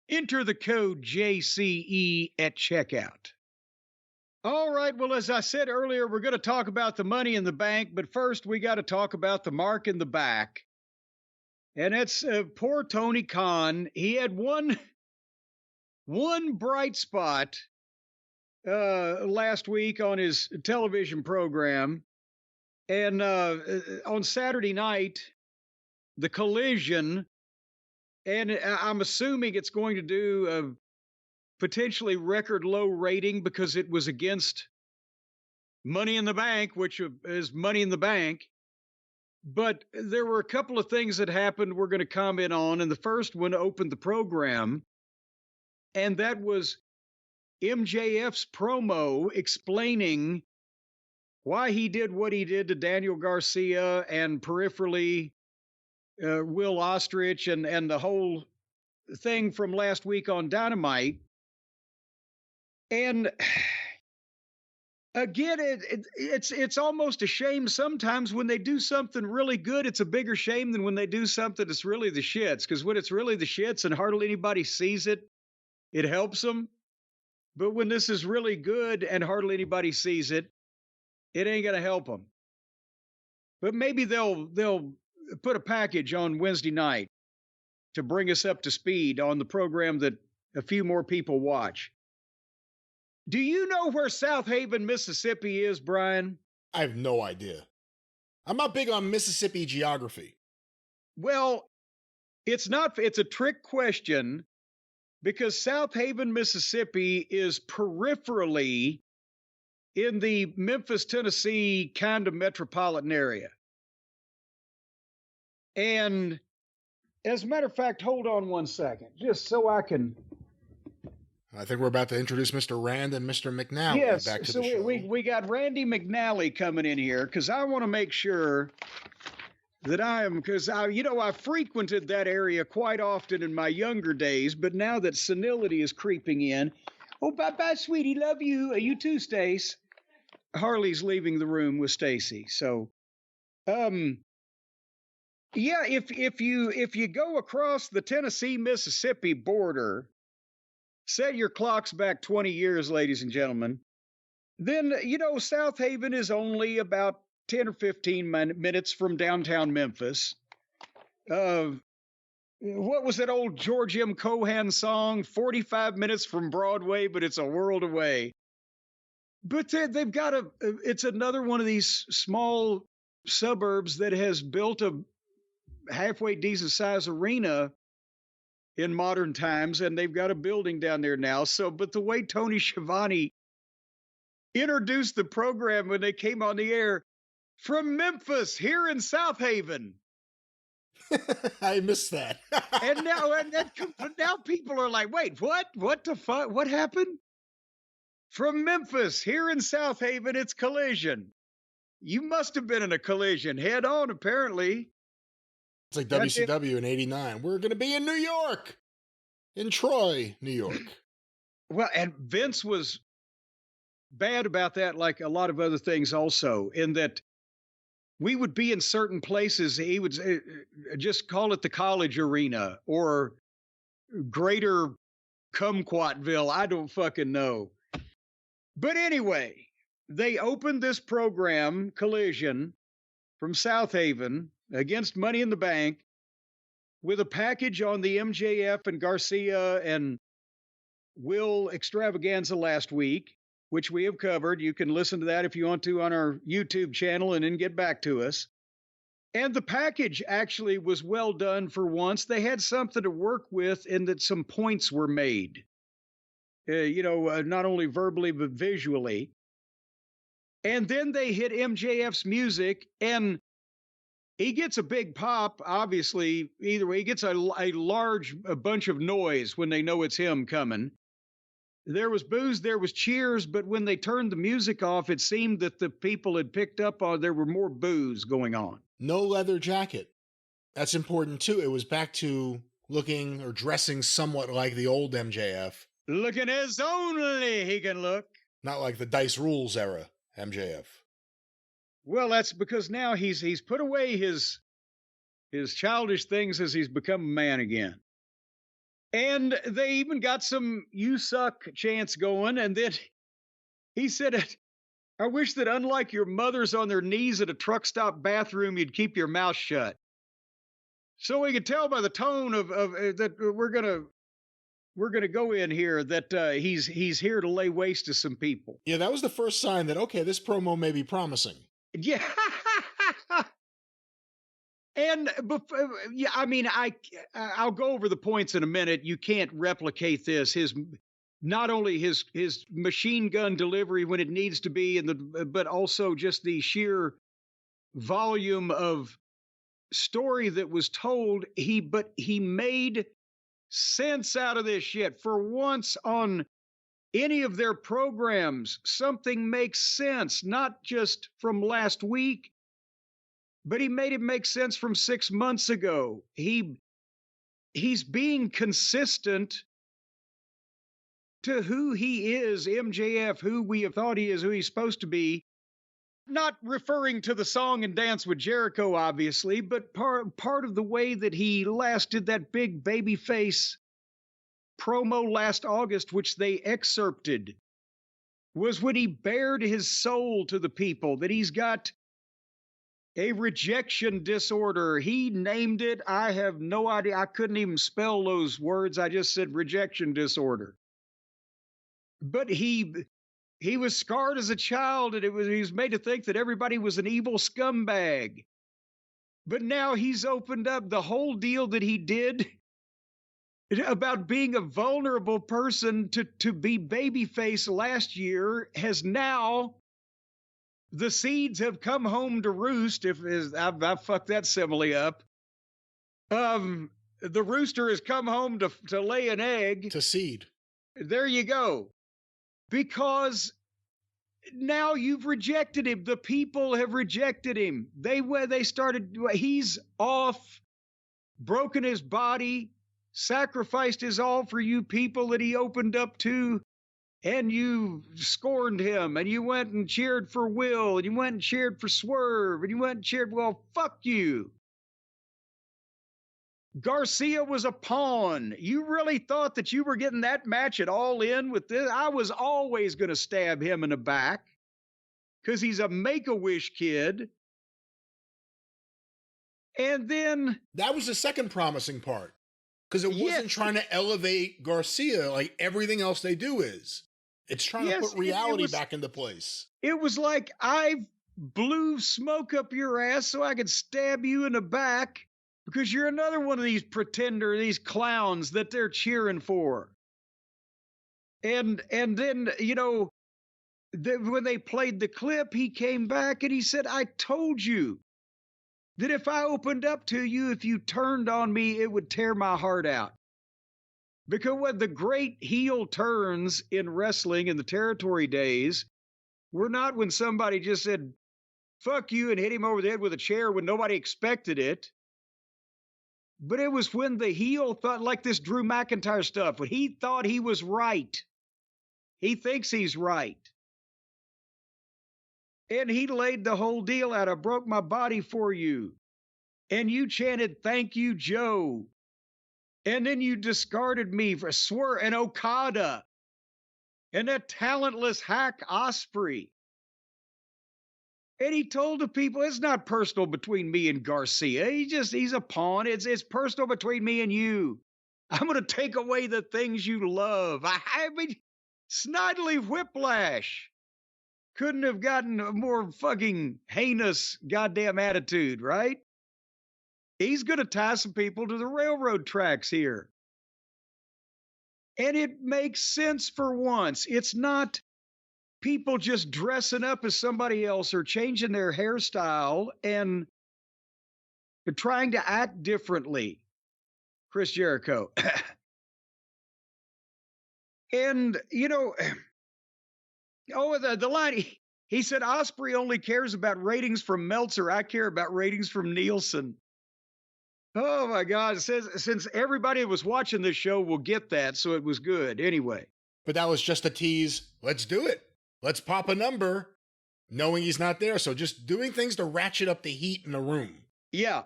enter the code JCE at checkout. All right, well, as I said earlier, we're going to talk about the money in the bank, but first we got to talk about the mark in the back. And it's poor Tony Khan. He had one bright spot last week on his television program. And on Saturday night, the Collision, and I'm assuming it's going to do a potentially record low rating because it was against Money in the Bank, which is Money in the Bank. But there were a couple of things that happened we're going to comment on. And the first one opened the program. And that was MJF's promo explaining why he did what he did to Daniel Garcia and peripherally Will Ostrich and the whole thing from last week on Dynamite. And again, it's almost a shame sometimes when they do something really good. It's a bigger shame than when they do something that's really the shits. Because when it's really the shits and hardly anybody sees it, it helps them. But when this is really good and hardly anybody sees it, it ain't gonna help them. But maybe they'll put a package on Wednesday night to bring us up to speed on the program that a few more people watch. Do you know where South Haven, Mississippi is, Brian? I have no idea. I'm not big on Mississippi geography. Well, it's a trick question because South Haven, Mississippi is peripherally in the Memphis, Tennessee kind of metropolitan area. And as a matter of fact, hold on one second, just so I can... I think we're about to introduce Mr. Rand and Mr. McNally back to the show. We got Randy McNally coming in here because I want to make sure that I am, because I frequented that area quite often in my younger days, but now that senility is creeping in, oh, bye-bye, sweetie, love you. You too, Stace. Harley's leaving the room with Stacy. So, yeah, if you go across the Tennessee-Mississippi border, set your clocks back 20 years, ladies and gentlemen, then, South Haven is only about 10 or 15 minutes from downtown Memphis. What was that old George M. Cohan song? 45 minutes from Broadway, but it's a world away. But they've got it's another one of these small suburbs that has built a halfway decent sized arena in modern times, and they've got a building down there now. So, but the way Tony Schiavone introduced the program when they came on the air, from Memphis, here in South Haven. I missed that. and now people are like, wait, what? What the fuck? What happened? From Memphis, here in South Haven, it's Collision. You must have been in a Collision. Head on, apparently. It's like WCW in '89. We're going to be in New York. In Troy, New York. Well, and Vince was bad about that, like a lot of other things also, in that we would be in certain places. He would just call it the College Arena or Greater Kumquatville. I don't fucking know. But anyway, they opened this program, Collision, from South Haven against Money in the Bank with a package on the MJF and Garcia and Will extravaganza last week, which we have covered. You can listen to that if you want to on our YouTube channel and then get back to us. And the package actually was well done for once. They had something to work with in that some points were made, not only verbally, but visually. And then they hit MJF's music, and he gets a big pop, obviously. Either way, he gets a bunch of noise when they know it's him coming. There was boos, there was cheers, but when they turned the music off, it seemed that the people had picked up on there were more boos going on. No leather jacket. That's important, too. It was back to looking or dressing somewhat like the old MJF. Looking as only he can look. Not like the Dice Rules era MJF. Well, that's because now he's put away his childish things as he's become a man again. And they even got some "you suck" chants going. And then he said, I wish that unlike your mothers on their knees at a truck stop bathroom, you'd keep your mouth shut. So we could tell by the tone of that we're gonna go in here that he's here to lay waste to some people. Yeah, that was the first sign that, okay, this promo may be promising. Yeah. And yeah, I mean, I'll go over the points in a minute. You can't replicate this. Not only his machine gun delivery when it needs to be, but also just the sheer volume of story that was told. But he made sense out of this shit. For once on any of their programs, something makes sense, not just from last week, but he made it make sense from 6 months ago. He's being consistent to who he is, MJF, who we have thought he is, who he's supposed to be. Not referring to the song and dance with Jericho, obviously, but part of the way that he last did that big babyface promo last August, which they excerpted, was when he bared his soul to the people, that he's got a rejection disorder. He named it. I have no idea. I couldn't even spell those words. I just said rejection disorder. But he was scarred as a child, and he was made to think that everybody was an evil scumbag. But now he's opened up the whole deal that he did about being a vulnerable person to be babyface last year has now, the seeds have come home to roost. I've fucked that simile up. The rooster has come home to lay an egg. To seed. There you go. Because now you've rejected him. The people have rejected him. They started. He's off, broken his body, sacrificed his all for you people that he opened up to, and you scorned him, and you went and cheered for Will, and you went and cheered for Swerve, and you went and cheered. Well, fuck you. Garcia was a pawn. You really thought that you were getting that match at All In with this? I was always going to stab him in the back because he's a Make-A-Wish kid. And then that was the second promising part, because it wasn't trying to elevate Garcia like everything else they do is. It's trying to put reality back into place. It was like, I blew smoke up your ass so I could stab you in the back because you're another one of these these clowns that they're cheering for. And then, you know, when they played the clip, he came back and he said, I told you that if I opened up to you, if you turned on me, it would tear my heart out. Because what the great heel turns in wrestling in the territory days were not when somebody just said, fuck you, and hit him over the head with a chair when nobody expected it. But it was when the heel thought, like this Drew McIntyre stuff, when he thought he was right. He thinks he's right. And he laid the whole deal out. I broke my body for you. And you chanted, thank you, Joe. And then you discarded me for Swerve and Okada. And that talentless hack Osprey. And he told the people, it's not personal between me and Garcia. He's a pawn. It's personal between me and you. I'm going to take away the things you love. I mean, Snidely Whiplash couldn't have gotten a more fucking heinous goddamn attitude, right? He's going to tie some people to the railroad tracks here. And it makes sense for once. It's not people just dressing up as somebody else or changing their hairstyle and trying to act differently. Chris Jericho. And, you know, the line, he said, Osprey only cares about ratings from Meltzer. I care about ratings from Nielsen. Oh, my God. It says, since everybody who was watching this show will get that, so it was good. Anyway. But that was just a tease. Let's do it. Let's pop a number, knowing he's not there. So just doing things to ratchet up the heat in the room. Yeah.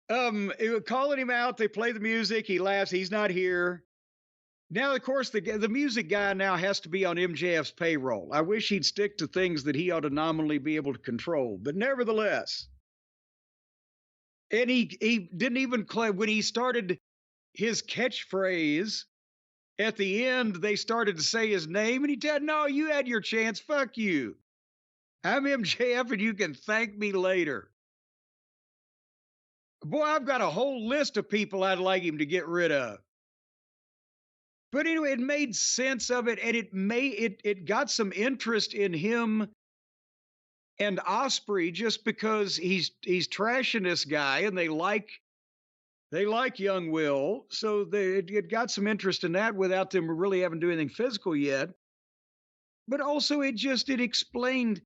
Calling him out. They play the music. He laughs. He's not here. Now, of course, the music guy now has to be on MJF's payroll. I wish he'd stick to things that he ought to nominally be able to control. But nevertheless. And he didn't even claim when he started his catchphrase. At the end, they started to say his name, and he said, no, you had your chance. Fuck you. I'm MJF, and you can thank me later. Boy, I've got a whole list of people I'd like him to get rid of. But anyway, it made sense of it, and it got some interest in him and Osprey just because he's trashing this guy, and they like young Will, so it got some interest in that without them really having to do anything physical yet. But also it explained,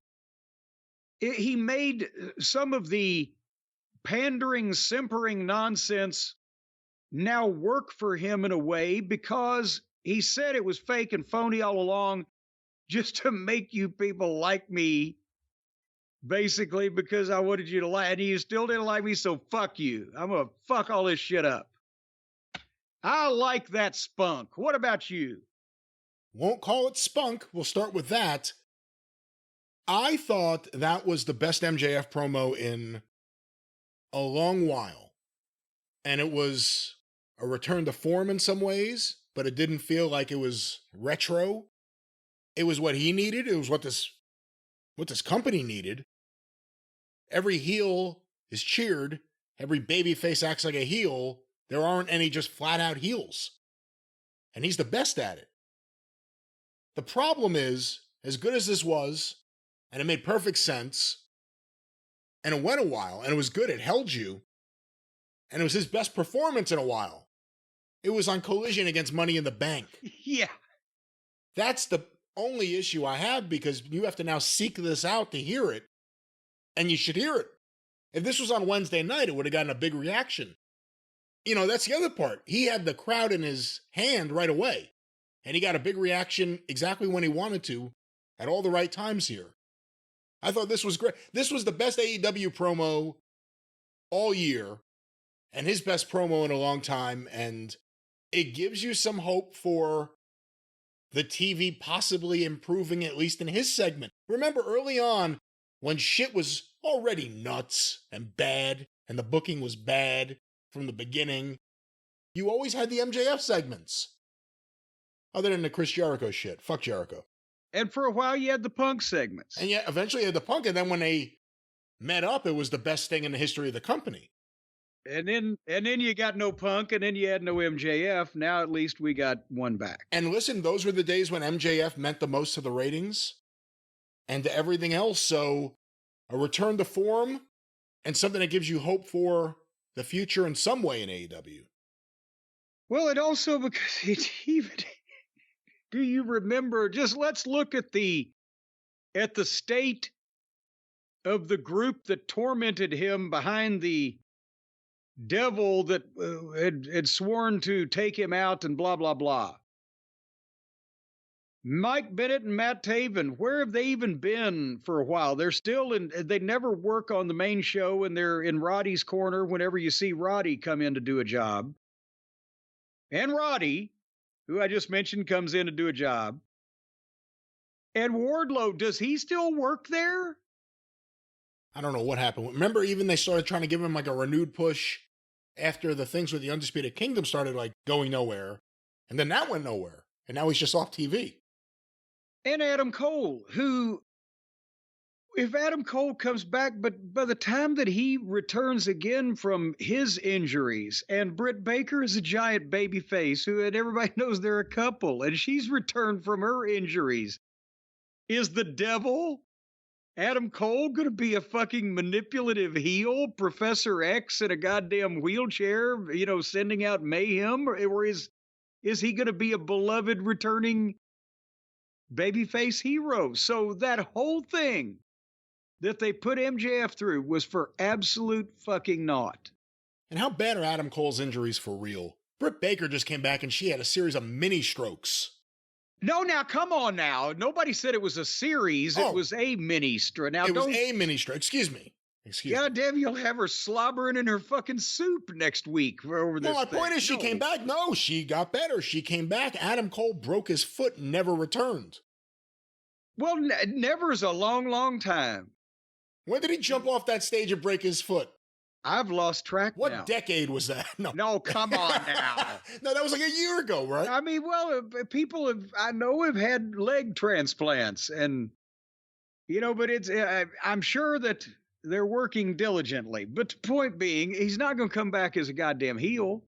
he made some of the pandering, simpering nonsense now work for him in a way because he said it was fake and phony all along just to make you people like me. Basically, because I wanted you to like, and you still didn't like me, so fuck you. I'm going to fuck all this shit up. I like that spunk. What about you? Won't call it spunk. We'll start with that. I thought that was the best MJF promo in a long while. And it was a return to form in some ways, but it didn't feel like it was retro. It was what he needed. It was what this company needed. Every heel is cheered. Every babyface acts like a heel. There aren't any just flat out heels. And he's the best at it. The problem is, as good as this was, and it made perfect sense, and it went a while, and it was good, it held you, and it was his best performance in a while. It was on Collision against Money in the Bank. Yeah. That's the only issue I have, because you have to now seek this out to hear it, and you should hear it. If this was on Wednesday night, it would have gotten a big reaction. You know, that's the other part. He had the crowd in his hand right away, and he got a big reaction exactly when he wanted to at all the right times here. I thought this was great. This was the best AEW promo all year, and his best promo in a long time, and it gives you some hope for the TV possibly improving, at least in his segment. Remember early on, when shit was already nuts and bad, and the booking was bad from the beginning, you always had the MJF segments. Other than the Chris Jericho shit. Fuck Jericho. And for a while, you had the Punk segments. And yet, eventually you had the Punk, and then when they met up, it was the best thing in the history of the company. And then you got no Punk, and then you had no MJF. Now at least we got one back. And listen, those were the days when MJF meant the most to the ratings and to everything else. So a return to form and something that gives you hope for the future in some way in AEW. Well, it also, because it's even, do you remember, just let's look at the state of the group that tormented him behind the devil that had sworn to take him out and blah, blah, blah. Mike Bennett and Matt Taven, where have they even been for a while? They're still they never work on the main show, and they're in Roddy's corner whenever you see Roddy come in to do a job. And Roddy, who I just mentioned, comes in to do a job. And Wardlow, does he still work there? I don't know what happened. Remember, even they started trying to give him like a renewed push after the things with the Undisputed Kingdom started like going nowhere. And then that went nowhere. And now he's just off TV. And Adam Cole, who, if Adam Cole comes back, but by the time that he returns again from his injuries, and Britt Baker is a giant baby face, and everybody knows they're a couple, and she's returned from her injuries. Is the devil, Adam Cole, going to be a fucking manipulative heel, Professor X in a goddamn wheelchair, sending out mayhem? Or is he going to be a beloved returning babyface hero? So that whole thing that they put MJF through was for absolute fucking naught. And how bad are Adam Cole's injuries for real? Britt Baker just came back and she had a series of mini strokes. No, now, come on now. Nobody said it was a series. It was a mini stroke. Now, it was a mini stroke. Excuse me. God damn, you'll have her slobbering in her fucking soup next week over this. Well, my point is she came back. No, she got better. She came back. Adam Cole broke his foot and never returned. Well, never is a long, long time. When did he jump off that stage and break his foot? I've lost track What now. decade was that? No, come on now. No, that was like a year ago, right? I mean, well, people have had leg transplants, and, but it's, I'm sure that they're working diligently. But the point being, he's not going to come back as a goddamn heel.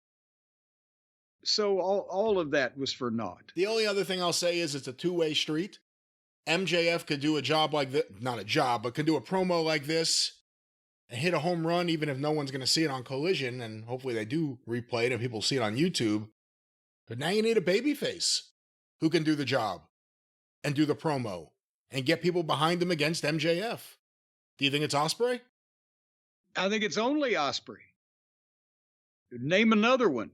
So all of that was for naught. The only other thing I'll say is it's a two-way street. MJF could do a job like this, not a job, but could do a promo like this and hit a home run, even if no one's going to see it on Collision, and hopefully they do replay it and people see it on YouTube. But now you need a babyface who can do the job and do the promo and get people behind him against MJF. Do you think it's Ospreay? I think it's only Ospreay. Name another one.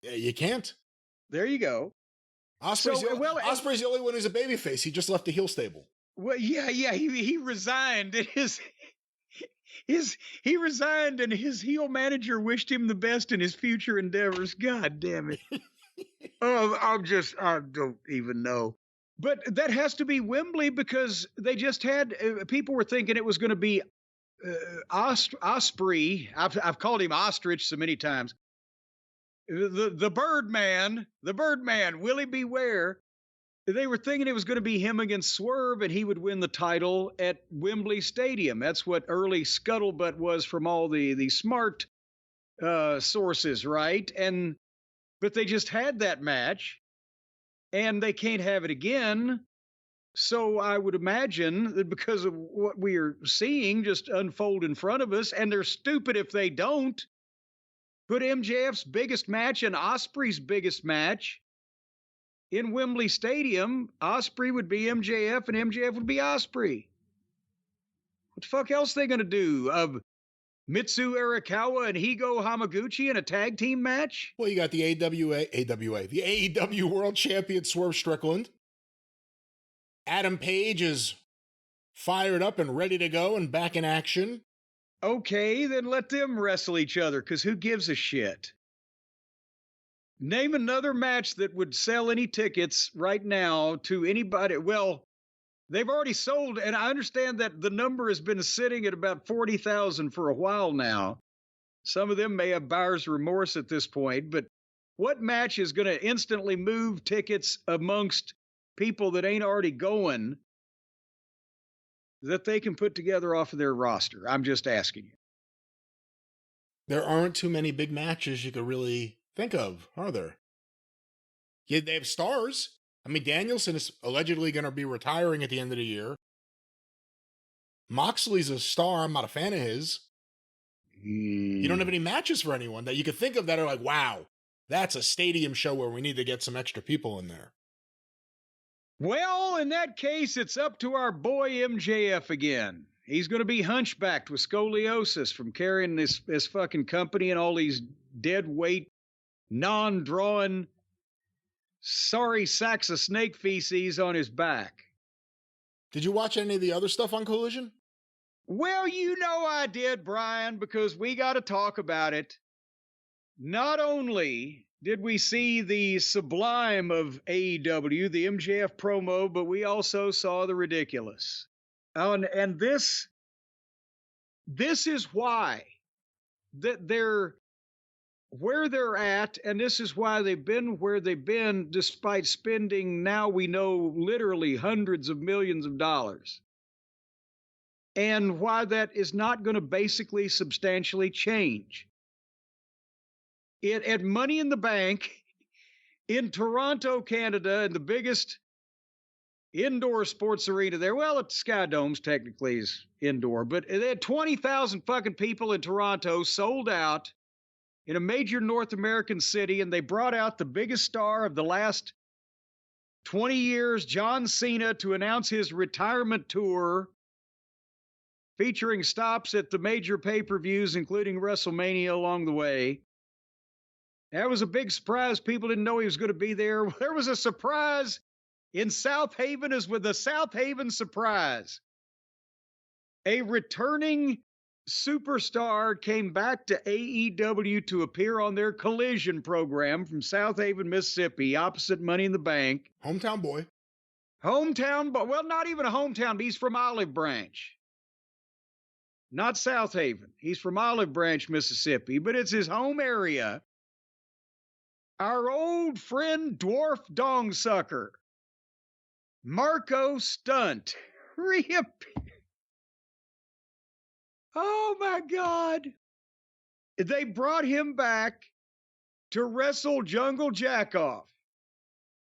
Yeah, you can't. There you go. Ospreay's the only one who's a babyface. He just left the heel stable. Well, yeah. He resigned. He resigned, and his heel manager wished him the best in his future endeavors. God damn it. I don't even know. But that has to be Wembley, because they just had, people were thinking it was going to be Ospreay. I've called him Ostrich so many times. The Birdman, Willie Beware. They were thinking it was going to be him against Swerve, and he would win the title at Wembley Stadium. That's what early scuttlebutt was from all the smart sources, right? But they just had that match, and they can't have it again. So I would imagine that because of what we are seeing just unfold in front of us, and they're stupid if they don't, put MJF's biggest match and Ospreay's biggest match in Wembley Stadium, Osprey would be MJF and MJF would be Osprey. What the fuck else are they going to do? Mitsu Arakawa and Higo Hamaguchi in a tag team match? Well, you got the the AEW World Champion Swerve Strickland. Adam Page is fired up and ready to go and back in action. Okay, then let them wrestle each other, because who gives a shit? Name another match that would sell any tickets right now to anybody. Well, they've already sold, and I understand that the number has been sitting at about 40,000 for a while now. Some of them may have buyer's remorse at this point, but what match is going to instantly move tickets amongst people that ain't already going that they can put together off of their roster? I'm just asking you. There aren't too many big matches you could really think of, are there? Yeah, they have stars. I mean, Danielson is allegedly going to be retiring at the end of the year. Moxley's a star. I'm not a fan of his. You don't have any matches for anyone that you could think of that are like, wow, that's a stadium show where we need to get some extra people in there. Well, in that case, it's up to our boy MJF again. He's going to be hunchbacked with scoliosis from carrying this fucking company and all these dead weight, non-drawing, sorry sacks of snake feces on his back. Did you watch any of the other stuff on Collision? Well, you know I did, Brian, because we got to talk about it. Not only did we see the sublime of AEW, the MJF promo, but we also saw the ridiculous. And this is why that they're where they're at, and this is why they've been where they've been, despite spending, now we know, literally hundreds of millions of dollars. And why that is not going to basically substantially change. At Money in the Bank in Toronto, Canada, in the biggest indoor sports arena there. Well, at Sky Domes technically is indoor, but they had 20,000 fucking people in Toronto, sold out in a major North American city, and they brought out the biggest star of the last 20 years, John Cena, to announce his retirement tour, featuring stops at the major pay-per-views, including WrestleMania along the way. That was a big surprise. People didn't know he was going to be there. There was a surprise in South Haven, as with the South Haven surprise. A returning superstar came back to AEW to appear on their Collision program from South Haven, Mississippi, opposite Money in the Bank. Hometown boy. Hometown, but well, not even a hometown. He's from Olive Branch. Not South Haven. He's from Olive Branch, Mississippi, but it's his home area. Our old friend, Dwarf Dongsucker, Marco Stunt, reappeared. Oh my God. They brought him back to wrestle Jungle Jackoff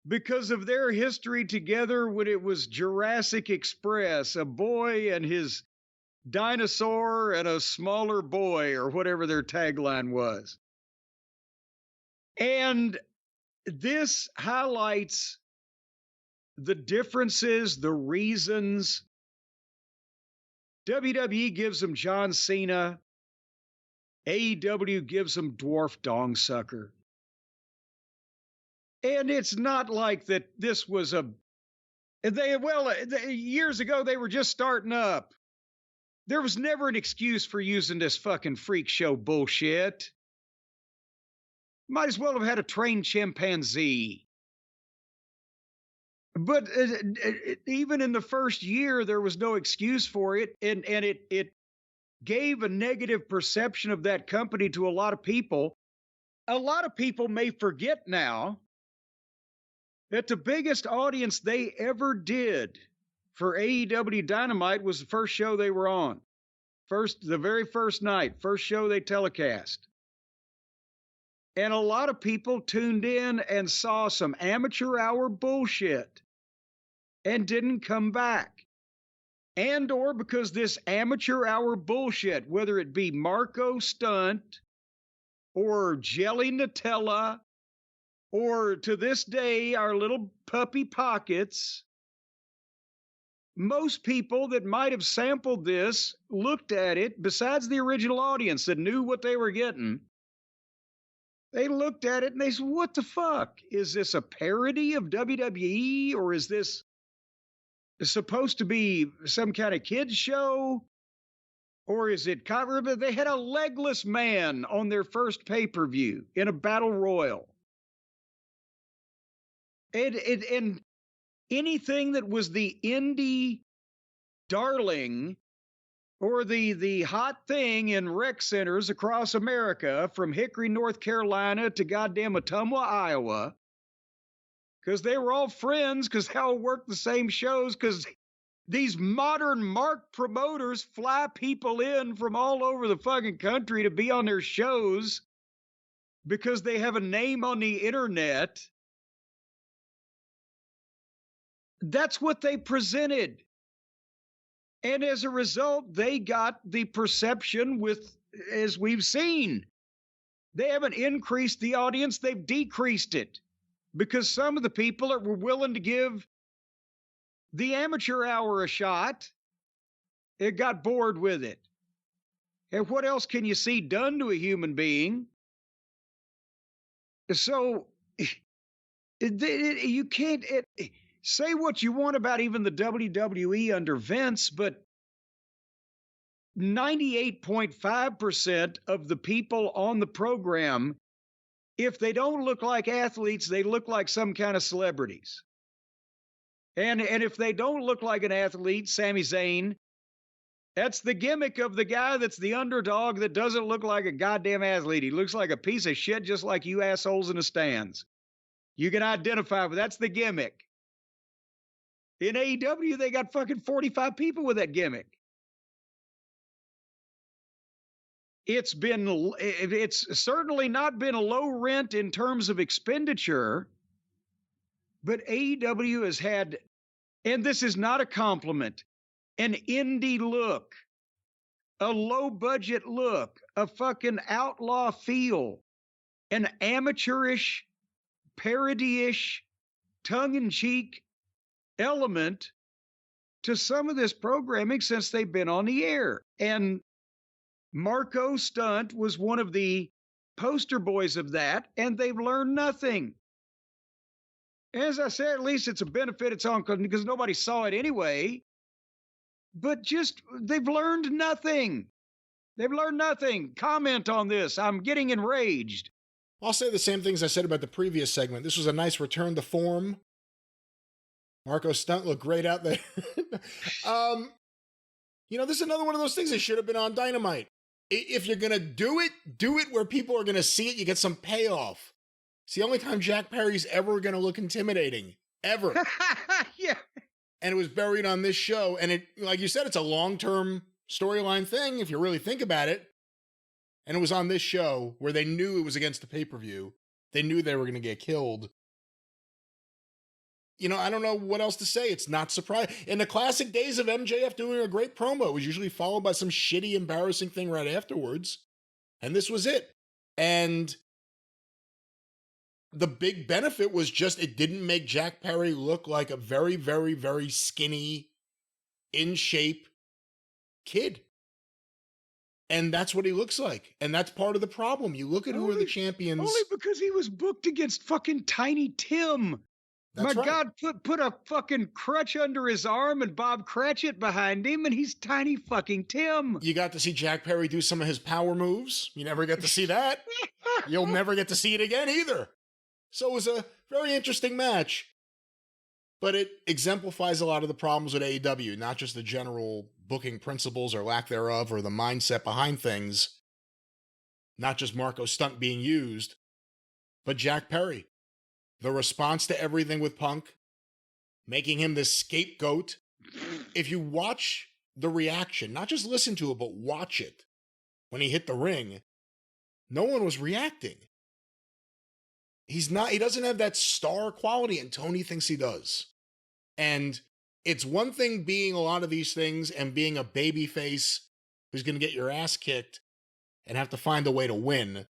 because of their history together when it was Jurassic Express, a boy and his dinosaur and a smaller boy, or whatever their tagline was. And this highlights the differences, the reasons. WWE gives them John Cena. AEW gives them Dwarf Dongsucker. And it's not like that this was years ago, they were just starting up. There was never an excuse for using this fucking freak show bullshit. Might as well have had a trained chimpanzee. But even in the first year, there was no excuse for it. And it gave a negative perception of that company to a lot of people. A lot of people may forget now that the biggest audience they ever did for AEW Dynamite was the first show they were on. The very first night, first show they telecast. And a lot of people tuned in and saw some amateur hour bullshit and didn't come back. And or because this amateur hour bullshit, whether it be Marco Stunt or Jelly Nutella or to this day, our little puppy pockets, most people that might have sampled this looked at it, besides the original audience that knew what they were getting. They looked at it and they said, what the fuck? Is this a parody of WWE, or is this supposed to be some kind of kids show? Or is it cover? They had a legless man on their first pay-per-view in a battle royal. And anything that was the indie darling or the hot thing in rec centers across America, from Hickory, North Carolina to goddamn Ottumwa, Iowa, because they were all friends, because they all worked the same shows, because these modern mark promoters fly people in from all over the fucking country to be on their shows because they have a name on the internet. That's what they presented. And as a result, they got the perception with, as we've seen, they haven't increased the audience, they've decreased it. Because some of the people that were willing to give the amateur hour a shot, it got bored with it. And what else can you see done to a human being? So you can't say what you want about even the WWE under Vince, but 98.5% of the people on the program, if they don't look like athletes, they look like some kind of celebrities. And if they don't look like an athlete, Sami Zayn, that's the gimmick of the guy that's the underdog that doesn't look like a goddamn athlete. He looks like a piece of shit just like you assholes in the stands. You can identify with, that's the gimmick. In AEW, they got fucking 45 people with that gimmick. It's certainly not been a low rent in terms of expenditure, but AEW has had, and this is not a compliment, an indie look, a low budget look, a fucking outlaw feel, an amateurish, parody-ish, tongue-in-cheek element to some of this programming since they've been on the air. And Marco Stunt was one of the poster boys of that, and they've learned nothing. As I said, at least it's a benefit it's on because nobody saw it anyway. But just, they've learned nothing. They've learned nothing. Comment on this. I'm getting enraged. I'll say the same things I said about the previous segment. This was a nice return to form. Marco Stunt looked great out there. This is another one of those things that should have been on Dynamite. If you're going to do it where people are going to see it. You get some payoff. It's the only time Jack Perry's ever going to look intimidating. Ever. Yeah. And it was buried on this show. And it, like you said, it's a long-term storyline thing if you really think about it. And it was on this show where they knew it was against the pay-per-view. They knew they were going to get killed. I don't know what else to say. It's not surprising. In the classic days of MJF doing a great promo, it was usually followed by some shitty, embarrassing thing right afterwards. And this was it. And the big benefit was just it didn't make Jack Perry look like a very, very, very skinny, in shape kid. And that's what he looks like. And that's part of the problem. You look at who are the champions. Only because he was booked against fucking Tiny Tim. That's My right. God, put a fucking crutch under his arm and Bob Cratchit behind him, and he's Tiny fucking Tim. You got to see Jack Perry do some of his power moves. You never get to see that. You'll never get to see it again either. So it was a very interesting match. But it exemplifies a lot of the problems with AEW, not just the general booking principles or lack thereof or the mindset behind things. Not just Marco Stunt being used, but Jack Perry. The response to everything with Punk, making him this scapegoat. If you watch the reaction, not just listen to it, but watch it, when he hit the ring, no one was reacting. He doesn't have that star quality, and Tony thinks he does. And it's one thing being a lot of these things and being a babyface who's going to get your ass kicked and have to find a way to win.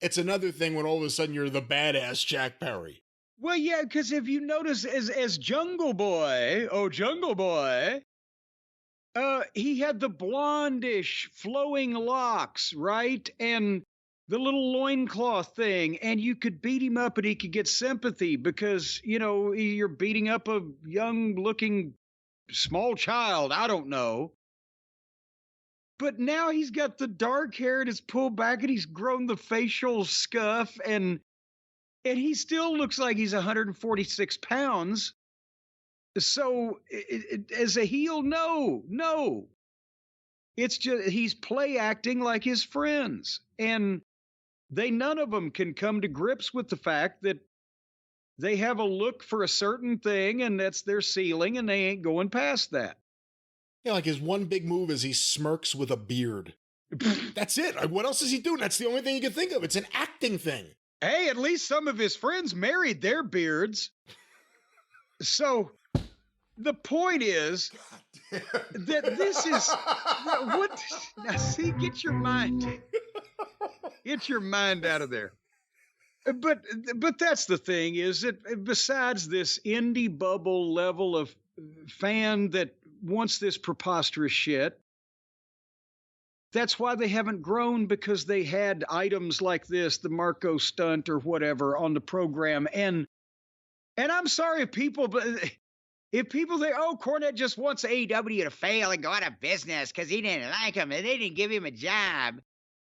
It's another thing when all of a sudden you're the badass Jack Perry. Well, yeah, because if you notice, as Jungle Boy, he had the blondish, flowing locks, right? And the little loincloth thing, and you could beat him up and he could get sympathy because, you're beating up a young-looking small child. I don't know. But now he's got the dark hair and it's pulled back and he's grown the facial scuff and he still looks like he's 146 pounds. So as a heel, no. It's just he's play acting like his friends. And none of them can come to grips with the fact that they have a look for a certain thing and that's their ceiling and they ain't going past that. Yeah, like his one big move is he smirks with a beard. That's it. What else is he doing? That's the only thing you can think of. It's an acting thing. Hey, at least some of his friends married their beards. So the point is that this is what. Now, see, get your mind out of there. But that's the thing is that besides this indie bubble level of fan that wants this preposterous shit, that's why they haven't grown, because they had items like this, the Marco stunt or whatever, on the program. And I'm sorry if people think, oh, Cornette just wants AEW to fail and go out of business because he didn't like him and they didn't give him a job.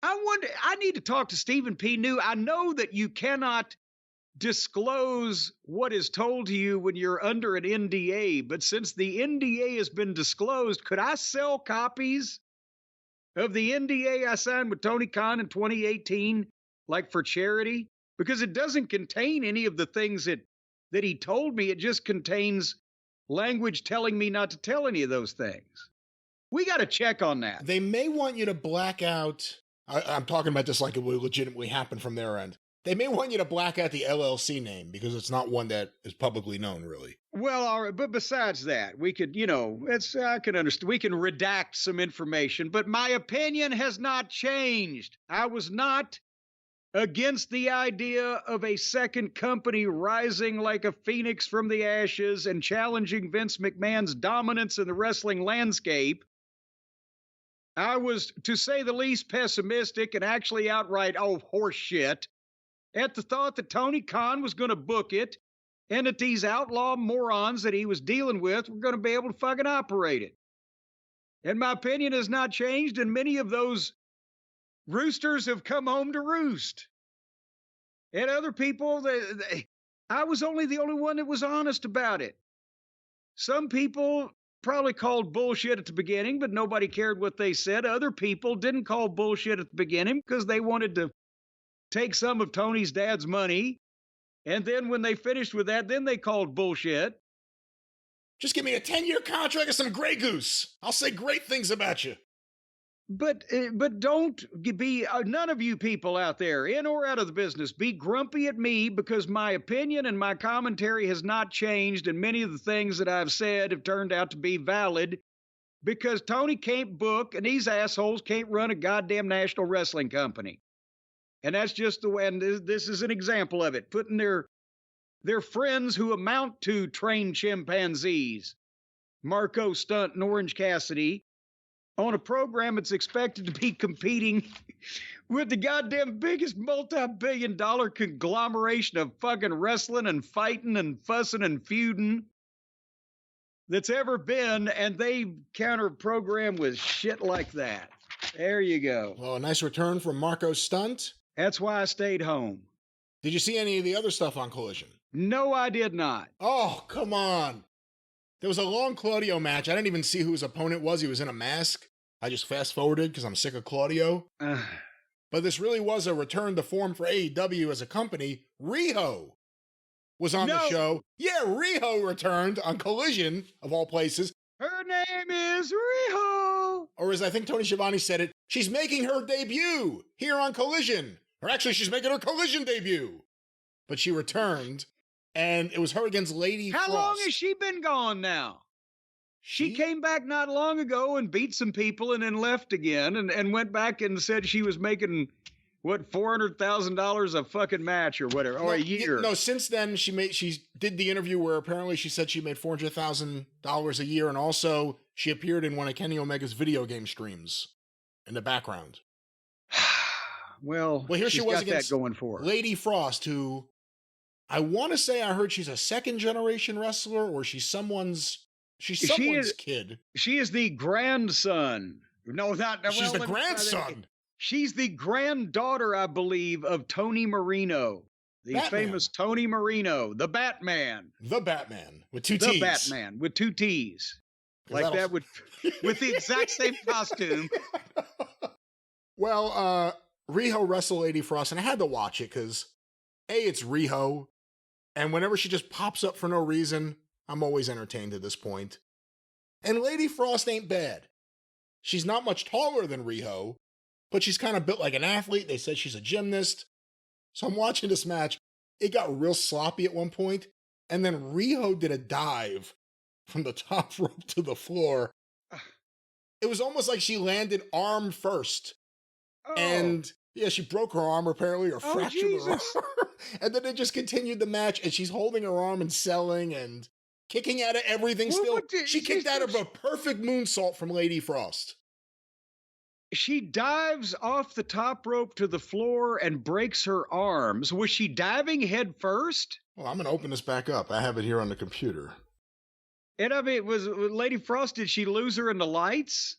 I need to talk to Stephen P. New. I know that you cannot disclose what is told to you when you're under an NDA, but since the NDA has been disclosed, could I sell copies of the NDA I signed with Tony Khan in 2018, like for charity? Because it doesn't contain any of the things that he told me. It just contains language telling me not to tell any of those things. We got to check on that. They may want you to black out. I'm talking about this like it would legitimately happen from their end. They may want you to black out the LLC name because it's not one that is publicly known, really. Well, all right, but besides that, we could, I can understand. We can redact some information, but my opinion has not changed. I was not against the idea of a second company rising like a phoenix from the ashes and challenging Vince McMahon's dominance in the wrestling landscape. I was, to say the least, pessimistic and actually outright, horse shit, at the thought that Tony Khan was going to book it and that these outlaw morons that he was dealing with were going to be able to fucking operate it. And my opinion has not changed, and many of those roosters have come home to roost. And other people, I was the only one that was honest about it. Some people probably called bullshit at the beginning, but nobody cared what they said. Other people didn't call bullshit at the beginning because they wanted to take some of Tony's dad's money. And then when they finished with that, then they called bullshit. Just give me a 10-year contract and some Grey Goose. I'll say great things about you. But don't be, none of you people out there, in or out of the business, be grumpy at me because my opinion and my commentary has not changed, and many of the things that I've said have turned out to be valid because Tony can't book and these assholes can't run a goddamn national wrestling company. And that's just the way, and this is an example of it, putting their friends who amount to trained chimpanzees, Marco Stunt and Orange Cassidy, on a program that's expected to be competing with the goddamn biggest multi-billion-dollar conglomeration of fucking wrestling and fighting and fussing and feuding that's ever been, and they counter-program with shit like that. There you go. Well, a nice return from Marco Stunt. That's why I stayed home. Did you see any of the other stuff on Collision? No, I did not. Oh, come on. There was a long Claudio match. I didn't even see who his opponent was. He was in a mask. I just fast-forwarded because I'm sick of Claudio. But this really was a return to form for AEW as a company. Riho was on the show. Yeah, Riho returned on Collision, of all places. Her name is Riho. Or as I think Tony Schiavone said it, she's making her debut here on Collision. Or actually, she's making her Collision debut. But she returned. And it was her against Lady Frost. How long has she been gone now? She came back not long ago and beat some people and then left again and went back and said she was making what, $400,000 a fucking match or whatever, or a year. No, since then she did the interview where apparently she said she made $400,000 a year, and also she appeared in one of Kenny Omega's video game streams in the background. Well, here she was against that going for her. Lady Frost, who I want to say I heard she's a second generation wrestler, or she's someone's kid. She is the grandson. No, not she's the grandson. She's the granddaughter, I believe, of Tony Marino, the famous Tony Marino, the Batman. The Batman with two T's. The Batman with two T's. Like that with the exact same costume. Well, Riho wrestled Lady Frost, and I had to watch it because, A, it's Riho, and whenever she just pops up for no reason, I'm always entertained at this point. And Lady Frost ain't bad. She's not much taller than Riho, but she's kind of built like an athlete. They said she's a gymnast. So I'm watching this match. It got real sloppy at one point, and then Riho did a dive from the top rope to the floor. It was almost like she landed arm first. Oh. And yeah, she broke her arm apparently, or fractured her arm. And then they just continued the match, and she's holding her arm and selling and kicking out of everything still. She kicked out of a perfect moonsault from Lady Frost. She dives off the top rope to the floor and breaks her arms. Was she diving head first? Well, I'm going to open this back up. I have it here on the computer. And I mean, was Lady Frost, did she lose her in the lights?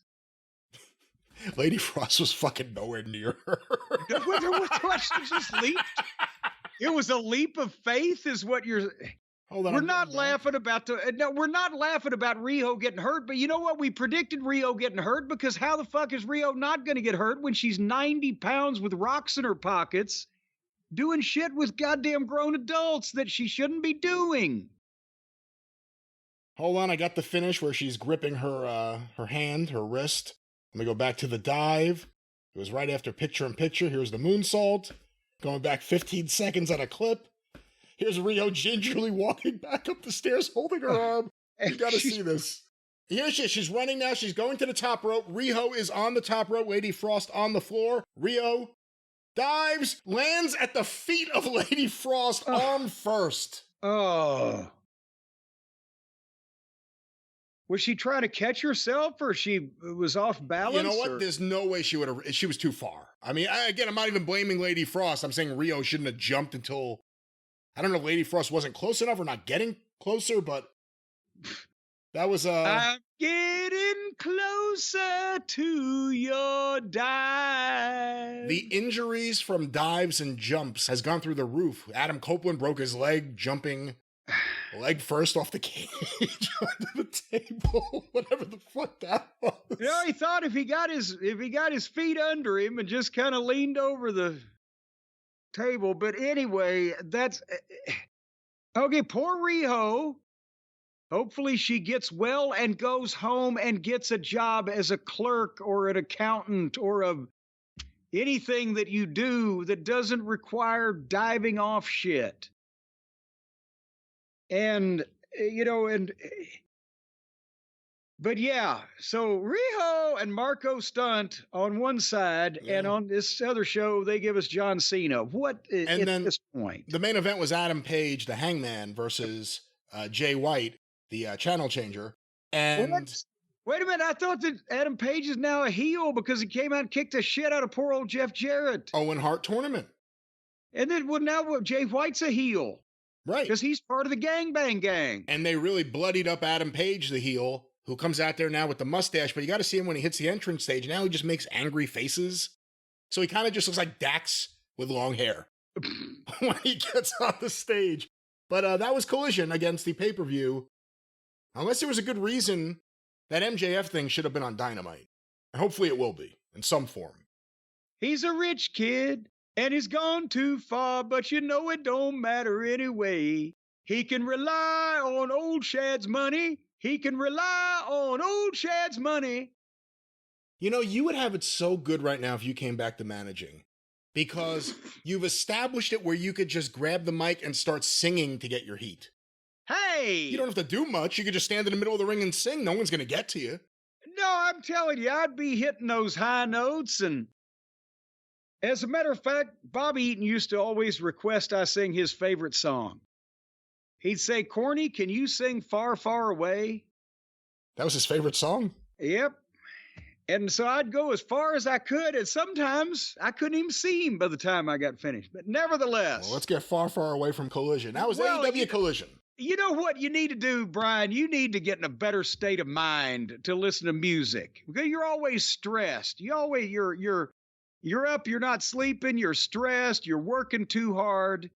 Lady Frost was fucking nowhere near her. What, she just leaped? It was a leap of faith is what you're... Hold on, we're not laughing about Riho getting hurt, but you know what? We predicted Riho getting hurt because how the fuck is Riho not going to get hurt when she's 90 pounds with rocks in her pockets doing shit with goddamn grown adults that she shouldn't be doing? Hold on, I got the finish where she's gripping her hand, her wrist. Let me go back to the dive. It was right after picture-in-picture. Here's the moonsault. Going back 15 seconds on a clip. Here's Riho gingerly walking back up the stairs, holding her arm. You gotta see this. Here she is. She's running now. She's going to the top rope. Riho is on the top rope. Lady Frost on the floor. Riho dives, lands at the feet of Lady Frost, arm first. Oh. Was she trying to catch herself, or she was off balance? You know what? There's no way she would have. She was too far. I mean, again, I'm not even blaming Lady Frost. I'm saying Riho shouldn't have jumped until... I don't know if Lady Frost wasn't close enough or not getting closer, but that was... I'm getting closer to your dive. The injuries from dives and jumps has gone through the roof. Adam Copeland broke his leg jumping leg first off the cage onto the table. Whatever the fuck that was. You know, he thought if he got his feet under him and just kind of leaned over the table. But anyway, that's okay. Poor Riho. Hopefully she gets well and goes home and gets a job as a clerk or an accountant or anything that you do that doesn't require diving off shit. And but yeah, so Riho and Marco Stunt on one side, and on this other show, they give us John Cena. What at this point? The main event was Adam Page, the Hangman, versus Jay White, the channel changer. And wait a minute, I thought that Adam Page is now a heel because he came out and kicked the shit out of poor old Jeff Jarrett. Owen Hart tournament. And then now Jay White's a heel. Right. Because he's part of the Gangbang Gang. And they really bloodied up Adam Page, the heel, who comes out there now with the mustache, but you got to see him when he hits the entrance stage. Now he just makes angry faces. So he kind of just looks like Dax with long hair when he gets on the stage. But that was Collision against the pay-per-view. Unless there was a good reason, that MJF thing should have been on Dynamite. And hopefully it will be, in some form. He's a rich kid, and he's gone too far, but you know it don't matter anyway. He can rely on old Shad's money. He can rely on old Shad's money. You know, you would have it so good right now if you came back to managing. Because you've established it where you could just grab the mic and start singing to get your heat. Hey! You don't have to do much. You could just stand in the middle of the ring and sing. No one's going to get to you. No, I'm telling you, I'd be hitting those high notes and As a matter of fact, Bobby Eaton used to always request I sing his favorite song. He'd say, Corny, can you sing Far, Far Away? That was his favorite song? Yep. And so I'd go as far as I could, and sometimes I couldn't even see him by the time I got finished. But nevertheless. Well, let's get Far, Far Away from Collision. That was AEW Collision. You know what you need to do, Brian? You need to get in a better state of mind to listen to music. Because you're always stressed. You're up, you're not sleeping, you're stressed, you're working too hard.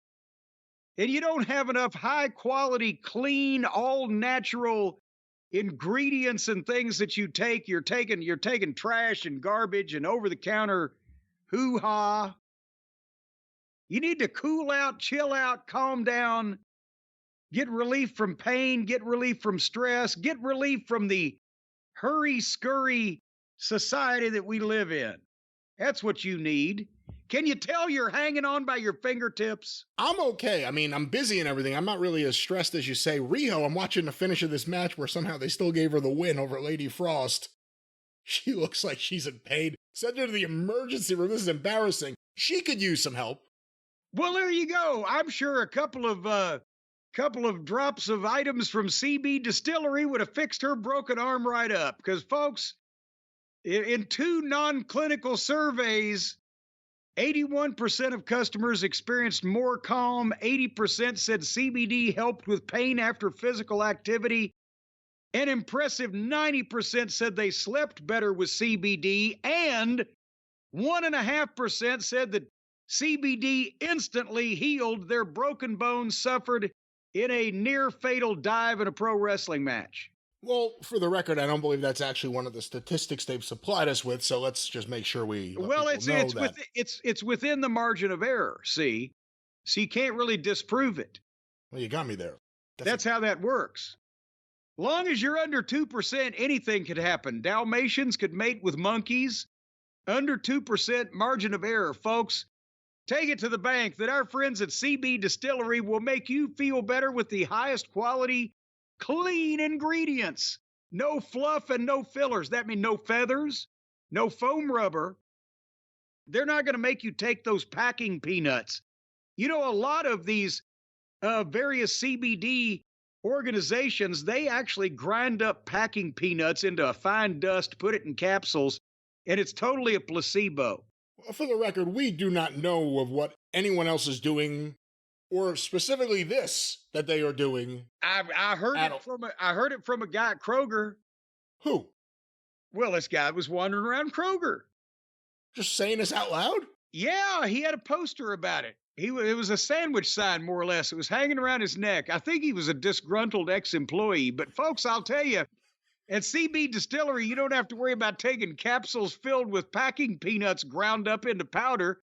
And you don't have enough high quality, clean, all natural ingredients and things that you take. You're taking trash and garbage and over the counter hoo-ha. You need to cool out, chill out, calm down, get relief from pain, get relief from stress, get relief from the hurry-scurry society that we live in. That's what you need. Can you tell you're hanging on by your fingertips? I'm okay. I mean, I'm busy and everything. I'm not really as stressed as you say. Riho, I'm watching the finish of this match where somehow they still gave her the win over Lady Frost. She looks like she's in pain. Send her to the emergency room. This is embarrassing. She could use some help. Well, there you go. I'm sure a couple of drops of items from CB Distillery would have fixed her broken arm right up. Because, folks, in 2 non-clinical surveys, 81% of customers experienced more calm. 80% said CBD helped with pain after physical activity. An impressive 90% said they slept better with CBD. And 1.5% said that CBD instantly healed their broken bones suffered in a near-fatal dive in a pro wrestling match. Well, for the record, I don't believe that's actually one of the statistics they've supplied us with, so let's just make sure we it's within the margin of error, see? So you can't really disprove it. Well, you got me there. That's how that works. Long as you're under 2%, anything could happen. Dalmatians could mate with monkeys. Under 2% margin of error, folks. Take it to the bank that our friends at CB Distillery will make you feel better with the highest quality, clean ingredients. No fluff and no fillers. That means no feathers, no foam rubber. They're not going to make you take those packing peanuts. You know, a lot of these various CBD organizations, they actually grind up packing peanuts into a fine dust, put it in capsules, and it's totally a placebo. Well, for the record, we do not know of what anyone else is doing, or specifically this that they are doing. I heard it from a guy at Kroger. Who? Well, this guy was wandering around Kroger. Just saying this out loud? Yeah, he had a poster about it. It was a sandwich sign, more or less. It was hanging around his neck. I think he was a disgruntled ex-employee. But, folks, I'll tell you, at CB Distillery, you don't have to worry about taking capsules filled with packing peanuts ground up into powder,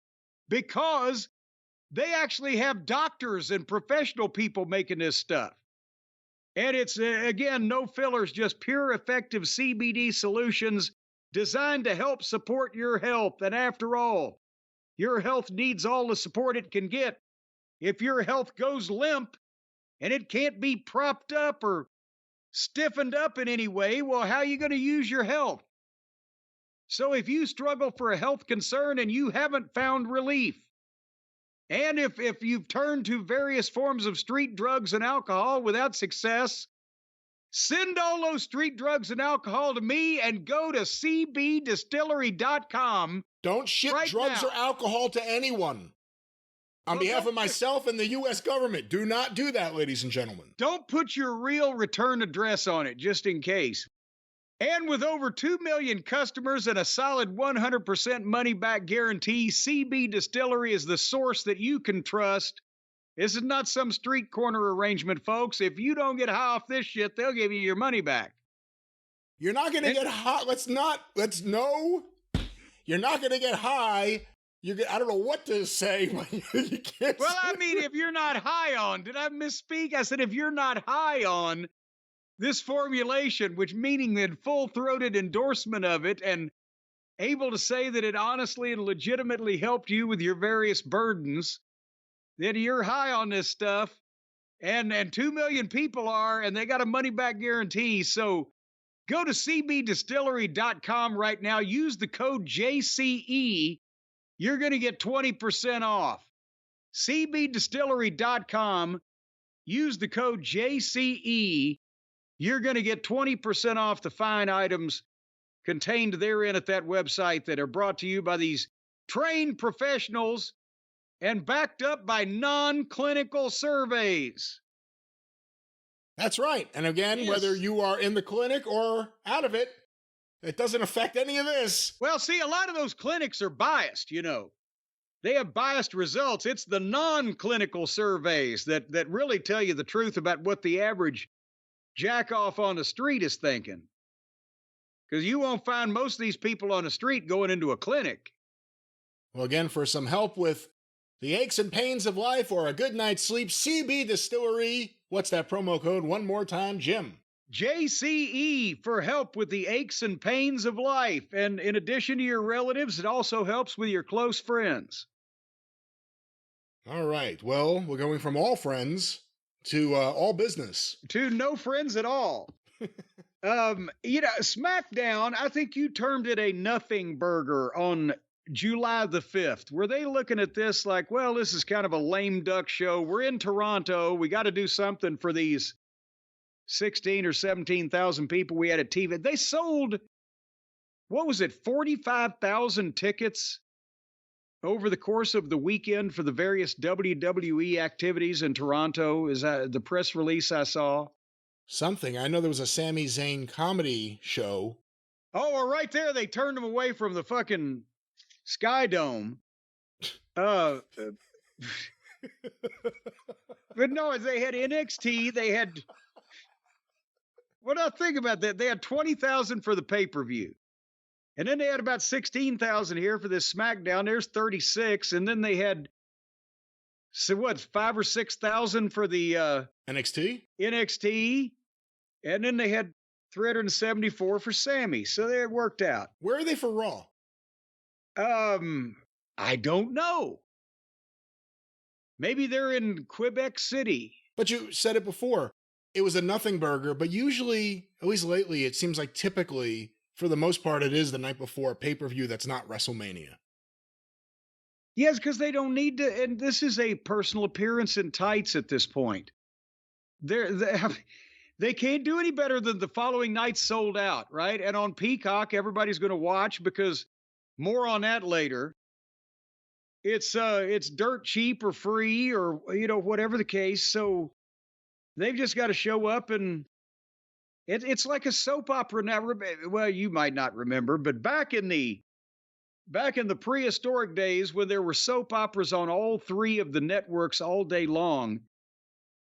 because they actually have doctors and professional people making this stuff. And it's, again, no fillers, just pure, effective CBD solutions designed to help support your health. And after all, your health needs all the support it can get. If your health goes limp and it can't be propped up or stiffened up in any way, well, how are you going to use your health? So if you struggle for a health concern and you haven't found relief, and if you've turned to various forms of street drugs and alcohol without success, send all those street drugs and alcohol to me and go to cbdistillery.com. Don't ship drugs or alcohol to anyone. On behalf of myself and the U.S. government, do not do that, ladies and gentlemen. Don't put your real return address on it, just in case. And with over 2 million customers and a solid 100% money-back guarantee, CB Distillery is the source that you can trust. This is not some street corner arrangement, folks. If you don't get high off this shit, they'll give you your money back. You're not going to get high. You're not going to get high. I don't know what to say, but you can't. Well, I mean, if you're not high on, did I misspeak? I said, if you're not high on this formulation, which meaning the full-throated endorsement of it and able to say that it honestly and legitimately helped you with your various burdens, then you're high on this stuff. And 2 million people are, and they got a money-back guarantee. So go to cbdistillery.com right now. Use the code JCE. you're going to get 20% off. cbdistillery.com. Use the code JCE. You're going to get 20% off the fine items contained therein at that website that are brought to you by these trained professionals and backed up by non-clinical surveys. That's right. And again, whether you are in the clinic or out of it, it doesn't affect any of this. Well, see, a lot of those clinics are biased, you know. They have biased results. It's the non-clinical surveys that really tell you the truth about what the average jack-off on the street is thinking. Because you won't find most of these people on the street going into a clinic. Well, again, for some help with the aches and pains of life or a good night's sleep, CB Distillery. What's that promo code? One more time, Jim. JCE for help with the aches and pains of life. And in addition to your relatives, it also helps with your close friends. All right. Well, we're going from all friends to all business. To no friends at all. SmackDown, I think you termed it a nothing burger on July the 5th. Were they looking at this like, well, this is kind of a lame duck show. We're in Toronto. We got to do something for these 16 or 17,000 people we had at TV. They sold, 45,000 tickets over the course of the weekend for the various WWE activities in Toronto. Is that the press release I saw? Something. I know there was a Sami Zayn comedy show. Oh, well, right there, they turned him away from the fucking Sky Dome. But no, they had NXT. They had... Well, now think about that. They had 20,000 for the pay-per-view. And then they had about 16,000 here for this SmackDown. There's 36. And then they had, 5 or 6,000 for the NXT. And then they had 374 for Sammy. So they worked out. Where are they for Raw? I don't know. Maybe they're in Quebec City. But you said it before. It was a nothing burger, but usually, at least lately, it seems like typically, for the most part, it is the night before a pay-per-view that's not WrestleMania. Yes, because they don't need to, and this is a personal appearance in tights at this point. They can't do any better than the following night sold out, right? And on Peacock, everybody's going to watch because more on that later. It's dirt cheap or free or, whatever the case. So they've just got to show up, and it's like a soap opera now. Well, you might not remember, but back in the prehistoric days when there were soap operas on all three of the networks all day long,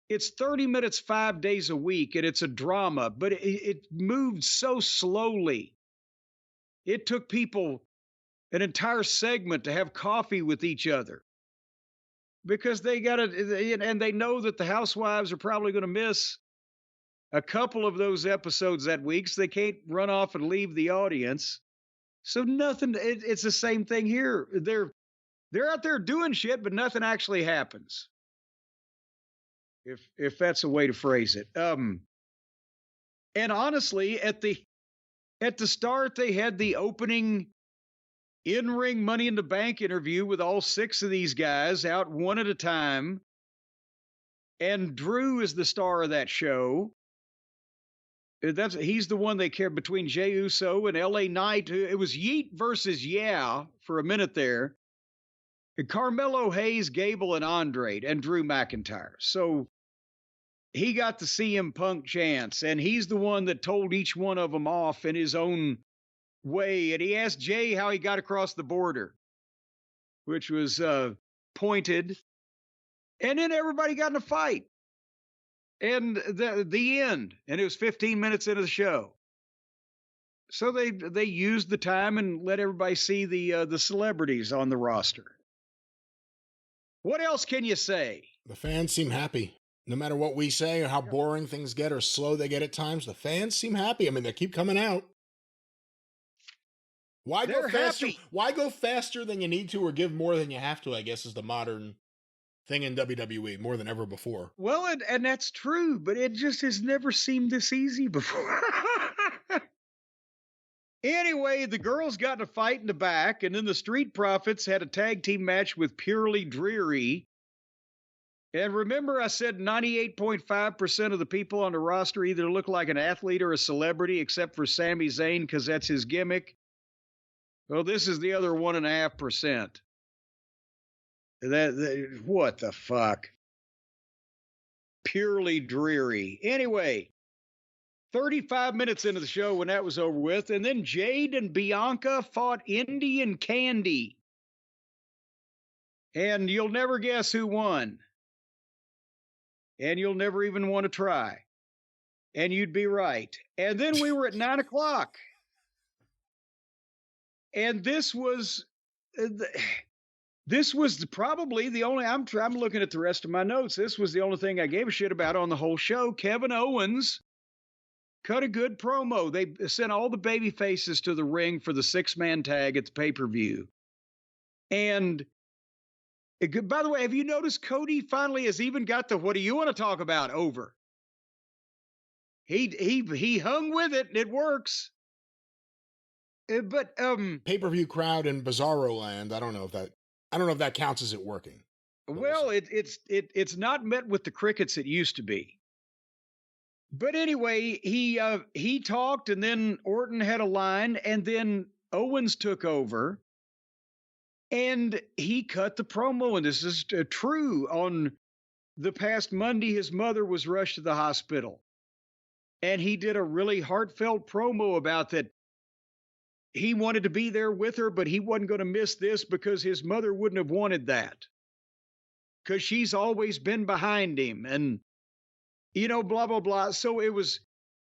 it's 30 minutes, 5 days a week, and it's a drama, but it moved so slowly. It took people an entire segment to have coffee with each other because they got to, and they know that the housewives are probably going to miss a couple of those episodes that week, so they can't run off and leave the audience. So nothing, it's the same thing here. They're out there doing shit, but nothing actually happens. If that's a way to phrase it. And honestly, at the start, they had the opening in-ring Money in the Bank interview with all 6 of these guys out one at a time. And Drew is the star of that show. He's the one they cared between Jey Uso and LA Knight. It was Yeet versus Yeah for a minute there. And Carmelo Hayes, Gable, and Andre, and Drew McIntyre. So he got the CM Punk chance, and he's the one that told each one of them off in his own way. And he asked Jay how he got across the border, which was pointed. And then everybody got in a fight. And the end. And it was 15 minutes into the show. So they used the time and let everybody see the celebrities on the roster. What else can you say? The fans seem happy. No matter what we say or how boring things get or slow they get at times, the fans seem happy. I mean, they keep coming out. Why go faster? Why go faster than you need to or give more than you have to, I guess, is the modern thing in WWE, more than ever before. Well, and that's true, but it just has never seemed this easy before. Anyway, the girls got in a fight in the back, and then the Street Profits had a tag team match with Purely Dreary. And remember, I said 98.5% of the people on the roster either look like an athlete or a celebrity, except for Sami Zayn, because that's his gimmick. Well, this is the other 1.5%. What the fuck? Purely Dreary. Anyway, 35 minutes into the show when that was over with, and then Jade and Bianca fought Indy and Candy. And you'll never guess who won. And you'll never even want to try. And you'd be right. And then we were at 9 o'clock. And this was probably the only, I'm looking at the rest of my notes. This was the only thing I gave a shit about on the whole show. Kevin Owens cut a good promo. They sent all the baby faces to the ring for the 6-man tag at the pay-per-view. And by the way, have you noticed Cody finally has even got the "what do you want to talk about" over? He hung with it and it works. But pay-per-view crowd in Bizarro Land, I don't know if that counts as it working. Well, it's not met with the crickets it used to be. But anyway, he talked, and then Orton had a line, and then Owens took over, and he cut the promo. And this is true. On the past Monday, his mother was rushed to the hospital, and he did a really heartfelt promo about that. He wanted to be there with her, but he wasn't going to miss this because his mother wouldn't have wanted that, because she's always been behind him, and blah, blah, blah. So it was,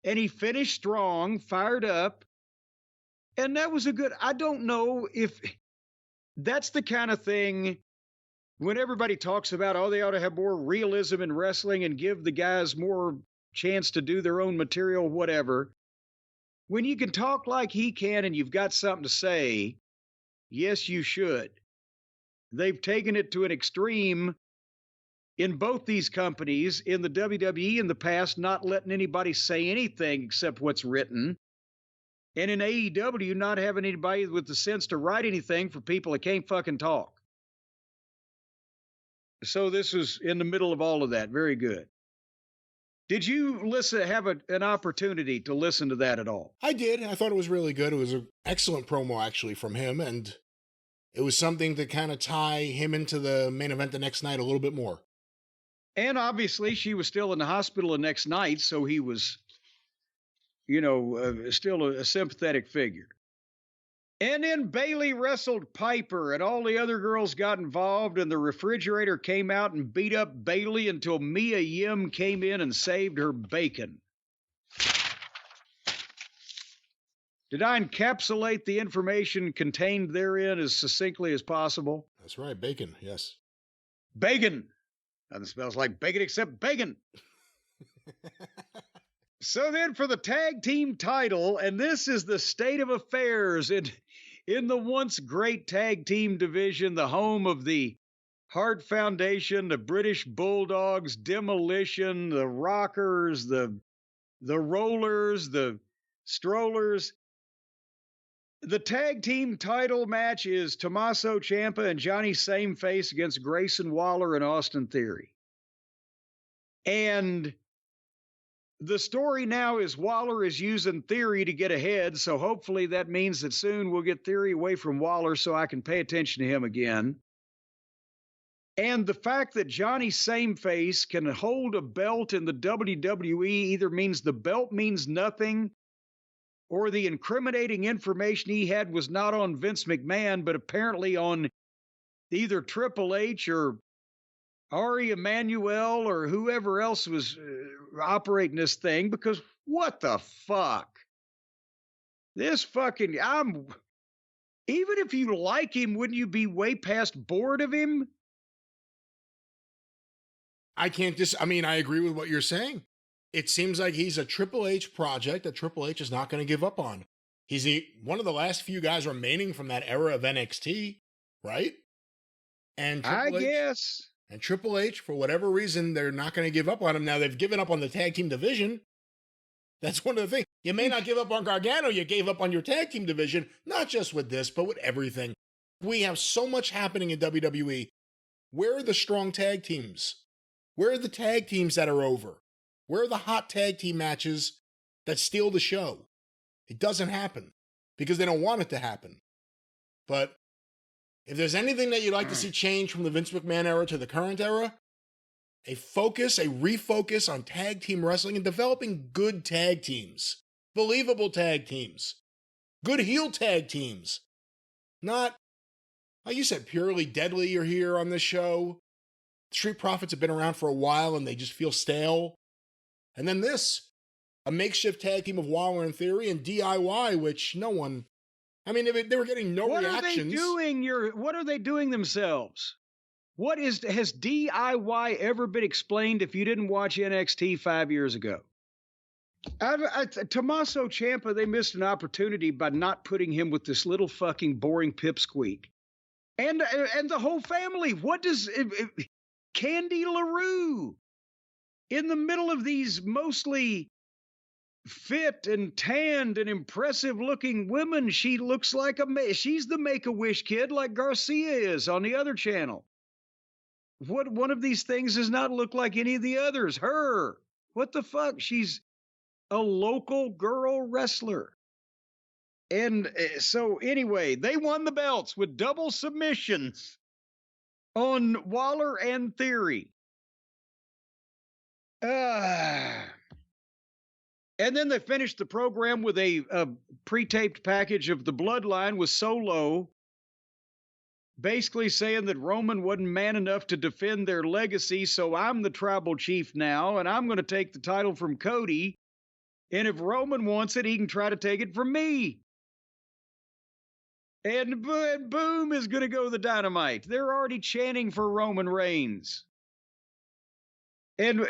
and he finished strong, fired up. And that was I don't know if that's the kind of thing when everybody talks about, they ought to have more realism in wrestling and give the guys more chance to do their own material, whatever. When you can talk like he can and you've got something to say, yes, you should. They've taken it to an extreme in both these companies, in the WWE in the past, not letting anybody say anything except what's written. And in AEW, not having anybody with the sense to write anything for people that can't fucking talk. So this was in the middle of all of that. Very good. Did you have an opportunity to listen to that at all? I did. I thought it was really good. It was an excellent promo, actually, from him. And it was something to kind of tie him into the main event the next night a little bit more. And obviously, she was still in the hospital the next night, so he was, still a sympathetic figure. And then Bayley wrestled Piper, and all the other girls got involved, and the refrigerator came out and beat up Bayley until Mia Yim came in and saved her bacon. Did I encapsulate the information contained therein as succinctly as possible? That's right, bacon, yes. Bacon! Nothing smells like bacon except bacon. So then for the tag team title, and this is the state of affairs in the once great tag team division, the home of the Hart Foundation, the British Bulldogs, Demolition, the Rockers, the Rollers, the Strollers. The tag team title match is Tommaso Ciampa and Johnny Sameface against Grayson Waller and Austin Theory. And the story now is Waller is using Theory to get ahead, so hopefully that means that soon we'll get Theory away from Waller so I can pay attention to him again. And the fact that Johnny Sameface can hold a belt in the WWE either means the belt means nothing, or the incriminating information he had was not on Vince McMahon, but apparently on either Triple H or Ari Emanuel or whoever else was operating this thing, because what the fuck? This fucking, even if you like him, wouldn't you be way past bored of him? I agree with what you're saying. It seems like he's a Triple H project that Triple H is not going to give up on. He's one of the last few guys remaining from that era of NXT, right? And guess. And Triple H, for whatever reason, they're not going to give up on him. Now, they've given up on the tag team division, That's one of the things. You may not give up on Gargano, you gave up on your tag team division, not just with this, but with everything. We have so much happening in WWE. Where are the strong tag teams? Where are the tag teams that are over? Where are the hot tag team matches that steal the show? It doesn't happen because they don't want it to happen. But if there's anything that you'd like to see change from the Vince McMahon era to the current era, a refocus on tag team wrestling and developing good tag teams, believable tag teams, good heel tag teams. Not, like you said, purely deadly you're here on this show. Street Profits have been around for a while and they just feel stale. And then this, a makeshift tag team of Waller and Theory and DIY, which no one, I mean, they were getting no reactions. What are they doing themselves? Has DIY ever been explained if you didn't watch NXT 5 years ago? Tommaso Ciampa, they missed an opportunity by not putting him with this little fucking boring pipsqueak. And the whole family. What does Candy LaRue in the middle of these mostly fit and tanned and impressive looking women? She looks like she's the Make-A-Wish kid like Garcia is on the other channel. What one of these things does not look like any of the others? Her. What the fuck? She's a local girl wrestler. And so anyway, they won the belts with double submissions on Waller and Theory. And then they finished the program with a pre-taped package of the Bloodline with Solo, basically saying that Roman wasn't man enough to defend their legacy, so I'm the tribal chief now, and I'm going to take the title from Cody. And if Roman wants it, he can try to take it from me. And boom is going to go the Dynamite. They're already chanting for Roman Reigns. And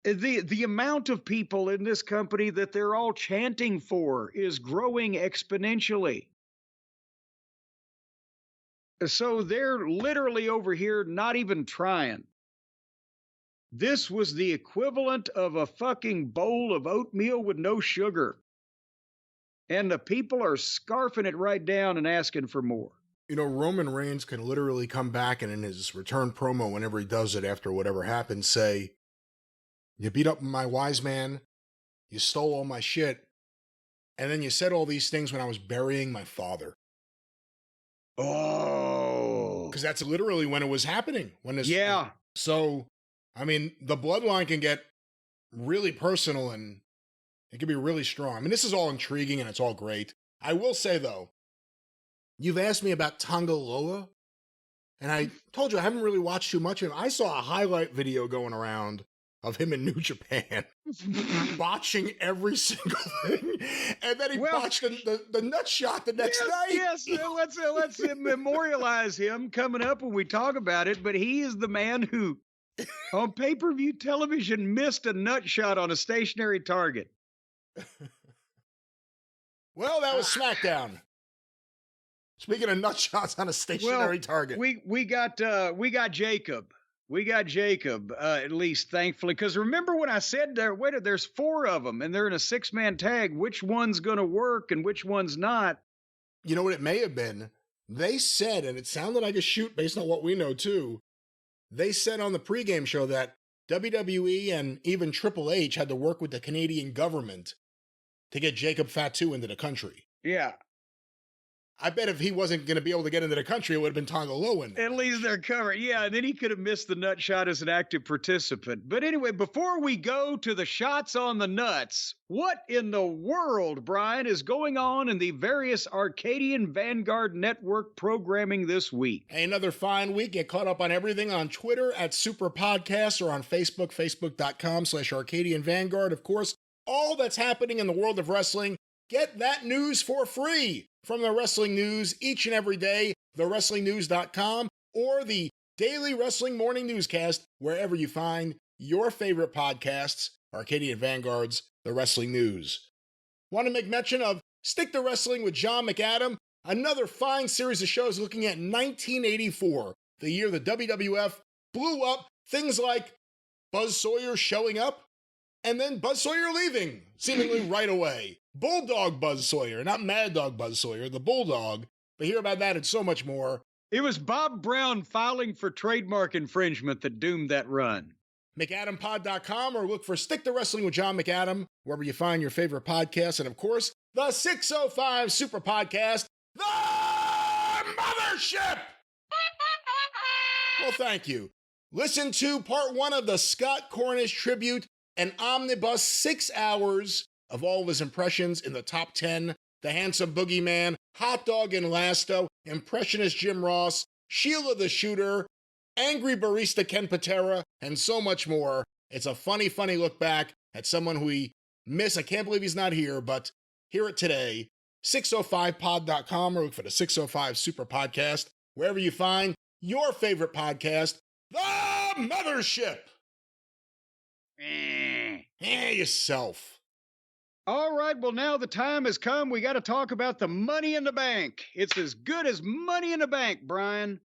the amount of people in this company that they're all chanting for is growing exponentially. So they're literally over here not even trying. This was the equivalent of a fucking bowl of oatmeal with no sugar. And the people are scarfing it right down and asking for more. You know, Roman Reigns can literally come back and in his return promo, whenever he does it after whatever happened, say, "You beat up my wise man, you stole all my shit, and then you said all these things when I was burying my father." Oh. Because that's literally when it was happening. Yeah. So, I mean, the bloodline can get really personal and it can be really strong. I mean, this is all intriguing and it's all great. I will say, though, you've asked me about Tonga Loa, and I told you I haven't really watched too much of him. I saw a highlight video going around of him in New Japan botching every single thing, and then he botched the nut shot the next night. Yes, let's memorialize him coming up when we talk about it, but he is the man who, on pay-per-view television, missed a nut shot on a stationary target. Well, that was Smackdown. Speaking of nut shots on a stationary target, we got Jacob. We got Jacob, at least thankfully, because remember when I said there's 4 of them and they're in a 6-man tag. Which one's going to work and which one's not? You know what it may have been? They said, and it sounded like a shoot based on what we know too. They said on the pregame show that WWE and even Triple H had to work with the Canadian government to get Jacob Fatu into the country. Yeah. I bet if he wasn't going to be able to get into the country, it would have been Tonga Loa. At least they're covered. Yeah, and then he could have missed the nut shot as an active participant. But anyway, before we go to the shots on the nuts, what in the world, Brian, is going on in the various Arcadian Vanguard Network programming this week? Another fine week. Get caught up on everything on Twitter at Superpodcast or on Facebook, facebook.com/Arcadian Vanguard. Of course, all that's happening in the world of wrestling, get that news for free from the Wrestling News each and every day, thewrestlingnews.com, or the Daily Wrestling Morning Newscast, wherever you find your favorite podcasts, Arcadian Vanguard's The Wrestling News. Want to make mention of Stick to Wrestling with John McAdam, another fine series of shows looking at 1984, the year the WWF blew up, things like Buzz Sawyer showing up, And then Buzz Sawyer leaving, seemingly right away. Bulldog Buzz Sawyer, not Mad Dog Buzz Sawyer, the Bulldog. But hear about that and so much more. It was Bob Brown filing for trademark infringement that doomed that run. McAdamPod.com, or look for Stick to Wrestling with John McAdam, wherever you find your favorite podcasts. And of course, the 605 Super Podcast, the Mothership! Well, thank you. Listen to part 1 of the Scott Cornish tribute, an omnibus 6 hours of all of his impressions in the top 10. The Handsome Boogeyman, Hot Dog and Lasto, Impressionist Jim Ross, Sheila the Shooter, Angry Barista Ken Patera, and so much more. It's a funny, funny look back at someone who we miss. I can't believe he's not here, but hear it today. 605pod.com, or look for the 605 Super Podcast, wherever you find your favorite podcast, the Mothership. Yourself. All right, well, now the time has come. We got to talk about the Money in the Bank. It's as good as Money in the Bank, Brian.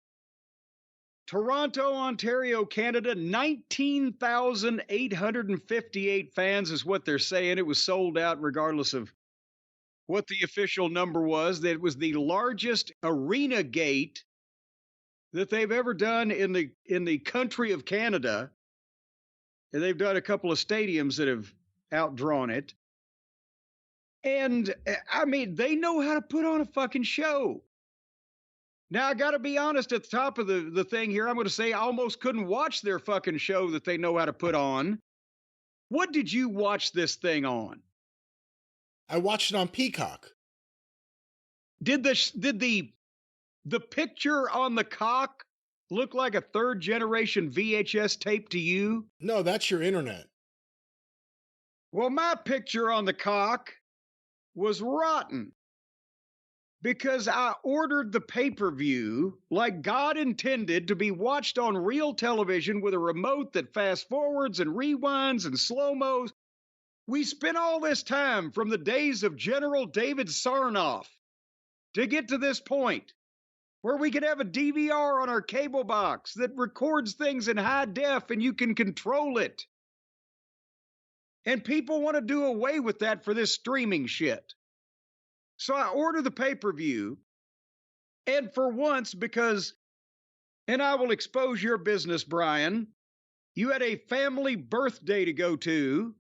Toronto, Ontario, Canada, 19,858 fans is what they're saying. It was sold out regardless of what the official number was. That it was the largest arena gate that they've ever done in the country of Canada. And they've done a couple of stadiums that have outdrawn it. And, I mean, they know how to put on a fucking show. Now, I got to be honest, at the top of the thing here, I'm going to say I almost couldn't watch their fucking show that they know how to put on. What did you watch this thing on? I watched it on Peacock. Did the picture on the cock look like a third-generation VHS tape to you? No, that's your internet. Well, my picture on the cock was rotten because I ordered the pay-per-view like God intended to be watched on real television with a remote that fast forwards and rewinds and slow-mos. We spent all this time from the days of General David Sarnoff to get to this point where we could have a DVR on our cable box that records things in high def and you can control it. And people want to do away with that for this streaming shit. So I ordered the pay-per-view, and for once, because, and I will expose your business, Brian, you had a family birthday to go to,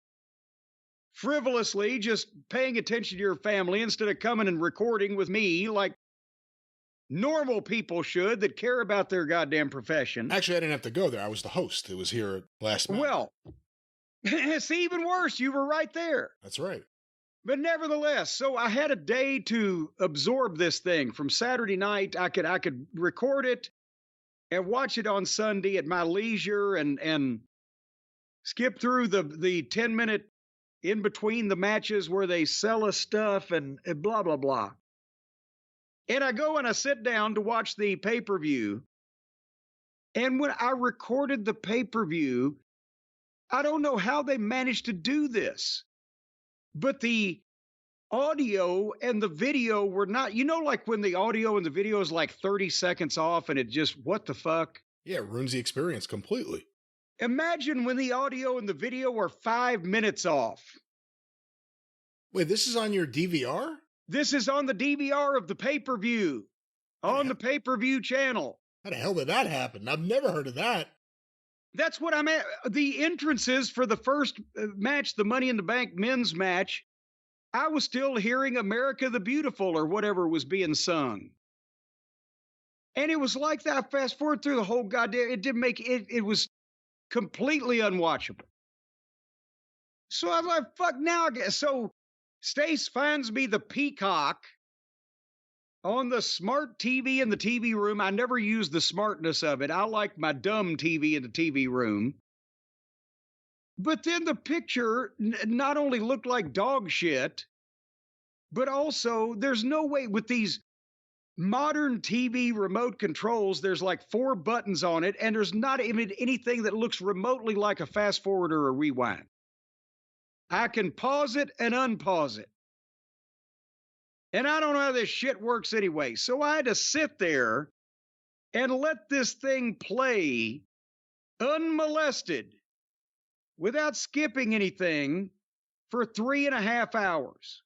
frivolously just paying attention to your family instead of coming and recording with me like normal people should that care about their goddamn profession. Actually, I didn't have to go there. I was the host. It was here last month. Well, it's even worse. You were right there. That's right. But nevertheless, so I had a day to absorb this thing. From Saturday night, I could record it and watch it on Sunday at my leisure and skip through the 10-minute in between the matches where they sell us stuff and blah, blah, blah. And I go and I sit down to watch the pay-per-view. And when I recorded the pay-per-view, I don't know how they managed to do this, but the audio and the video were not, like when the audio and the video is like 30 seconds off and it just, what the fuck? Yeah, it ruins the experience completely. Imagine when the audio and the video are 5 minutes off. Wait, this is on your DVR? This is on the DVR of the pay-per-view, on the pay-per-view channel. How the hell did that happen? I've never heard of that. That's what I'm at. The entrances for the first match, the Money in the Bank men's match, I was still hearing America the Beautiful or whatever was being sung. And it was like that. Fast forward through the whole goddamn, it didn't make it, it was completely unwatchable. So I was like, fuck now. I guess. So Stace finds me the Peacock on the smart TV in the TV room. I never use the smartness of it. I like my dumb TV in the TV room. But then the picture not only looked like dog shit, but also there's no way with these modern TV remote controls, there's like 4 buttons on it, and there's not even anything that looks remotely like a fast forward or a rewind. I can pause it and unpause it. And I don't know how this shit works anyway. So I had to sit there and let this thing play unmolested without skipping anything for 3.5 hours.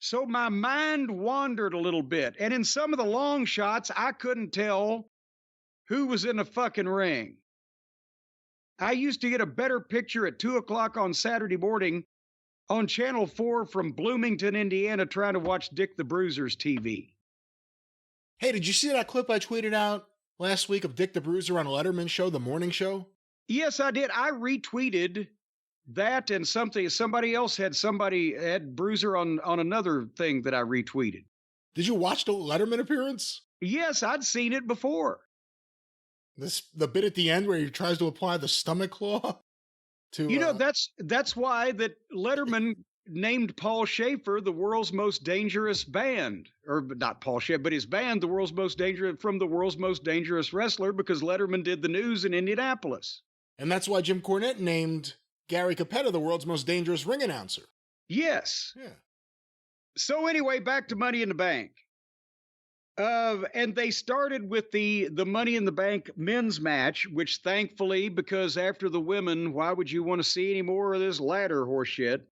So my mind wandered a little bit. And in some of the long shots, I couldn't tell who was in the fucking ring. I used to get a better picture at 2 o'clock on Saturday morning on Channel 4 from Bloomington, Indiana, trying to watch Dick the Bruiser's TV. Hey, did you see that clip I tweeted out last week of Dick the Bruiser on Letterman's show, The Morning Show? Yes, I did. I retweeted that, and somebody else had Bruiser on another thing that I retweeted. Did you watch the Letterman appearance? Yes, I'd seen it before. The bit at the end where he tries to apply the stomach claw to that's why that Letterman named Paul Schaefer the world's most dangerous band, or not Paul Schaefer, but his band, the world's most dangerous wrestler, because Letterman did the news in Indianapolis. And that's why Jim Cornette named Gary Capetta the world's most dangerous ring announcer. Yes. Yeah. So anyway, back to Money in the Bank. And they started with the Money in the Bank men's match, which thankfully, because after the women, why would you want to see any more of this ladder horse shit?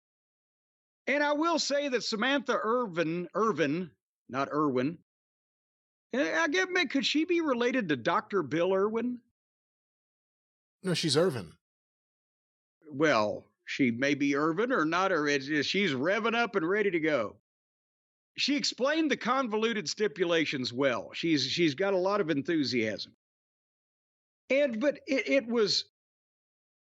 And I will say that Samantha Irvin, not Irwin, could she be related to Dr. Bill Irwin? No, she's Irvin. Well, she may be Irvin or not, or she's revving up and ready to go. She explained the convoluted stipulations well. She's got a lot of enthusiasm. But it was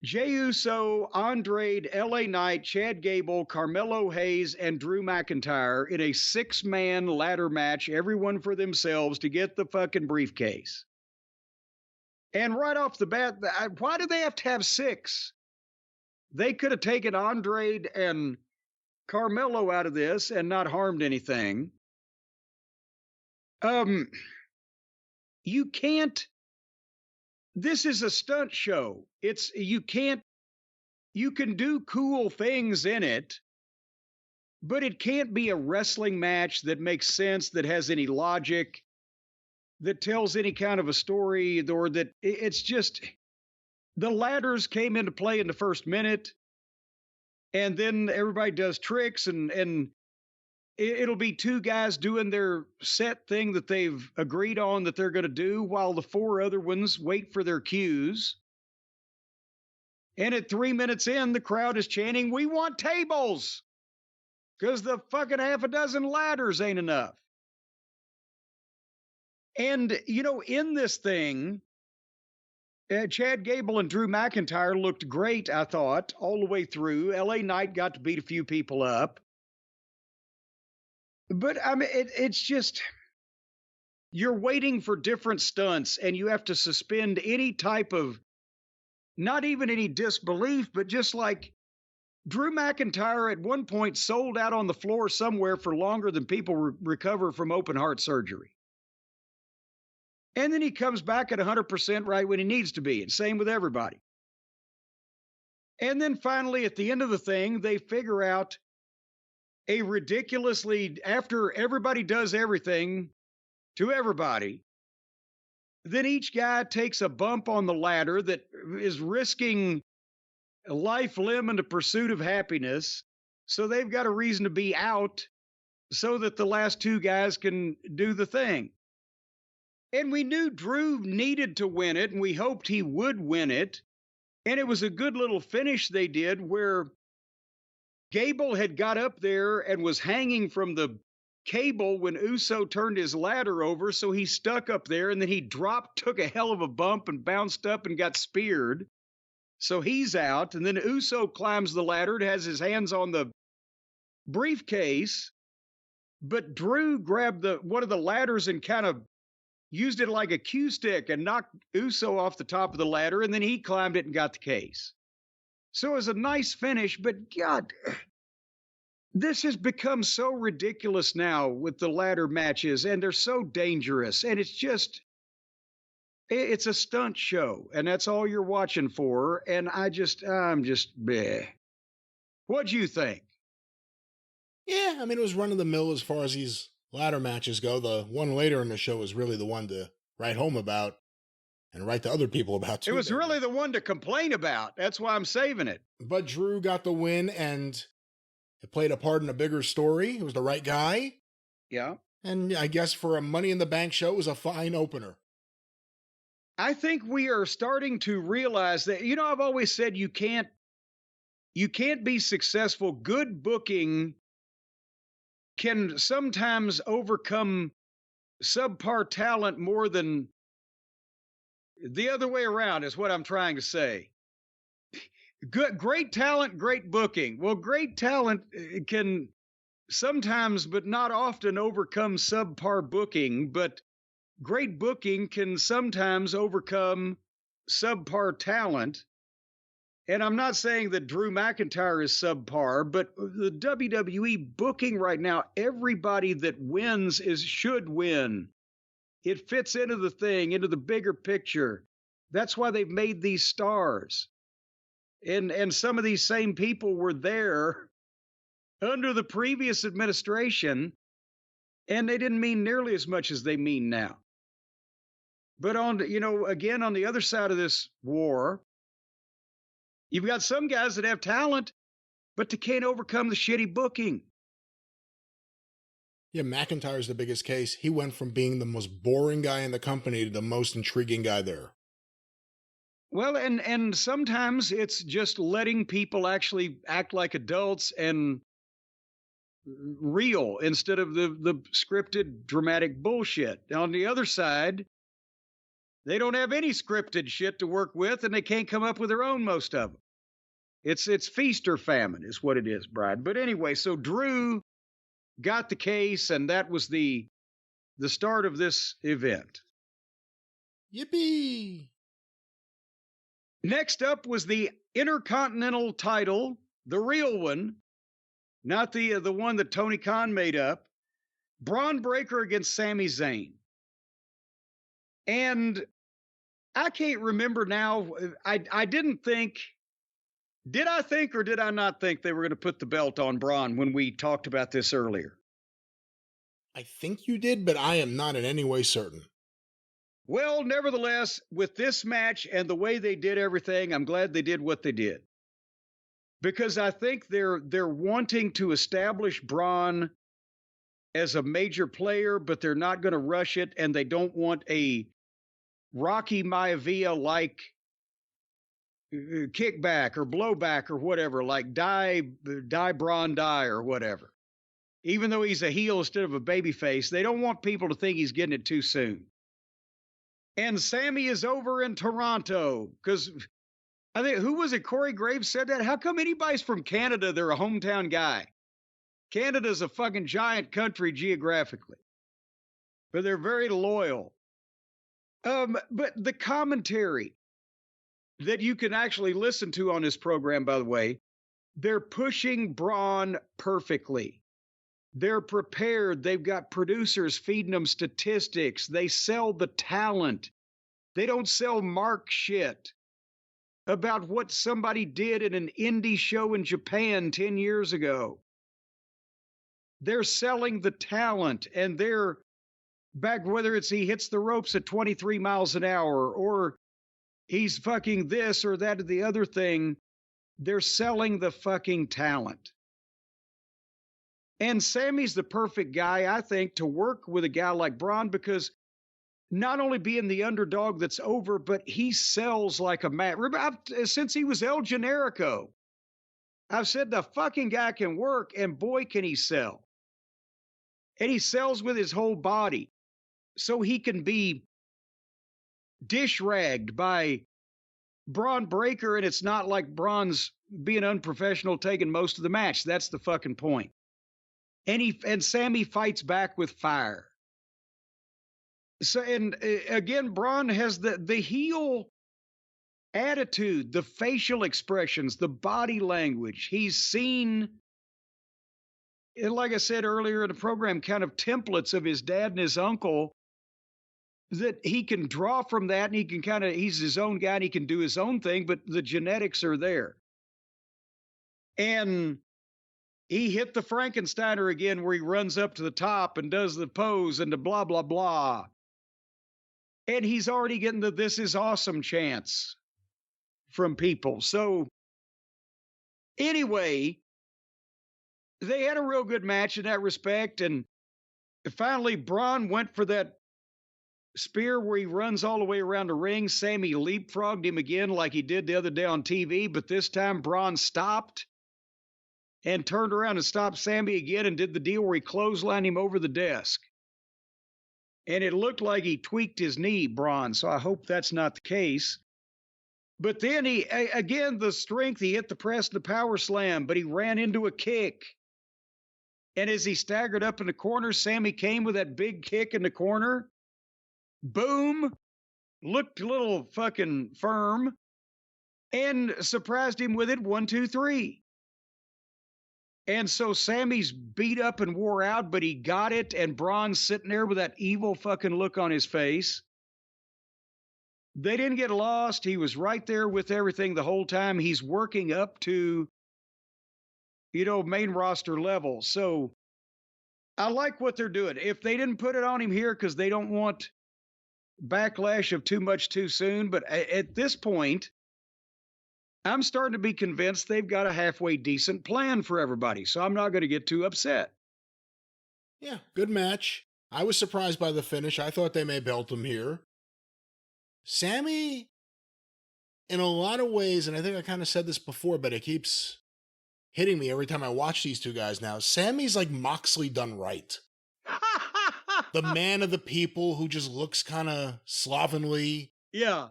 Jey Uso, Andrade, LA Knight, Chad Gable, Carmelo Hayes, and Drew McIntyre in a 6-man ladder match, everyone for themselves, to get the fucking briefcase. And right off the bat, why do they have to have 6? They could have taken Andrade and Carmelo out of this and not harmed anything. You can't. This is a stunt show. You can do cool things in it, but it can't be a wrestling match that makes sense, that has any logic, that tells any kind of a story, or that it's just the ladders came into play in the first minute. And then everybody does tricks, and it'll be 2 guys doing their set thing that they've agreed on that they're going to do, while the 4 other ones wait for their cues. And at 3 minutes in, the crowd is chanting, "We want tables!" Because the fucking half a dozen ladders ain't enough. And, in this thing, Chad Gable and Drew McIntyre looked great, I thought, all the way through. LA Knight got to beat a few people up. But, I mean, it's just, you're waiting for different stunts, and you have to suspend any type of, not even any disbelief, but just like Drew McIntyre at one point sold out on the floor somewhere for longer than people recover from open heart surgery. And then he comes back at 100% right when he needs to be. And same with everybody. And then finally, at the end of the thing, they figure out a ridiculously, after everybody does everything to everybody, then each guy takes a bump on the ladder that is risking life, limb, in the pursuit of happiness. So they've got a reason to be out so that the last 2 guys can do the thing. And we knew Drew needed to win it, and we hoped he would win it. And it was a good little finish they did, where Gable had got up there and was hanging from the cable when Uso turned his ladder over, so he stuck up there, and then he dropped, took a hell of a bump, and bounced up and got speared. So he's out, and then Uso climbs the ladder and has his hands on the briefcase, but Drew grabbed one of the ladders and kind of used it like a cue stick and knocked Uso off the top of the ladder, and then he climbed it and got the case. So it was a nice finish, but God, this has become so ridiculous now with the ladder matches, and they're so dangerous, and it's a stunt show, and that's all you're watching for, and I'm just bleh. What'd you think? Yeah, I mean, it was run of the mill as far as these ladder matches go. The one later in the show is really the one to write home about. and write to other people about too. It was really the one to complain about. That's why I'm saving it. But Drew got the win, and it played a part in a bigger story. It was the right guy. Yeah. And I guess for a Money in the Bank show, it was a fine opener. I think we are starting to realize that, you know, I've always said you can't be successful. Good booking can sometimes overcome subpar talent more than the other way around, is what I'm trying to say. Great talent, great booking. Well, great talent can sometimes, but not often, overcome subpar booking, but great booking can sometimes overcome subpar talent. And I'm not saying that Drew McIntyre is subpar, but the WWE booking right now, everybody that wins should win. It fits into the thing, into the bigger picture. That's why they've made these stars. And some of these same people were there under the previous administration, and they didn't mean nearly as much as they mean now. But again, on the other side of this war, you've got some guys that have talent, but they can't overcome the shitty booking. Yeah, McIntyre's the biggest case. He went from being the most boring guy in the company to the most intriguing guy there. Well, and sometimes it's just letting people actually act like adults and real instead of the scripted, dramatic bullshit. On the other side, they don't have any scripted shit to work with, and they can't come up with their own, most of them. It's feast or famine is what it is, Brad. But anyway, so Drew got the case, and that was the start of this event. Yippee! Next up was the Intercontinental title, the real one, not the one that Tony Khan made up. Braun Breaker against Sami Zayn. And I can't remember now. I didn't think. Did I think or did I not think they were going to put the belt on Braun when we talked about this earlier? I think you did, but I am not in any way certain. Well, nevertheless, with this match and the way they did everything, I'm glad they did what they did. Because I think they're wanting to establish Braun as a major player, but they're not going to rush it, and they don't want a Rocky Maivia-like kickback or blowback or whatever, like die Braun die or whatever. Even though he's a heel instead of a babyface, they don't want people to think he's getting it too soon. And Sammy is over in Toronto because I think, who was it? Corey Graves said that. How come anybody's from Canada, they're a hometown guy? Canada's a fucking giant country geographically, but they're very loyal. But the commentary that you can actually listen to on this program, by the way, they're pushing Braun perfectly. They're prepared. They've got producers feeding them statistics. They sell the talent. They don't sell mark shit about what somebody did in an indie show in Japan 10 years ago. They're selling the talent, and they're back, whether it's he hits the ropes at 23 miles an hour or he's fucking this or that or the other thing. They're selling the fucking talent. And Sammy's the perfect guy, I think, to work with a guy like Braun, because not only being the underdog that's over, but he sells like a man. Since he was El Generico, I've said the fucking guy can work, and boy, can he sell. And he sells with his whole body. So he can be dish-ragged by Braun Breaker, and it's not like Braun's being unprofessional taking most of the match. That's the fucking point. And Sammy fights back with fire. So, and again, Braun has the heel attitude, the facial expressions, the body language. He's seen, like I said earlier in the program, kind of templates of his dad and his uncle that he can draw from that, and he can he's his own guy and he can do his own thing, but the genetics are there. And he hit the Frankensteiner again, where he runs up to the top and does the pose and the blah, blah, blah. And he's already getting the "this is awesome" chants from people. So anyway, they had a real good match in that respect. And finally, Braun went for that spear where he runs all the way around the ring. Sammy leapfrogged him again like he did the other day on TV, but this time Braun stopped and turned around and stopped Sammy again and did the deal where he clotheslined him over the desk. And it looked like he tweaked his knee, Braun, so I hope that's not the case. But then again, the strength, he hit the press and the power slam, but he ran into a kick. And as he staggered up in the corner, Sammy came with that big kick in the corner. Boom. Looked a little fucking firm. And surprised him with it. 1, 2, 3. And so Sammy's beat up and wore out, but he got it. And Braun's sitting there with that evil fucking look on his face. They didn't get lost. He was right there with everything the whole time. He's working up to, main roster level. So I like what they're doing. If they didn't put it on him here because they don't want backlash of too much too soon, but at this point, I'm starting to be convinced they've got a halfway decent plan for everybody. So I'm not going to get too upset. Yeah, good match. I was surprised by the finish. I thought they may belt him here. Sammy, in a lot of ways, and I think I kind of said this before, but it keeps hitting me every time I watch these two guys now. Sammy's like Moxley done right. The man of the people who just looks kind of slovenly. Yeah.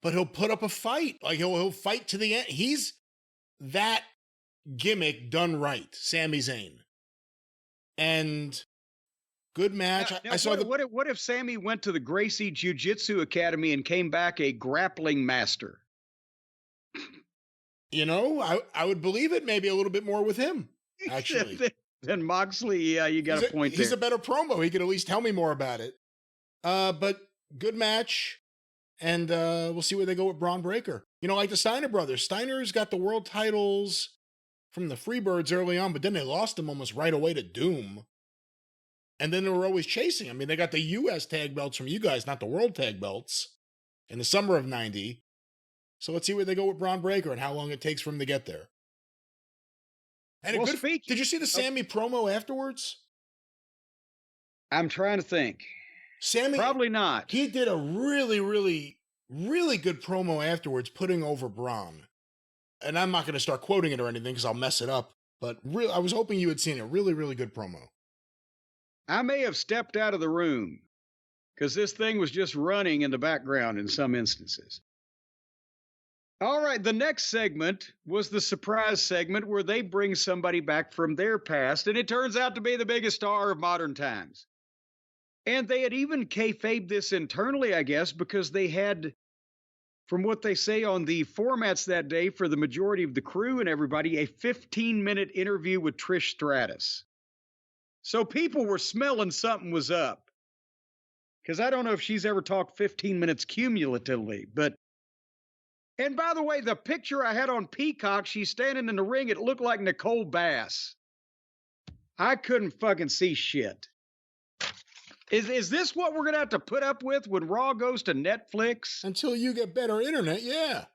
But he'll put up a fight. Like he'll fight to the end. He's that gimmick done right, Sami Zayn. And good match. Now, what if Sammy went to the Gracie Jiu-Jitsu Academy and came back a grappling master? I would believe it maybe a little bit more with him, actually. Then Moxley, yeah, you got a point there. He's a better promo. He could at least tell me more about it. But good match. And we'll see where they go with Braun Breaker. Like the Steiner brothers. Steiner's got the world titles from the Freebirds early on, but then they lost them almost right away to Doom. And then they were always chasing. I mean, they got the U.S. tag belts from you guys, not the world tag belts, in the summer of 90. So let's see where they go with Braun Breaker and how long it takes for him to get there. And did you see the Sammy promo afterwards? I'm trying to think. Sammy, probably not. He did a really, really, really good promo afterwards, putting over Braun. And I'm not going to start quoting it or anything because I'll mess it up. But I was hoping you had seen a really, really good promo. I may have stepped out of the room because this thing was just running in the background in some instances. All right, the next segment was the surprise segment where they bring somebody back from their past, and it turns out to be the biggest star of modern times. And they had even kayfabed this internally, I guess, because they had, from what they say on the formats that day for the majority of the crew and everybody, a 15-minute interview with Trish Stratus. So people were smelling something was up. Because I don't know if she's ever talked 15 minutes cumulatively, but... And by the way, the picture I had on Peacock, she's standing in the ring, it looked like Nicole Bass. I couldn't fucking see shit. Is this what we're going to have to put up with when Raw goes to Netflix? Until you get better internet, yeah.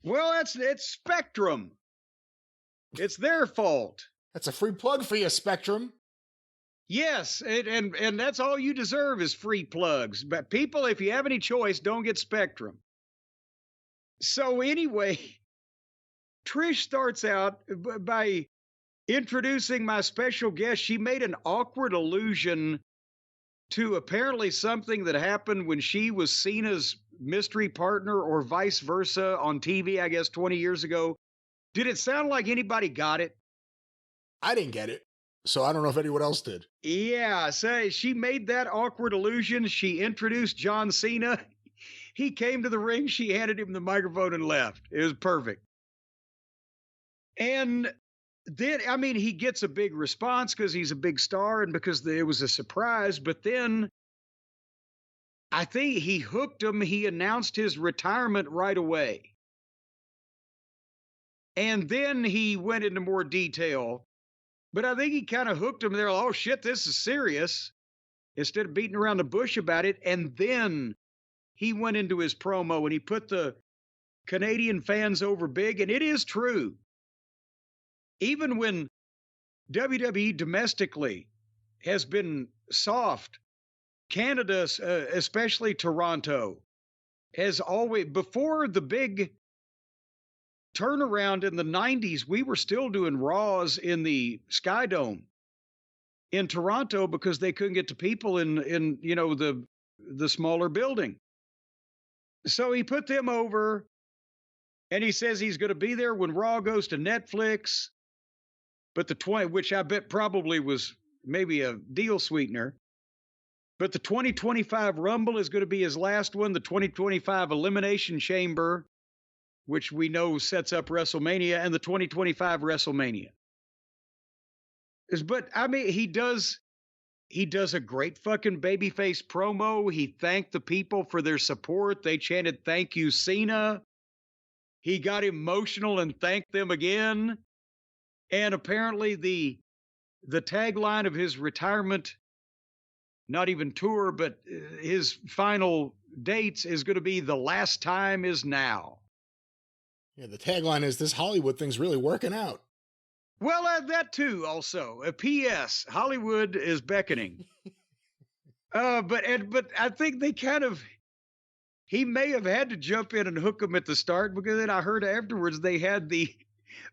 Well, it's Spectrum. It's their fault. That's a free plug for you, Spectrum. Yes, and that's all you deserve is free plugs. But people, if you have any choice, don't get Spectrum. So anyway, Trish starts out by introducing my special guest. She made an awkward allusion to apparently something that happened when she was Cena's mystery partner or vice versa on TV, I guess, 20 years ago. Did it sound like anybody got it? I didn't get it, so I don't know if anyone else did. Yeah, so she made that awkward allusion. She introduced John Cena. He came to the ring, she handed him the microphone and left. It was perfect. And then, I mean, he gets a big response because he's a big star and because it was a surprise. But then I think he hooked him. He announced his retirement right away. And then he went into more detail. But I think he kind of hooked him there. Oh, shit, this is serious. Instead of beating around the bush about it. And then he went into his promo and he put the Canadian fans over big. And it is true. Even when WWE domestically has been soft, Canada, especially Toronto, has always, before the big turnaround in the 90s, we were still doing Raws in the Sky Dome in Toronto because they couldn't get to people in you know, the smaller building. So he put them over, and he says he's going to be there when Raw goes to Netflix. But the 20, which I bet probably was maybe a deal sweetener. But the 2025 Rumble is going to be his last one. The 2025 Elimination Chamber, which we know sets up WrestleMania, and the 2025 WrestleMania. But I mean, he does a great fucking babyface promo. He thanked the people for their support. They chanted, "Thank you, Cena." He got emotional and thanked them again. And apparently the tagline of his retirement, not even tour, but his final dates is going to be "The last time is now." Yeah, the tagline is, "This Hollywood thing's really working out." Well, that too also. A P.S. Hollywood is beckoning. But I think they kind of, he may have had to jump in and hook them at the start, because then I heard afterwards they had the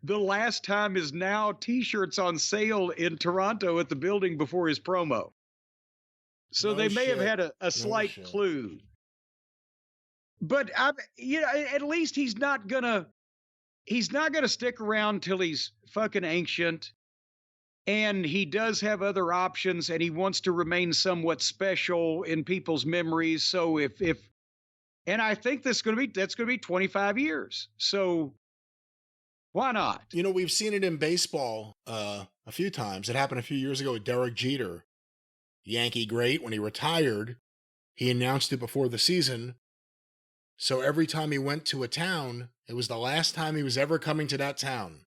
"last time is now" t-shirts on sale in Toronto at the building before his promo. So No they may shit. have had a No slight shit. clue. But at least he's not gonna stick around till he's fucking ancient. And he does have other options, and he wants to remain somewhat special in people's memories. So and I think that's going to be 25 years. So why not? You know, we've seen it in baseball a few times. It happened a few years ago with Derek Jeter, Yankee great. When he retired, he announced it before the season. So every time he went to a town, it was the last time he was ever coming to that town.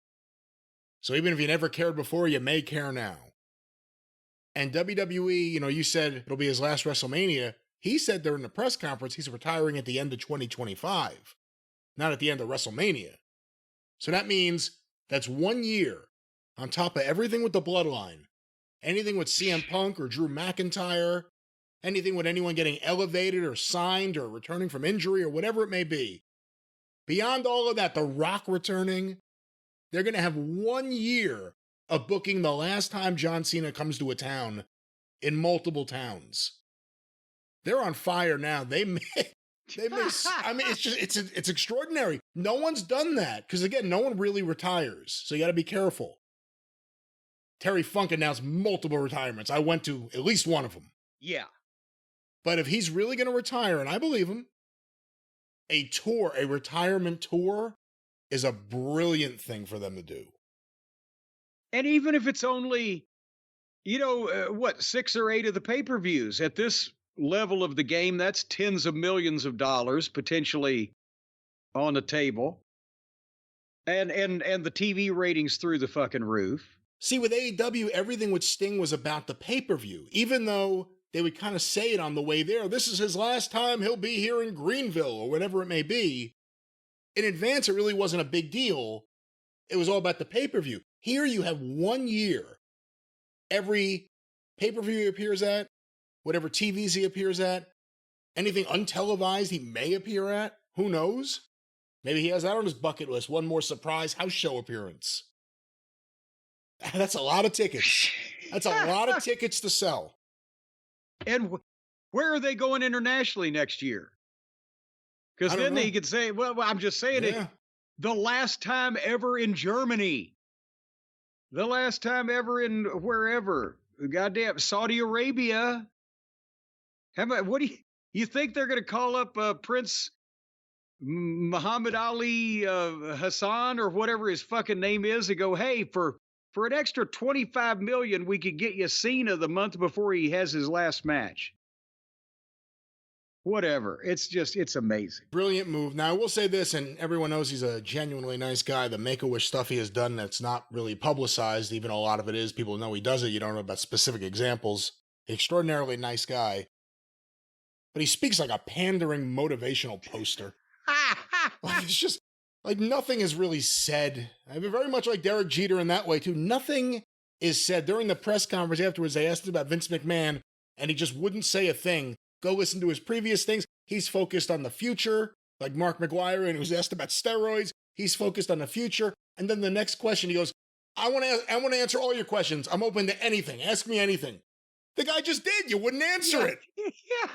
So even if you never cared before, you may care now. And WWE, you know, you said it'll be his last WrestleMania. He said during the press conference he's retiring at the end of 2025, not at the end of WrestleMania. So that means that's 1 year on top of everything with the bloodline. Anything with CM Punk or Drew McIntyre, anything with anyone getting elevated or signed or returning from injury or whatever it may be. Beyond all of that, The Rock returning, they're going to have 1 year of booking the last time John Cena comes to a town in multiple towns. They're on fire now. They may, I mean, it's extraordinary. No one's done that because, again, no one really retires. So you got to be careful. Terry Funk announced multiple retirements. I went to at least one of them. Yeah. But if he's really going to retire, and I believe him, a retirement tour is a brilliant thing for them to do. And even if it's only, 6 or 8 of the pay-per-views at this level of the game, that's tens of millions of dollars potentially on the table. And the TV ratings through the fucking roof. See, with AEW, everything with Sting was about the pay-per-view, even though they would kind of say it on the way there. This is his last time he'll be here in Greenville or whatever it may be. In advance, it really wasn't a big deal. It was all about the pay-per-view. Here you have 1 year. Every pay-per-view he appears at, whatever TVs he appears at, anything untelevised he may appear at, who knows? Maybe he has that on his bucket list, one more surprise house show appearance. That's a lot of tickets. That's a lot of tickets to sell. And where are they going internationally next year? Because then they could say, well, I'm just saying it. The last time ever in Germany. The last time ever in wherever. Goddamn Saudi Arabia. What do you think they're going to call up Prince Muhammad Ali Hassan or whatever his fucking name is and go, hey, for an extra $25 million, we could get you Cena the month before he has his last match. Whatever. It's amazing. Brilliant move. Now, I will say this, and everyone knows he's a genuinely nice guy. The Make-A-Wish stuff he has done that's not really publicized, even a lot of it is. People know he does it. You don't know about specific examples. Extraordinarily nice guy. but he speaks like a pandering motivational poster. Like, it's just, like, nothing is really said. I mean, very much like Derek Jeter in that way, too. Nothing is said. During the press conference afterwards, they asked him about Vince McMahon, and he just wouldn't say a thing. Go listen to his previous things. He's focused on the future, like Mark McGuire, and he was asked about steroids. He's focused on the future. And then the next question, he goes, I want to answer all your questions. I'm open to anything. Ask me anything. The guy just did. You wouldn't answer it. Yeah.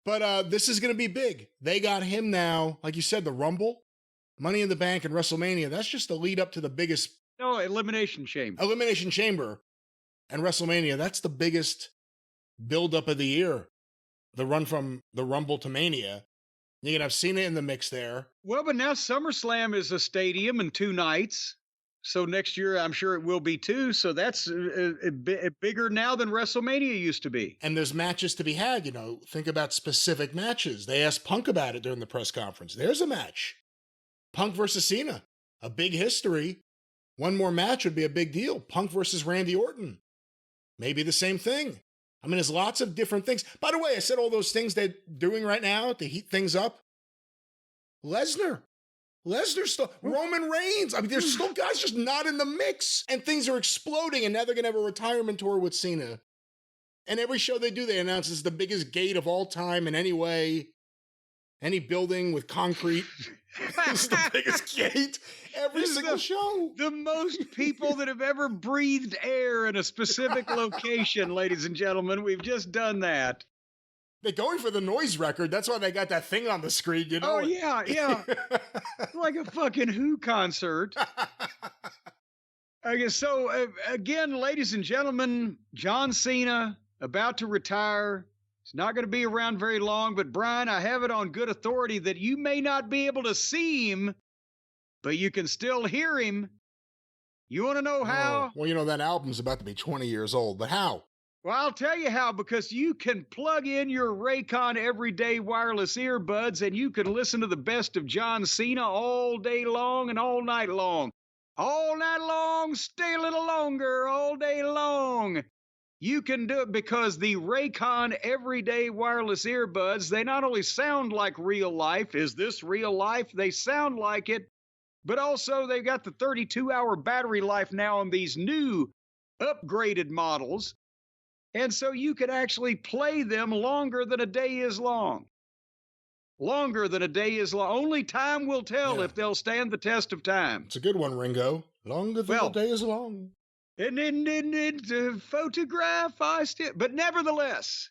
But this is going to be big. They got him now. Like you said, the Rumble, Money in the Bank, and WrestleMania. That's just the lead up to the biggest. No, Elimination Chamber. Elimination Chamber and WrestleMania. That's the biggest build up of the year. The run from the Rumble to Mania. You're going to have Cena in the mix there. Well, but now SummerSlam is a stadium and 2 nights. So next year, I'm sure it will be too. So that's bigger now than WrestleMania used to be. And there's matches to be had, you know. Think about specific matches. They asked Punk about it during the press conference. There's a match. Punk versus Cena. A big history. One more match would be a big deal. Punk versus Randy Orton. Maybe the same thing. I mean, there's lots of different things. By the way, I said all those things they're doing right now to heat things up. Lesnar still, Roman Reigns. I mean, there's still guys just not in the mix. And things are exploding, and now they're going to have a retirement tour with Cena. And every show they do, they announce it's the biggest gate of all time in any way. Any building with concrete is the biggest gate. Every single show. The most people that have ever breathed air in a specific location, ladies and gentlemen. We've just done that. They're going for the noise record. That's why they got that thing on the screen, you know? Oh, yeah. Like a fucking Who concert. I guess so. Again, ladies and gentlemen, John Cena about to retire. He's not going to be around very long, but Brian, I have it on good authority that you may not be able to see him, but you can still hear him. You want to know how? Well, you know, that album's about to be 20 years old, but how? Well, I'll tell you how, because you can plug in your Raycon everyday wireless earbuds and you can listen to the best of John Cena all day long and all night long. All night long, stay a little longer, all day long. You can do it because the Raycon everyday wireless earbuds, they not only sound like real life. Is this real life? They sound like it. But also they've got the 32-hour battery life now on these new upgraded models. And so you could actually play them longer than a day is long. Longer than a day is long. Only time will tell if they'll stand the test of time. It's a good one, Ringo. Longer than a day is long. And photograph, but nevertheless,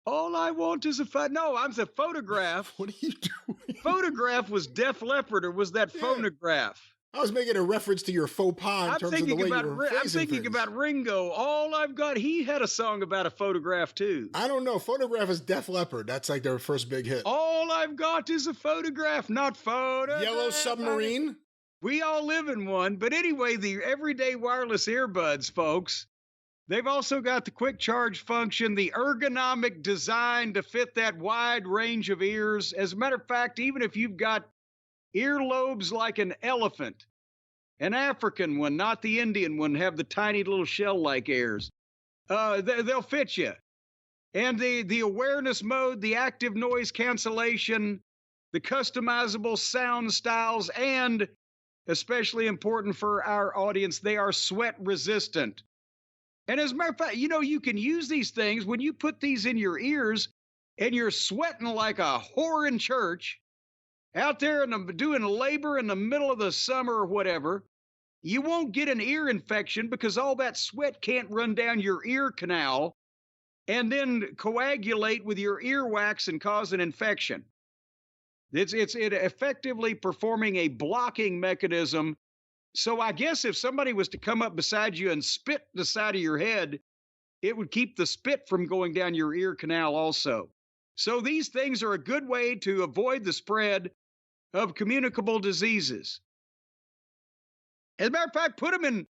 all I want is I'm the photograph. What are you doing? Photograph was Def Leppard, or was that phonograph? I was making a reference to your faux pas in terms of the way you were phrasing I'm thinking things. about Ringo. All I've got, he had a song about a photograph too. I don't know. Photograph is Def Leppard. That's like their first big hit. All I've got is a photograph, not photograph. Yellow Submarine? We all live in one. But anyway, the everyday wireless earbuds, folks, they've also got the quick charge function, the ergonomic design to fit that wide range of ears. As a matter of fact, even if you've got earlobes like an elephant, an African one, not the Indian one, have the tiny little shell-like ears, they'll fit you. And the awareness mode, the active noise cancellation, the customizable sound styles, and especially important for our audience, they are sweat resistant. And as a matter of fact, you know, you can use these things when you put these in your ears and you're sweating like a whore in church, out there doing labor in the middle of the summer or whatever. You won't get an ear infection because all that sweat can't run down your ear canal and then coagulate with your earwax and cause an infection. It's effectively performing a blocking mechanism. So I guess if somebody was to come up beside you and spit the side of your head, it would keep the spit from going down your ear canal also. So these things are a good way to avoid the spread of communicable diseases. As a matter of fact, put them in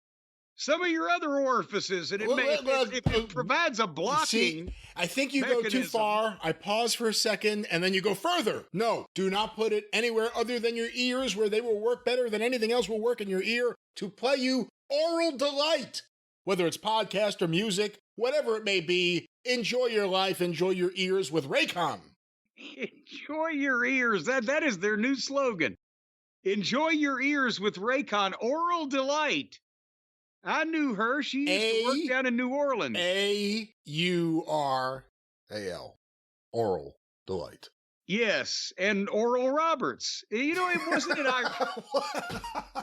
some of your other orifices, and it provides a blocking. See, I think you go too far. I pause for a second, and then you go further. No, do not put it anywhere other than your ears, where they will work better than anything else will work in your ear to play you oral delight. Whether it's podcast or music, whatever it may be, enjoy your life, enjoy your ears with Raycon. Enjoy your ears. That is their new slogan. Enjoy your ears with Raycon Oral Delight. I knew her. She used to work down in New Orleans. AURAL. Oral Delight. Yes, and Oral Roberts. You know,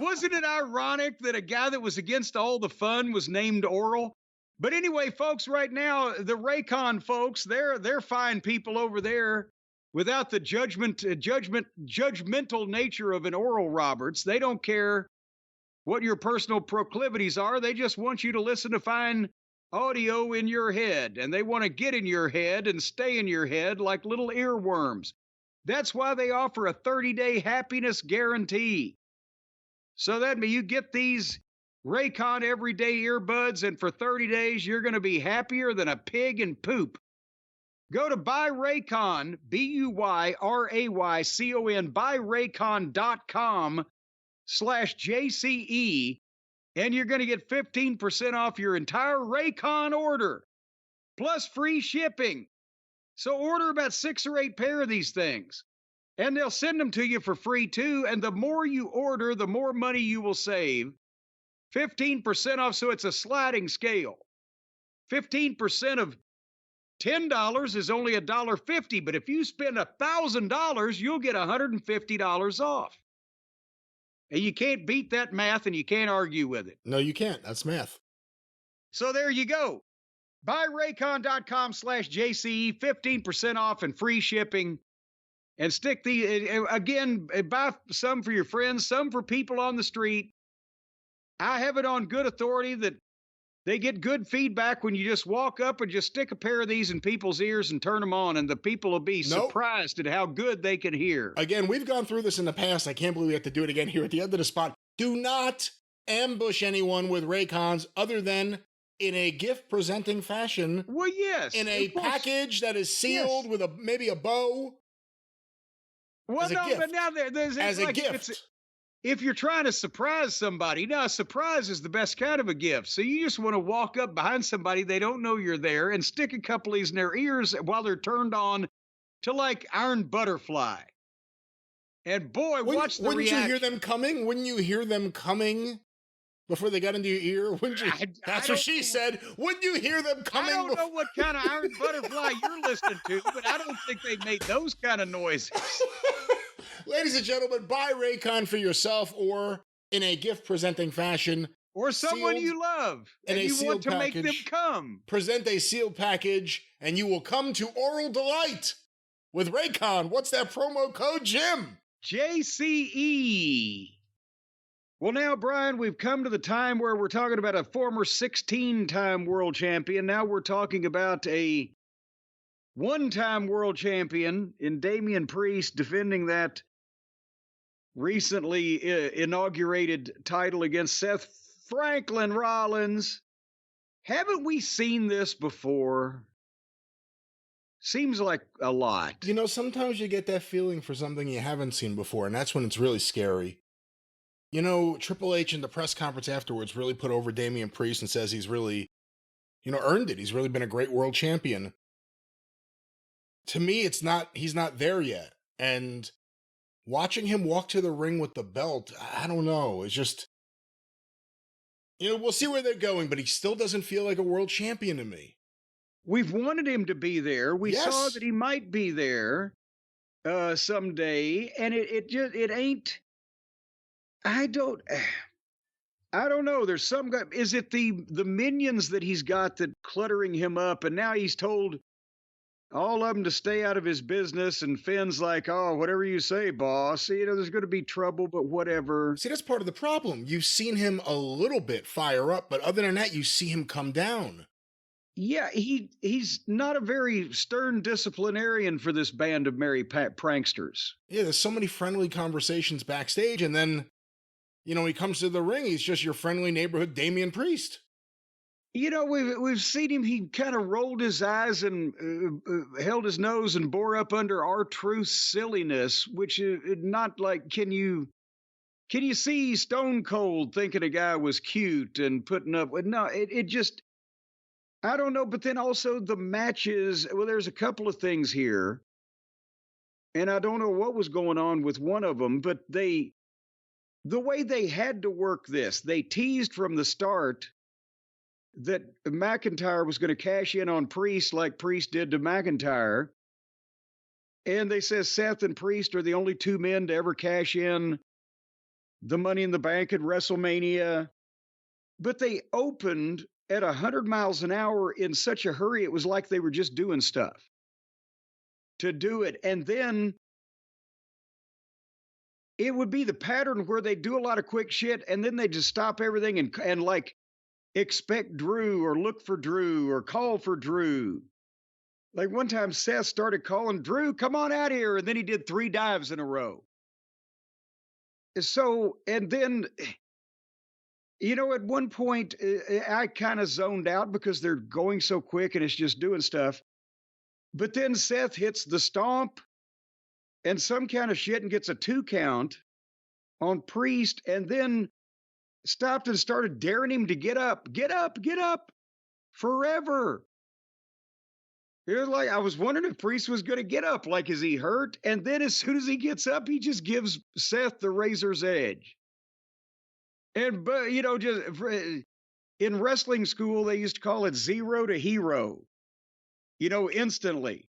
wasn't it ironic that a guy that was against all the fun was named Oral? But anyway, folks, right now, the Raycon folks, they're fine people over there without the judgmental nature of an Oral Roberts. They don't care what your personal proclivities are. They just want you to listen to fine audio in your head, and they want to get in your head and stay in your head like little earworms. That's why they offer a 30-day happiness guarantee. So that means you get these Raycon everyday earbuds, and for 30 days, you're going to be happier than a pig in poop. Go to buyraycon, BUYRAYCON, buyraycon.com/JCE, and you're going to get 15% off your entire Raycon order, plus free shipping. So order about 6 or 8 pair of these things, and they'll send them to you for free too. And the more you order, the more money you will save. 15% off, so it's a sliding scale. 15% of $10 is only $1.50, but if you spend $1,000, you'll get $150 off. And you can't beat that math, and you can't argue with it. No, you can't. That's math. So there you go. BuyRaycon.com/JCE, 15% off and free shipping. And stick again, buy some for your friends, some for people on the street. I have it on good authority that they get good feedback when you just walk up and just stick a pair of these in people's ears and turn them on, and the people will be surprised at how good they can hear. Again, we've gone through this in the past. I can't believe we have to do it again here at the end of the spot. Do not ambush anyone with Raycons other than in a gift-presenting fashion. Well, yes. In a package that is sealed with maybe a bow. Well, no, but now there's as a gift. If you're trying to surprise somebody, now a surprise is the best kind of a gift. So you just want to walk up behind somebody, they don't know you're there, and stick a couple of these in their ears while they're turned on to like Iron Butterfly. And boy, watch the reaction. Wouldn't you hear them coming? Wouldn't you hear them coming before they got into your ear? Wouldn't you? That's what she said. Wouldn't you hear them coming? I don't know what kind of Iron Butterfly you're listening to, but I don't think they made those kind of noises. Ladies and gentlemen, buy Raycon for yourself or in a gift-presenting fashion. Or someone you love and you want to make them come. Present a sealed package and you will come to Oral Delight with Raycon. What's that promo code, Jim? JCE. Well, now, Brian, we've come to the time where we're talking about a former 16-time world champion. Now we're talking about a one-time world champion in Damian Priest defending that recently inaugurated title against Seth Franklin Rollins. Haven't we seen this before? Seems like a lot. You know, sometimes you get that feeling for something you haven't seen before, and that's when it's really scary. You know, Triple H in the press conference afterwards really put over Damian Priest and says he's really, earned it. He's really been a great world champion. To me, he's not there yet. And watching him walk to the ring with the belt, I don't know. It's just, we'll see where they're going, but he still doesn't feel like a world champion to me. We've wanted him to be there. We saw that he might be there someday, and it ain't. I don't know. There's some guy. Is it the minions that he's got that cluttering him up, and now he's told all of them to stay out of his business, and Finn's like, oh, whatever you say, boss. There's going to be trouble, but whatever. See, that's part of the problem. You've seen him a little bit fire up, but other than that, you see him come down. Yeah, he's not a very stern disciplinarian for this band of merry pranksters. Yeah, there's so many friendly conversations backstage, and then, he comes to the ring, he's just your friendly neighborhood Damian Priest. We've seen him. He kind of rolled his eyes and held his nose and bore up under R-Truth's silliness, which is not like, can you see Stone Cold thinking a guy was cute and putting up with, no, it just, I don't know, but then also the matches, well, there's a couple of things here, and I don't know what was going on with one of them, but the way they had to work this, they teased from the start that McIntyre was going to cash in on Priest like Priest did to McIntyre. And they said Seth and Priest are the only two men to ever cash in the Money in the Bank at WrestleMania. But they opened at 100 miles an hour in such a hurry, it was like they were just doing stuff to do it. And then it would be the pattern where they do a lot of quick shit and then they just stop everything and like expect Drew or look for Drew or call for Drew. Like one time Seth started calling Drew, come on out here. And then he did 3 dives in a row. So, and then, you know, at one point I kind of zoned out because they're going so quick and it's just doing stuff. But then Seth hits the stomp and some kind of shit and gets a 2 count on Priest and then stopped and started daring him to get up forever. It was like, I was wondering if Priest was going to get up. Like, is he hurt? And then as soon as he gets up, he just gives Seth the razor's edge. And, but, you know, just in wrestling school, they used to call it 0 to hero, you know, instantly.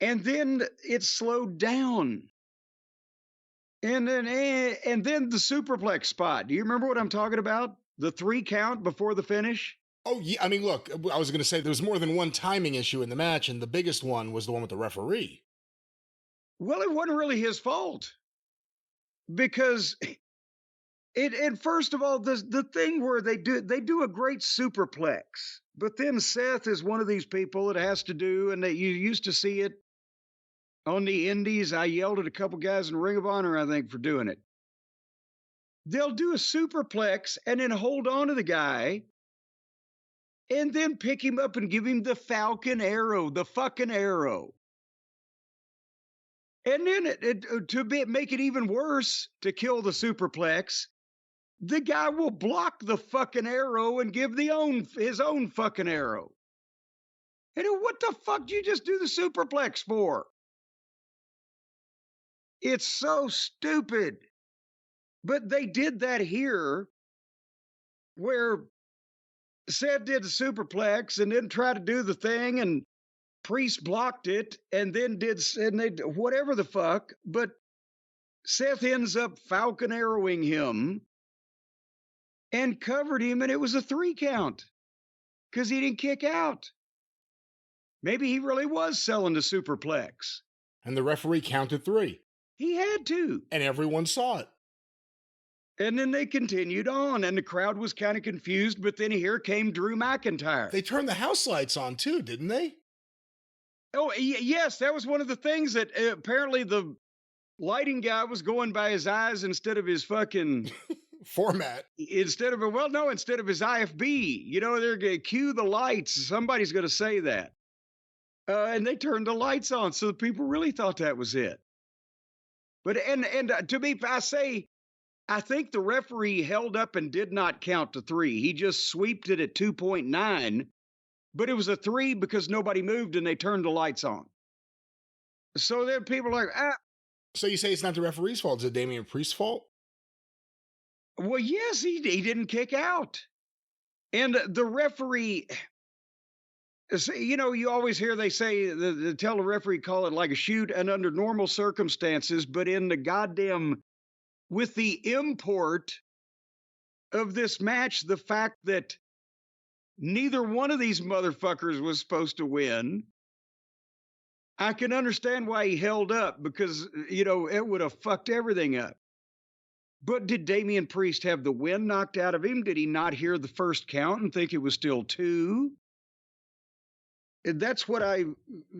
And then it slowed down. And then the superplex spot. Do you remember what I'm talking about? The 3 count before the finish? Oh, yeah. I mean, look, I was going to say there was more than one timing issue in the match, and the biggest one was the one with the referee. Well, it wasn't really his fault. Because and first of all, the thing where they do a great superplex, but then Seth is one of these people that has to do, and that you used to see it on the indies. I yelled at a couple guys in Ring of Honor, I think, for doing it. They'll do a superplex and then hold on to the guy and then pick him up and give him the Falcon Arrow, the fucking arrow. And then make it even worse, to kill the superplex, the guy will block the fucking arrow and give his own fucking arrow. And what the fuck do you just do the superplex for? It's so stupid. But they did that here, where Seth did the superplex and then tried to do the thing, and Priest blocked it, and then whatever the fuck. But Seth ends up Falcon Arrowing him and covered him, and it was a 3 count because he didn't kick out. Maybe he really was selling the superplex. And the referee counted 3. He had to. And everyone saw it. And then they continued on, and the crowd was kind of confused, but then here came Drew McIntyre. They turned the house lights on too, didn't they? Oh, yes, that was one of the things that apparently the lighting guy was going by his eyes instead of his fucking format. Instead of his IFB. You know, they're going to cue the lights. Somebody's going to say that. And they turned the lights on, so the people really thought that was it. But, and to me, I think the referee held up and did not count to 3. He just sweeped it at 2.9, but it was a 3 because nobody moved and they turned the lights on. So then people are like, So you say it's not the referee's fault? Is it Damian Priest's fault? Well, yes, he didn't kick out. And the referee, you know, you always hear they say, they tell the referee, call it like a shoot, and under normal circumstances, but in the goddamn, with the import of this match, the fact that neither one of these motherfuckers was supposed to win, I can understand why he held up, because, you know, it would have fucked everything up. But did Damian Priest have the wind knocked out of him? Did he not hear the first count and think it was still 2? That's what I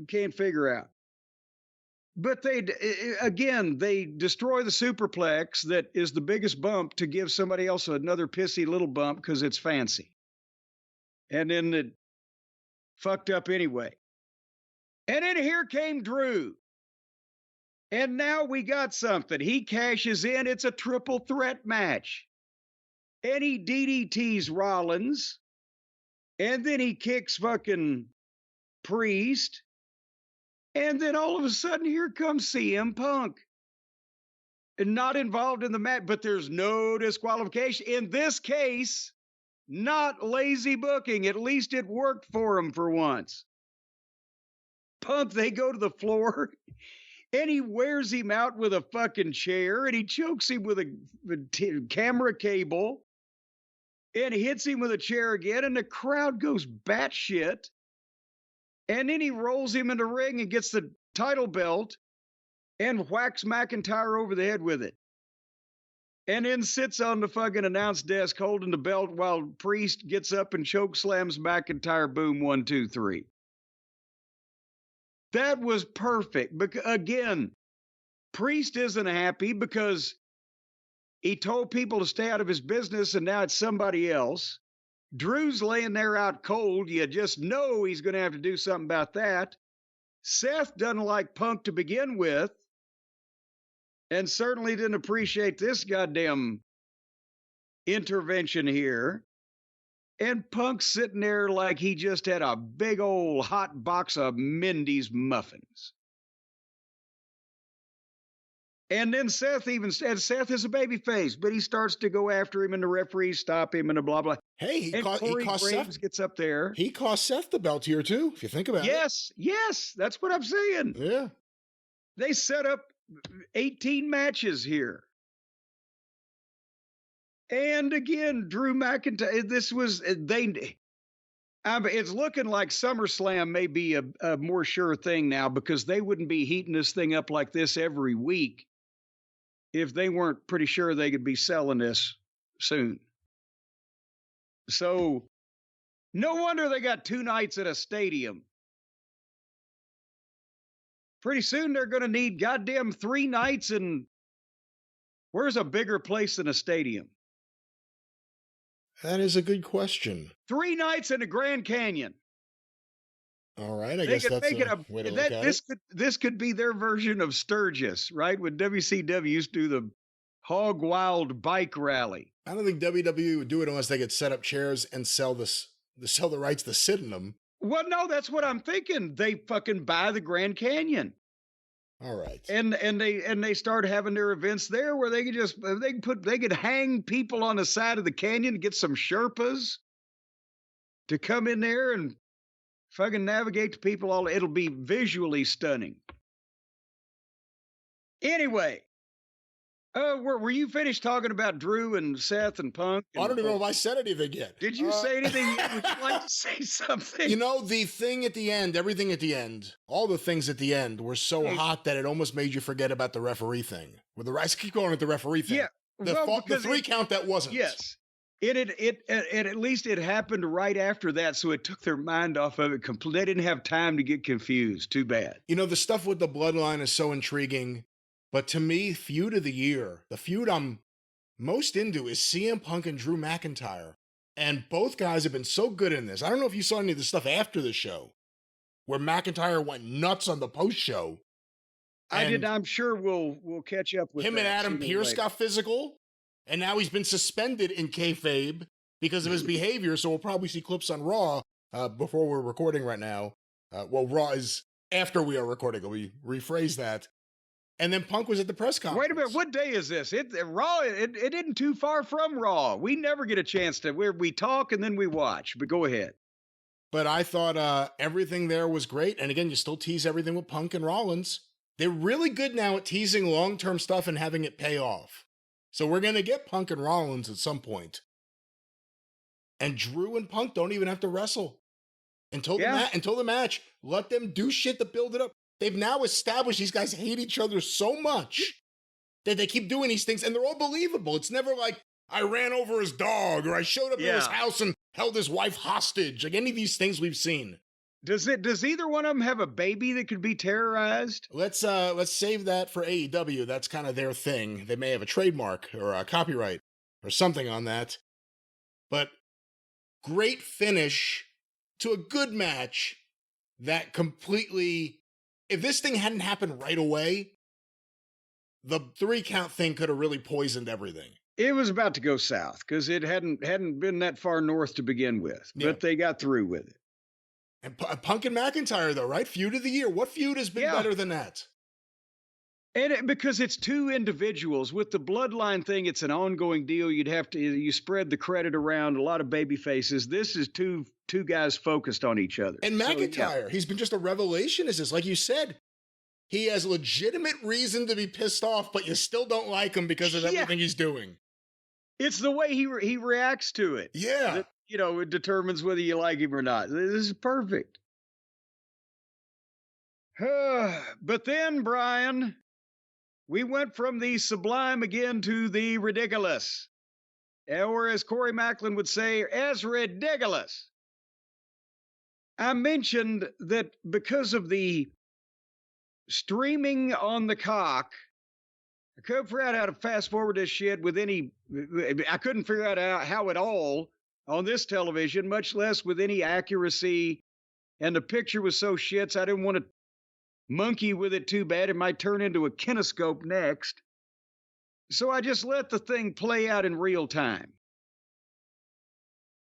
can't figure out. But they destroy the superplex that is the biggest bump to give somebody else another pissy little bump because it's fancy. And then it fucked up anyway. And then here came Drew. And now we got something. He cashes in. It's a triple threat match. And he DDTs Rollins. And then he kicks fucking Priest. And then all of a sudden, here comes CM Punk. And not involved in the match, but there's no disqualification. In this case, not lazy booking. At least it worked for him for once. Punk, they go to the floor, and he wears him out with a fucking chair, and he chokes him with a camera cable, and hits him with a chair again, and the crowd goes batshit. And then he rolls him in the ring and gets the title belt and whacks McIntyre over the head with it. And then sits on the fucking announce desk holding the belt while Priest gets up and choke slams McIntyre. Boom, 1, 2, 3. That was perfect. Again, Priest isn't happy because he told people to stay out of his business and now it's somebody else. Drew's laying there out cold. You just know he's going to have to do something about that. Seth doesn't like Punk to begin with, and certainly didn't appreciate this goddamn intervention here. And Punk's sitting there like he just had a big old hot box of Mindy's muffins. And then Seth even said Seth is a baby face, but he starts to go after him and the referees stop him and blah, blah. Hey, he cost Graves gets up there. He cost Seth the belt here too, if you think about it. Yes, that's what I'm saying. Yeah. They set up 18 matches here. And again, Drew McIntyre, it's looking like SummerSlam may be a more sure thing now because they wouldn't be heating this thing up like this every week if they weren't pretty sure they could be selling this soon. So no wonder they got 2 nights at a stadium. Pretty soon they're going to need goddamn 3 nights, and where's a bigger place than a stadium? That is a good question. 3 nights in the Grand Canyon. All right, I guess that's a way to look at it. This could be their version of Sturgis, right? When WCW used to do the Hog Wild bike rally. I don't think WWE would do it unless they could set up chairs and sell the rights to sit in them. Well, no, that's what I'm thinking. They fucking buy the Grand Canyon. All right. And they start having their events there where they could hang people on the side of the canyon, get some Sherpas to come in there and fucking navigate the people all. It'll be visually stunning. Anyway, were you finished talking about Drew and Seth and Punk? I don't even know if I said anything yet. Did you say anything? Would you like to say something? You know, the thing at the end, everything at the end, all the things at the end were so hot that it almost made you forget about the referee thing. I keep going with the referee thing. Yeah. The 3 count that wasn't. Yes. At least it happened right after that, so it took their mind off of it completely. They didn't have time to get confused. Too bad. You know, the stuff with the bloodline is so intriguing, but to me, feud of the year, the feud I'm most into is CM Punk and Drew McIntyre. And both guys have been so good in this. I don't know if you saw any of the stuff after the show, where McIntyre went nuts on the post show. I did. I'm sure we'll catch up with him. And Adam Pearce got physical. And now he's been suspended in kayfabe because of his behavior. So we'll probably see clips on Raw before we're recording right now. Raw is after we are recording. We rephrase that. And then Punk was at the press conference. Wait a minute. What day is this? Raw, it isn't too far from Raw. We never get a chance to where we talk and then we watch. But go ahead. But I thought everything there was great. And again, you still tease everything with Punk and Rollins. They're really good now at teasing long-term stuff and having it pay off. So we're going to get Punk and Rollins at some point. And Drew and Punk don't even have to wrestle. Until the match, let them do shit to build it up. They've now established these guys hate each other so much that they keep doing these things, and they're all believable. It's never like, I ran over his dog, or I showed up at his house and held his wife hostage. Like any of these things we've seen. Does either one of them have a baby that could be terrorized? Let's save that for AEW. That's kind of their thing. They may have a trademark or a copyright or something on that. But great finish to a good match that completely, if this thing hadn't happened right away, the 3 count thing could have really poisoned everything. It was about to go south because it hadn't been that far north to begin with, Yeah. but they got through with it. And Punk and McIntyre, though, right? Feud of the year. What feud has been better than that? And because it's two individuals. With the bloodline thing, it's an ongoing deal. You spread the credit around, a lot of baby faces. This is two guys focused on each other. And McIntyre, he's been just a revelation. Is this, like you said, he has legitimate reason to be pissed off, but you still don't like him because of everything he's doing. It's the way he reacts to it. Yeah. That, it determines whether you like him or not. This is perfect. But then, Brian, we went from the sublime again to the ridiculous. Or as Corey Macklin would say, as ridiculous. I mentioned that because of the streaming on the cock, I couldn't figure out how to fast forward this shit I couldn't figure out how at all on this television, much less with any accuracy. And the picture was so shit, so I didn't want to monkey with it too bad. It might turn into a kinescope next. So I just let the thing play out in real time.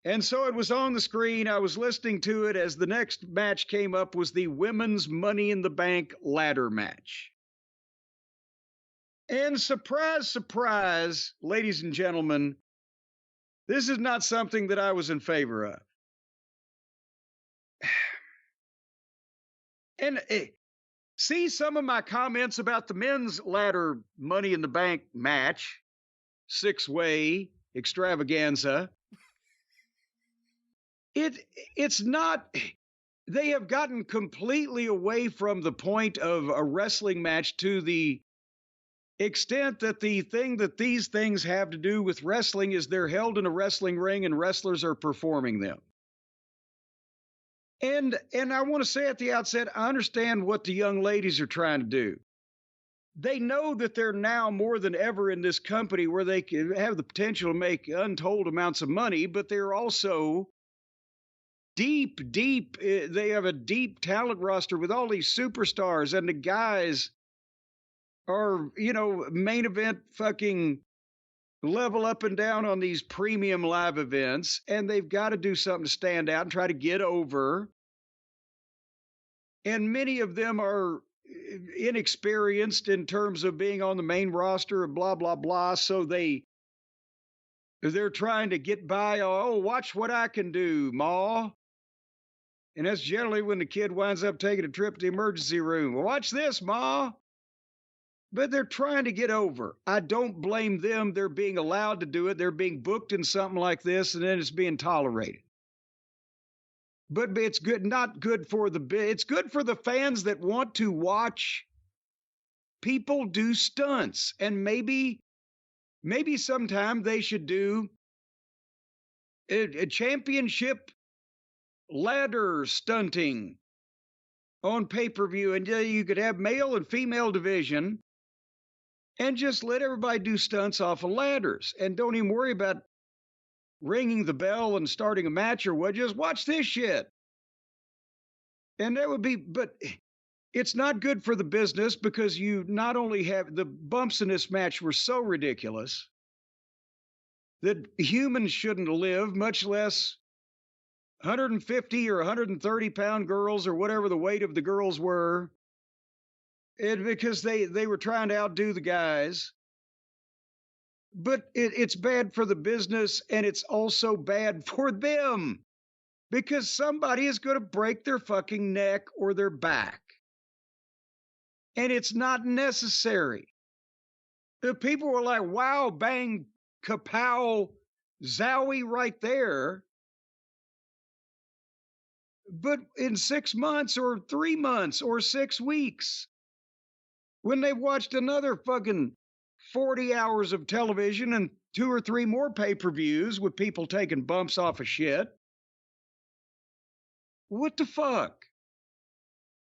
And so it was on the screen. I was listening to it as the next match came up was the Women's Money in the Bank ladder match. And surprise, surprise, ladies and gentlemen, this is not something that I was in favor of. And see some of my comments about the men's ladder Money in the Bank match, 6-way extravaganza. It's not, they have gotten completely away from the point of a wrestling match to the extent that the thing that these things have to do with wrestling is they're held in a wrestling ring and wrestlers are performing them. And I want to say at the outset, I understand what the young ladies are trying to do. They know that they're now more than ever in this company where they can have the potential to make untold amounts of money, but they're also deep, they have a deep talent roster with all these superstars, and the guys are, main event fucking level up and down on these premium live events, and they've got to do something to stand out and try to get over. And many of them are inexperienced in terms of being on the main roster and blah, blah, blah. So they're trying to get by. Oh, watch what I can do, Ma. And that's generally when the kid winds up taking a trip to the emergency room. Watch this, Ma. But they're trying to get over. I don't blame them. They're being allowed to do it. They're being booked in something like this, and then it's being tolerated. But it's good, not good for it's good for the fans that want to watch people do stunts. And maybe sometime they should do a championship ladder stunting on pay-per-view, and you could have male and female division and just let everybody do stunts off of ladders and don't even worry about ringing the bell and starting a match or what. Just watch this shit. And that would be, but it's not good for the business because you not only have the bumps in this match were so ridiculous that humans shouldn't live, much less 150 or 130 pound girls or whatever the weight of the girls were. And because they were trying to outdo the guys. But it's bad for the business, and it's also bad for them because somebody is going to break their fucking neck or their back. And it's not necessary. The people were like, wow, bang, kapow, zowie right there. But in 6 months or 3 months or 6 weeks, when they've watched another fucking 40 hours of television and 2 or 3 more pay-per-views with people taking bumps off of shit, what the fuck?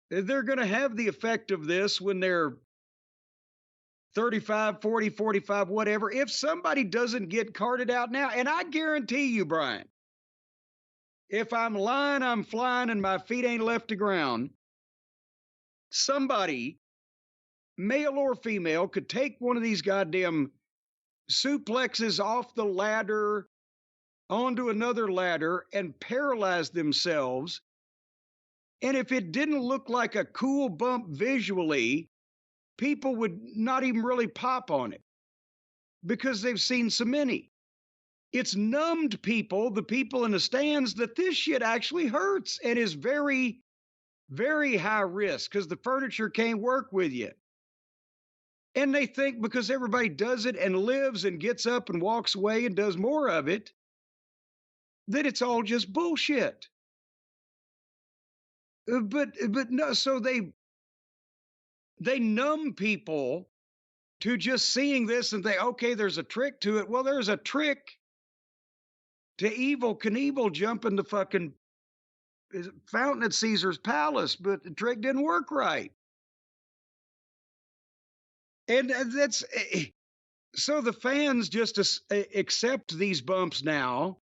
They're going to have the effect of this when they're 35, 40, 45, whatever. If somebody doesn't get carted out now, and I guarantee you, Brian, if I'm lying, I'm flying, and my feet ain't left the ground, somebody, male or female, could take one of these goddamn suplexes off the ladder onto another ladder and paralyze themselves. And if it didn't look like a cool bump visually, people would not even really pop on it because they've seen so many. It's numbed people, the people in the stands, that this shit actually hurts and is very, very high risk because the furniture can't work with you. And they think because everybody does it and lives and gets up and walks away and does more of it, that it's all just bullshit. But no, so they numb people to just seeing this and think, okay, there's a trick to it. Well, there's a trick to Evel Knievel jumping the fucking fountain at Caesar's Palace, but the trick didn't work right. And that's so the fans just accept these bumps now,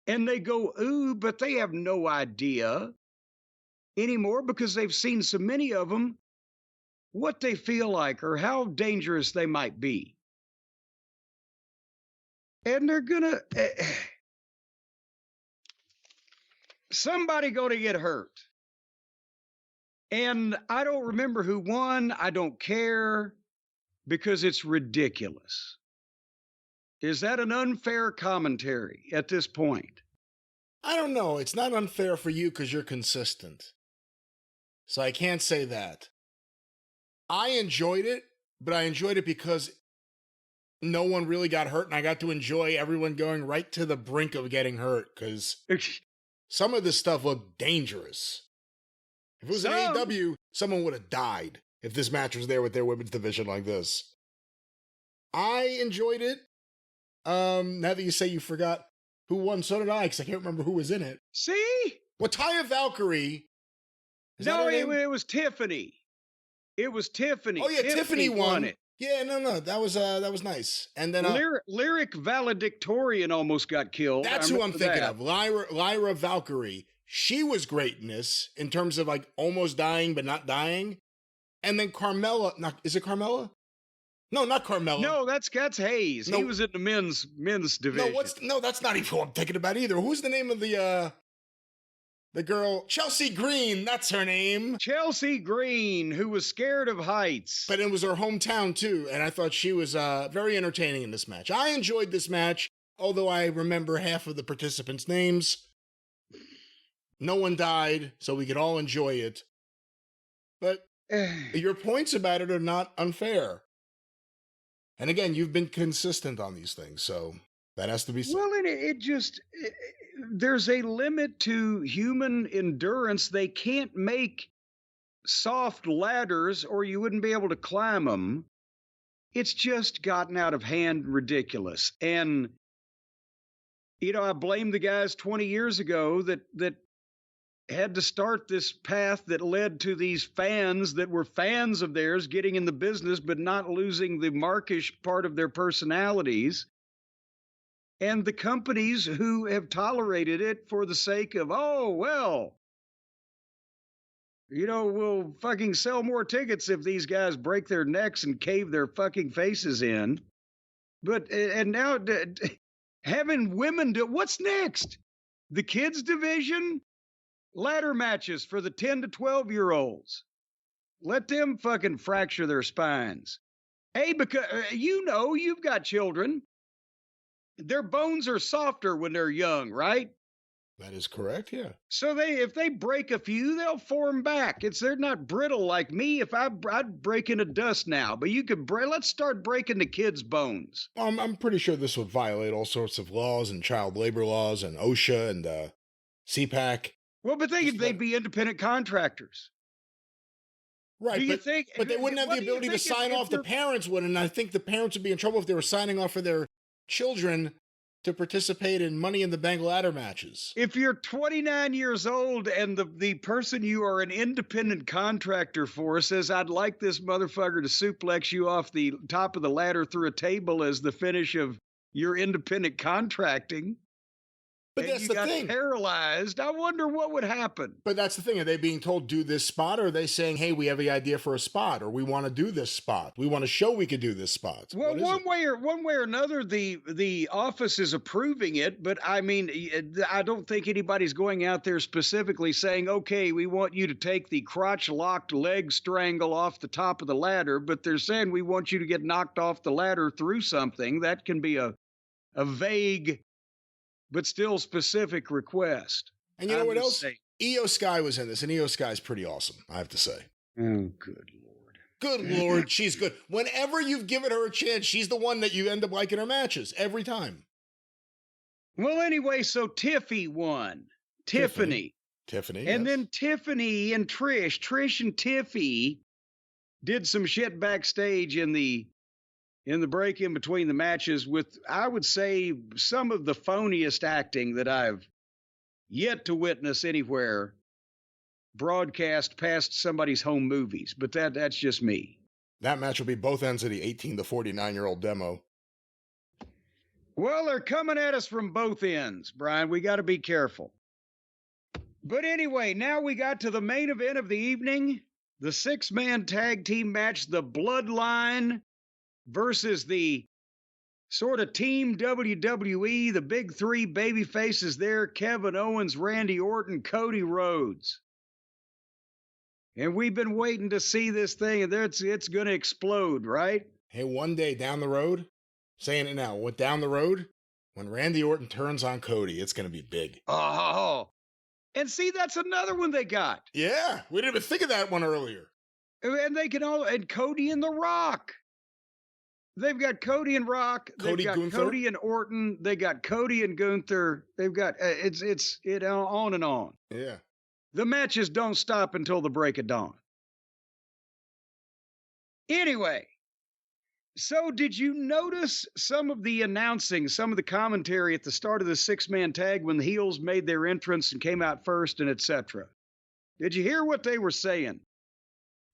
and they go, ooh, but they have no idea anymore because they've seen so many of them, what they feel like or how dangerous they might be. And they're gonna, somebody gonna get hurt. And I don't remember who won. I don't care because it's ridiculous. Is that an unfair commentary at this point? I don't know. It's not unfair for you because you're consistent. So I can't say that. I enjoyed it, but I enjoyed it because no one really got hurt, and I got to enjoy everyone going right to the brink of getting hurt because some of this stuff looked dangerous. If it was an AEW, someone would have died if this match was there with their women's division like this. I enjoyed it. Now that you say you forgot who won, so did I, because I can't remember who was in it. See? Well, Taya Valkyrie. No, it was Tiffany. It was Tiffany. Oh yeah, Tiffany won it. Yeah, no, that was nice. And then Lyric Valedictorian almost got killed. That's who I'm thinking of. Lyra Valkyrie. She was greatness in terms of like almost dying but not dying. And then Carmella, is it Carmella? No, not Carmella. No, that's Hayes. No. He was in the men's division. No, that's not even who I'm thinking about either. Who's the name of the girl? Chelsea Green, that's her name. Chelsea Green, who was scared of heights. But it was her hometown too, and I thought she was very entertaining in this match. I enjoyed this match, although I remember half of the participants' names. No one died, so we could all enjoy it. But your points about it are not unfair. And again, you've been consistent on these things, so that has to be said. Well, there's a limit to human endurance. They can't make soft ladders or you wouldn't be able to climb them. It's just gotten out of hand ridiculous. And, I blame the guys 20 years ago that had to start this path that led to these fans that were fans of theirs getting in the business but not losing the markish part of their personalities. And the companies who have tolerated it for the sake of, we'll fucking sell more tickets if these guys break their necks and cave their fucking faces in. And now having women what's next? The kids division? Ladder matches for the 10 to 12-year-olds. Let them fucking fracture their spines. Hey, because you've got children. Their bones are softer when they're young, right? That is correct, yeah. So if they break a few, they'll form back. They're not brittle like me. If I'd break into dust now, but you could let's start breaking the kids' bones. I'm pretty sure this would violate all sorts of laws and child labor laws and OSHA and CPAC. Well, but they'd be independent contractors. Right, but they wouldn't have the ability to sign off. The parents wouldn't, and I think the parents would be in trouble if they were signing off for their children to participate in Money in the Bank ladder matches. If you're 29 years old and the person you are an independent contractor for says, I'd like this motherfucker to suplex you off the top of the ladder through a table as the finish of your independent contracting, But and that's you the got thing. paralyzed, I wonder what would happen. But that's the thing. Are they being told do this spot, or are they saying, hey, we have the idea for a spot, or we want to do this spot? We want to show we could do this spot. Well, What is it? one way or another, the office is approving it, but I mean, I don't think anybody's going out there specifically saying, "Okay, we want you to take the crotch locked leg strangle off the top of the ladder," but they're saying we want you to get knocked off the ladder through something. That can be a vague but still specific request. And you know what else? Saying. Io Sky was in this, and Io Sky's pretty awesome, I have to say. Oh, good Lord. Good Lord, she's good. Whenever you've given her a chance, she's the one that you end up liking her matches, every time. Well, anyway, so Tiffy won. Tiffany. And yes. Then Tiffany and Trish and Tiffy did some shit backstage in the break in between the matches with, I would say, some of the phoniest acting that I've yet to witness anywhere broadcast past somebody's home movies. But that's just me. That match will be both ends of the 18 to 49-year-old demo. Well, they're coming at us from both ends, Brian. We got to be careful. But anyway, now we got to the main event of the evening, the 6-man tag team match, the Bloodline versus the sort of Team WWE, the big three baby faces there, Kevin Owens, Randy Orton, Cody Rhodes. And we've been waiting to see this thing, and it's going to explode, right? Hey, one day down the road, saying it now, down the road, when Randy Orton turns on Cody, it's going to be big. Oh, and see, that's another one they got. Yeah, we didn't even think of that one earlier. And they can and Cody and The Rock. They've got Cody and Rock. They've got Gunther. Cody and Orton. They got Cody and Gunther. They've got it's on and on. Yeah. The matches don't stop until the break of dawn. Anyway, so did you notice some of the announcing, some of the commentary at the start of the 6-man tag when the heels made their entrance and came out first and etc.? Did you hear what they were saying?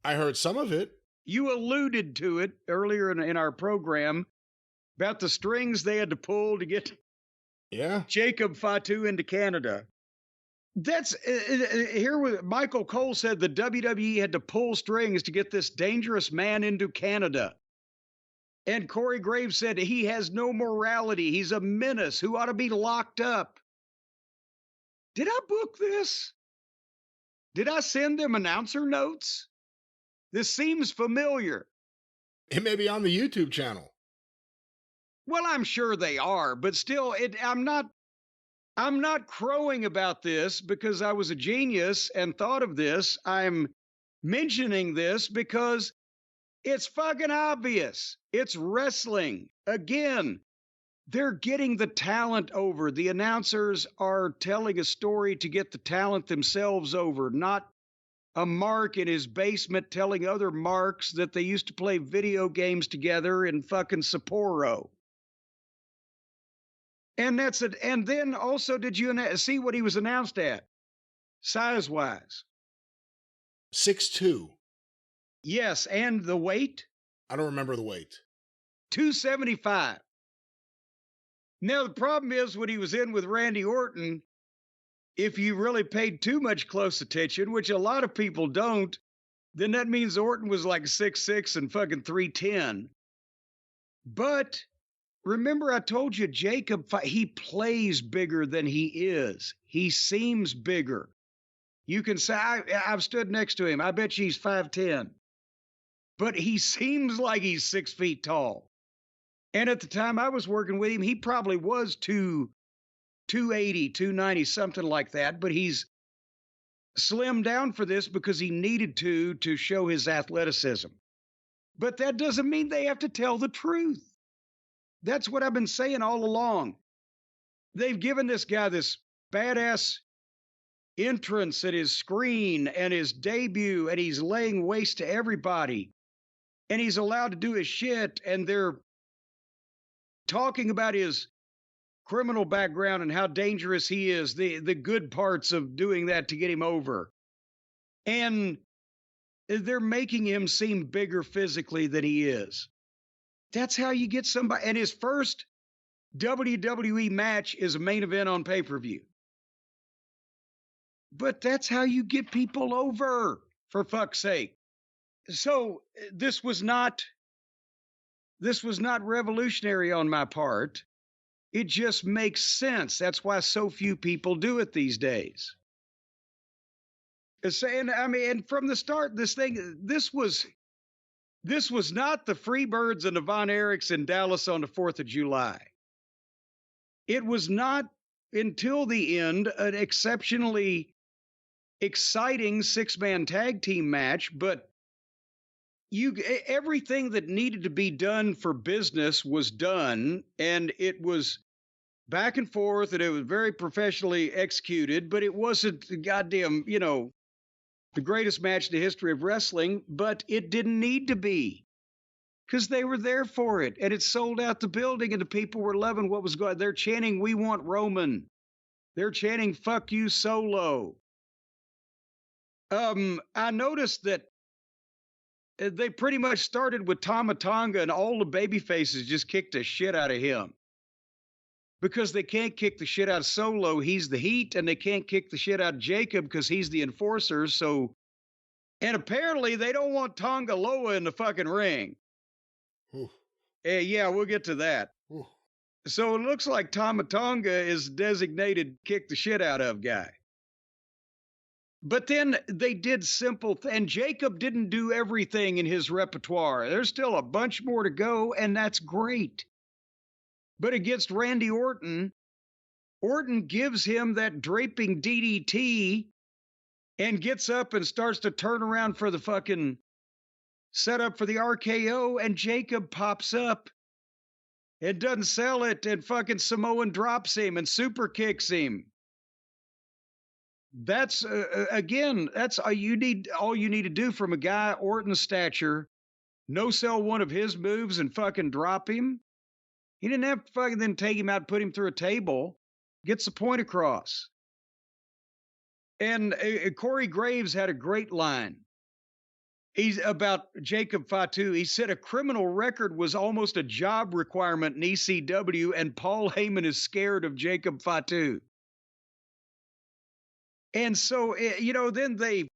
I heard some of it. You alluded to it earlier in our program about the strings they had to pull to get Jacob Fatu into Canada. That's here. Michael Cole said the WWE had to pull strings to get this dangerous man into Canada. And Corey Graves said he has no morality. He's a menace who ought to be locked up. Did I book this? Did I send them announcer notes? This seems familiar. It may be on the YouTube channel. Well, I'm sure they are, but still, I'm not crowing about this because I was a genius and thought of this. I'm mentioning this because it's fucking obvious. It's wrestling. Again, they're getting the talent over. The announcers are telling a story to get the talent themselves over, not a mark in his basement telling other marks that they used to play video games together in fucking Sapporo. And that's it. And then also, did you see what he was announced at? Size-wise. 6'2". Yes, and the weight? I don't remember the weight. 275. Now, the problem is when he was in with Randy Orton, if you really paid too much close attention, which a lot of people don't, then that means Orton was like 6'6" and fucking 310. But remember I told you, Jacob, he plays bigger than he is. He seems bigger. You can say, I've stood next to him. I bet you he's 5'10". But he seems like he's 6 feet tall. And at the time I was working with him, he probably was 280, 290, something like that. But he's slimmed down for this because he needed to show his athleticism. But that doesn't mean they have to tell the truth. That's what I've been saying all along. They've given this guy this badass entrance at his screen and his debut, and he's laying waste to everybody. And he's allowed to do his shit, and they're talking about his criminal background and how dangerous he is, the good parts of doing that to get him over. And they're making him seem bigger physically than he is. That's how you get somebody. And his first WWE match is a main event on pay-per-view. But that's how you get people over, for fuck's sake. So this was not revolutionary on my part. It just makes sense. That's why so few people do it these days. And from the start, this was not the Freebirds and the Von Erichs in Dallas on the 4th of July. It was not until the end an exceptionally exciting 6-man tag team match, but everything that needed to be done for business was done, and it was back and forth, and it was very professionally executed, but it wasn't the goddamn, the greatest match in the history of wrestling, but it didn't need to be because they were there for it, and it sold out the building, and the people were loving what was going on. They're chanting, "We want Roman." They're chanting, "Fuck you, Solo." I noticed that they pretty much started with Tama Tonga, and all the baby faces just kicked the shit out of him. Because they can't kick the shit out of Solo, he's the Heat, and they can't kick the shit out of Jacob because he's the Enforcer. And apparently they don't want Tonga Loa in the fucking ring. Yeah, we'll get to that. Ooh. So it looks like Tama Tonga is designated kick the shit out of guy. But then they did and Jacob didn't do everything in his repertoire. There's still a bunch more to go, and that's great. But against Randy Orton, Orton gives him that draping DDT and gets up and starts to turn around for the fucking setup for the RKO, and Jacob pops up and doesn't sell it, and fucking Samoan drops him and super kicks him. That's again, that's all you need to do from a guy Orton's stature. No sell one of his moves and fucking drop him. He didn't have to fucking then take him out, put him through a table. Gets the point across. And Corey Graves had a great line. He's about Jacob Fatu. He said a criminal record was almost a job requirement in ECW, and Paul Heyman is scared of Jacob Fatu. And so, then they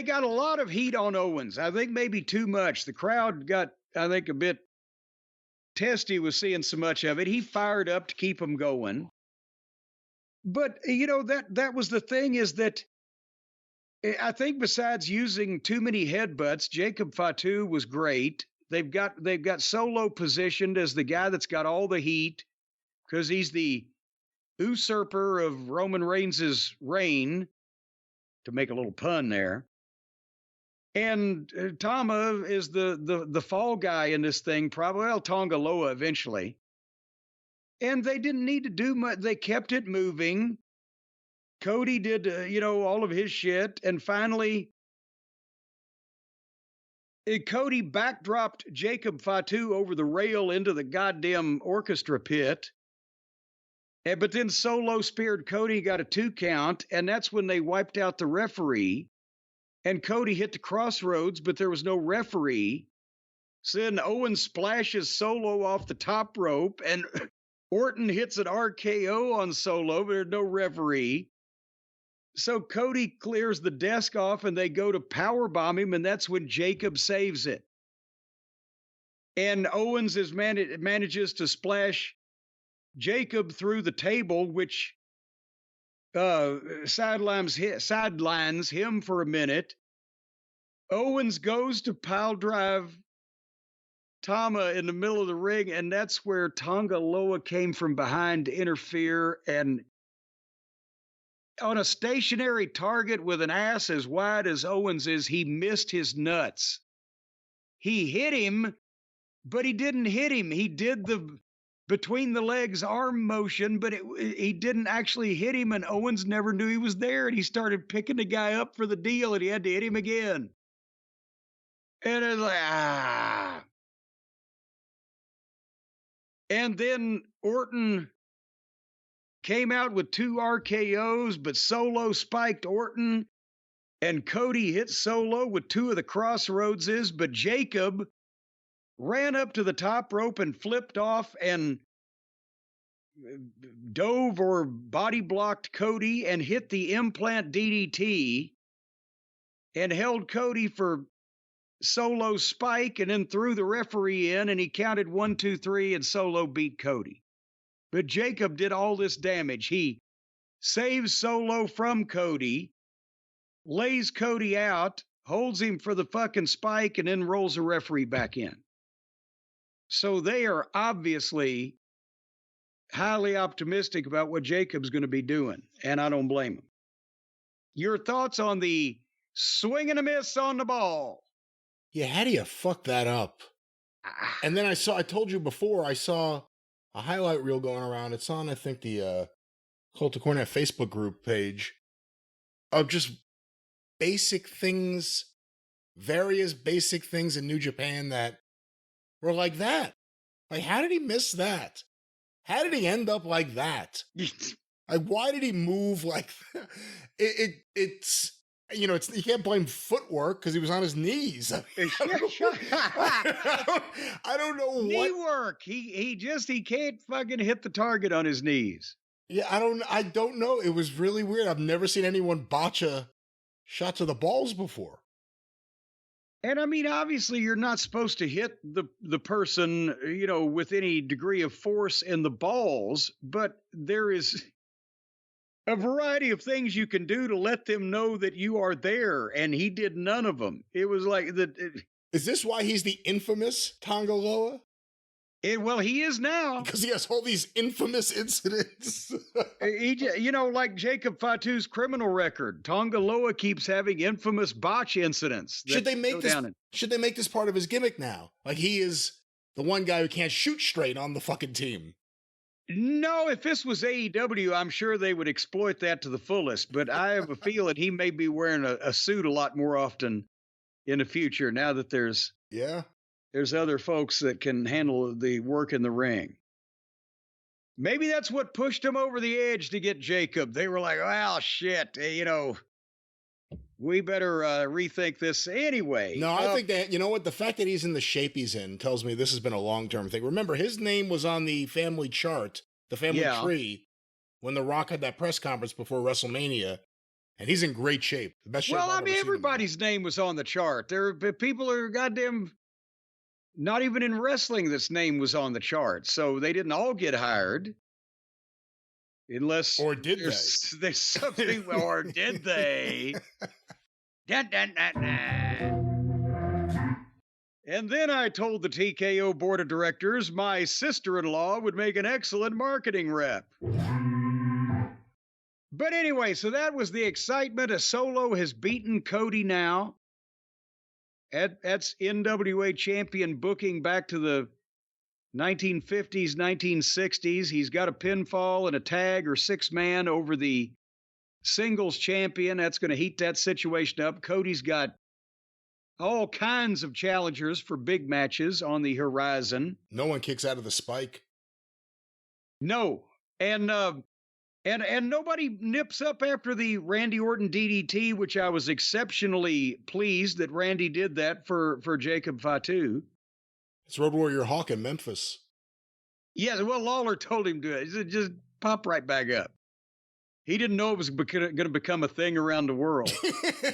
got a lot of heat on Owens. I think maybe too much. The crowd got, I think, a bit testy with seeing so much of it. He fired up to keep them going. But, that was the thing, is that I think besides using too many headbutts, Jacob Fatu was great. They've got Solo positioned as the guy that's got all the heat because he's the usurper of Roman Reigns' reign, to make a little pun there. And Tama is the fall guy in this thing, probably. Well, Tonga Loa eventually. And they didn't need to do much. They kept it moving. Cody did, all of his shit. And finally, Cody backdropped Jacob Fatu over the rail into the goddamn orchestra pit. But then Solo speared Cody, got a 2 count. And that's when they wiped out the referee. And Cody hit the crossroads, but there was no referee. So then Owen splashes Solo off the top rope. And Orton hits an RKO on Solo, but there's no referee. So Cody clears the desk off, and they go to powerbomb him, and that's when Jacob saves it. And Owens manages to splash Jacob through the table, which sidelines him for a minute. Owens goes to pile drive Tama in the middle of the ring, and that's where Tonga Loa came from behind to interfere, and on a stationary target with an ass as wide as Owens is, he missed his nuts. He hit him, but he didn't hit him. He did the between the legs arm motion, but he didn't actually hit him, and Owens never knew he was there, and he started picking the guy up for the deal, and he had to hit him again. And it's like, And then Orton came out with 2 RKOs, but Solo spiked Orton, and Cody hit Solo with 2 of the crossroadses, but Jacob ran up to the top rope and flipped off and dove or body blocked Cody and hit the implant DDT and held Cody for Solo spike and then threw the referee in and he counted 1, 2, 3 and Solo beat Cody. But Jacob did all this damage. He saves Solo from Cody, lays Cody out, holds him for the fucking spike, and then rolls the referee back in. So they are obviously highly optimistic about what Jacob's going to be doing, and I don't blame him. Your thoughts on the swing and a miss on the ball? Yeah, how do you fuck that up? And then I told you before, I saw a highlight reel going around. It's on, I think, the Cult of Cornette Facebook group page of just basic things, various basic things in New Japan that were like that. Like, how did he miss that? How did he end up like that? Like, why did he move like that? It's you know, you can't blame footwork because he was on his knees. I don't know what knee work. He can't fucking hit the target on his knees. Yeah, I don't know. It was really weird. I've never seen anyone botch a shot to the balls before. And I mean, obviously, you're not supposed to hit the person, you know, with any degree of force in the balls, but there is a variety of things you can do to let them know that you are there, and he did none of them. It was like Is this why he's the infamous Tonga Loa? Well, he is now. Because he has all these infamous incidents. You know, like Jacob Fatu's criminal record. Tonga Loa keeps having infamous botch incidents. Should they make this part of his gimmick now? Like, he is the one guy who can't shoot straight on the fucking team. No, if this was AEW, I'm sure they would exploit that to the fullest. But I have a feeling he may be wearing a suit a lot more often in the future now that there's other folks that can handle the work in the ring. Maybe that's what pushed him over the edge to get Jacob. They were like, well, shit, you know, we better rethink this anyway. No, I think that, you know what, the fact that he's in the shape he's in tells me this has been a long-term thing. Remember, his name was on the family chart, the family tree, when The Rock had that press conference before WrestleMania, and he's in great shape. The best shape Well, I've I mean, ever seen everybody's name was on the chart. There are people are goddamn, not even in wrestling, this name was on the chart. So they didn't all get hired. Unless, or did there's something, or did they? Dun, dun, dun, dun. And then I told the TKO board of directors my sister-in-law would make an excellent marketing rep. But anyway, so that was the excitement. A Solo has beaten Cody now. That's NWA champion booking back to the 1950s, 1960s. He's got a pinfall and a tag or six-man over the singles champion. That's going to heat that situation up. Cody's got all kinds of challengers for big matches on the horizon. No one kicks out of the spike. No. And nobody nips up after the Randy Orton DDT, which I was exceptionally pleased that Randy did that for Jacob Fatu. It's Road Warrior Hawk in Memphis. Yes, well, Lawler told him to. He said, just pop right back up. He didn't know it was going to become a thing around the world.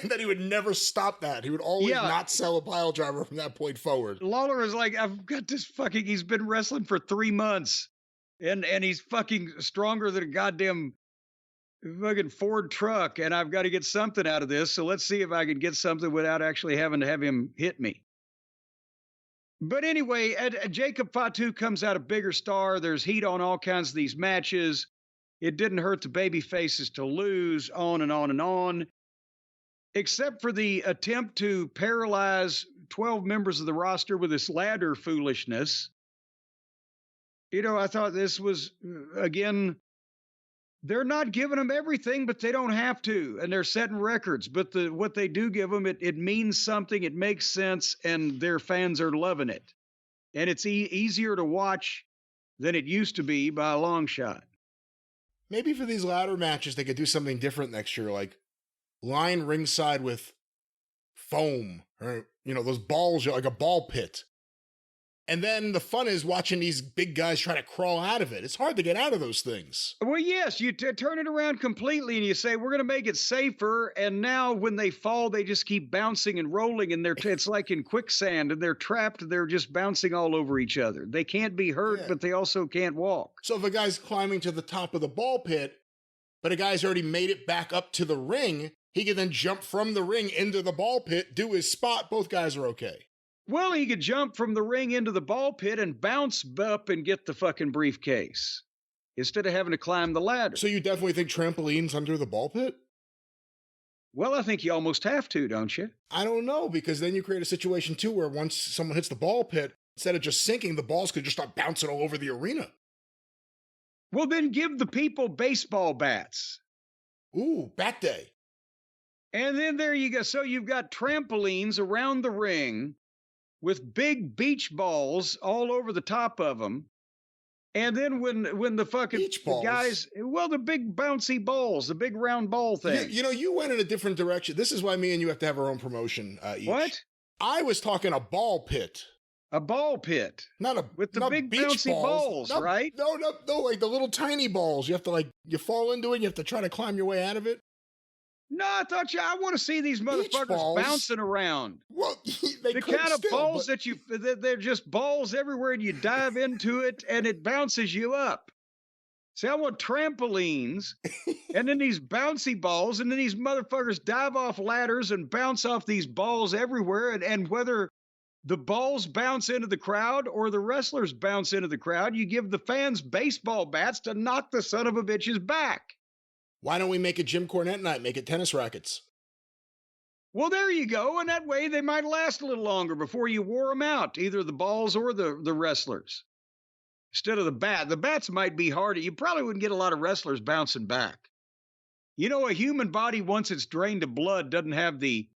That he would never stop that. He would always not sell a pile driver from that point forward. Lawler is like, I've got this fucking, he's been wrestling for 3 months. And he's fucking stronger than a goddamn fucking Ford truck. And I've got to get something out of this. So let's see if I can get something without actually having to have him hit me. But anyway, Jacob Fatu comes out a bigger star. There's heat on all kinds of these matches. It didn't hurt the baby faces to lose, on and on and on. Except for the attempt to paralyze 12 members of the roster with this ladder foolishness. You know, I thought this was, again, they're not giving them everything, but they don't have to. And they're setting records. But what they do give them, it means something. It makes sense. And their fans are loving it. And it's easier to watch than it used to be by a long shot. Maybe for these ladder matches, they could do something different next year. Like line ringside with foam or, you know, those balls, like a ball pit. And then the fun is watching these big guys try to crawl out of it. It's hard to get out of those things. Well, yes, you turn it around completely and you say, we're going to make it safer. And now when they fall, they just keep bouncing and rolling. And it's like in quicksand and they're trapped. They're just bouncing all over each other. They can't be hurt, but they also can't walk. So if a guy's climbing to the top of the ball pit, but a guy's already made it back up to the ring, he can then jump from the ring into the ball pit, do his spot. Both guys are okay. Well, he could jump from the ring into the ball pit and bounce up and get the fucking briefcase instead of having to climb the ladder. So you definitely think trampolines under the ball pit? Well, I think you almost have to, don't you? I don't know, because then you create a situation, too, where once someone hits the ball pit, instead of just sinking, the balls could just start bouncing all over the arena. Well, then give the people baseball bats. Ooh, bat day. And then there you go. So you've got trampolines around the ring with big beach balls all over the top of them. And then when the fucking guys, well, the big bouncy balls, the big round ball thing. You went in a different direction. This is why me and you have to have our own promotion each. What? I was talking a ball pit. A ball pit. With the big bouncy balls, right? No, like the little tiny balls. You have to you fall into it and you have to try to climb your way out of it. No, I want to see these motherfuckers bouncing around. Well, the kind of balls they're just balls everywhere and you dive into it and it bounces you up. See, I want trampolines and then these bouncy balls and then these motherfuckers dive off ladders and bounce off these balls everywhere. And whether the balls bounce into the crowd or the wrestlers bounce into the crowd, you give the fans baseball bats to knock the son of a bitches back. Why don't we make it Jim Cornette night? Make it tennis rackets. Well, there you go. And that way they might last a little longer before you wore them out, either the balls or the wrestlers. Instead of the bat. The bats might be harder. You probably wouldn't get a lot of wrestlers bouncing back. You know, a human body, once it's drained of blood, doesn't have the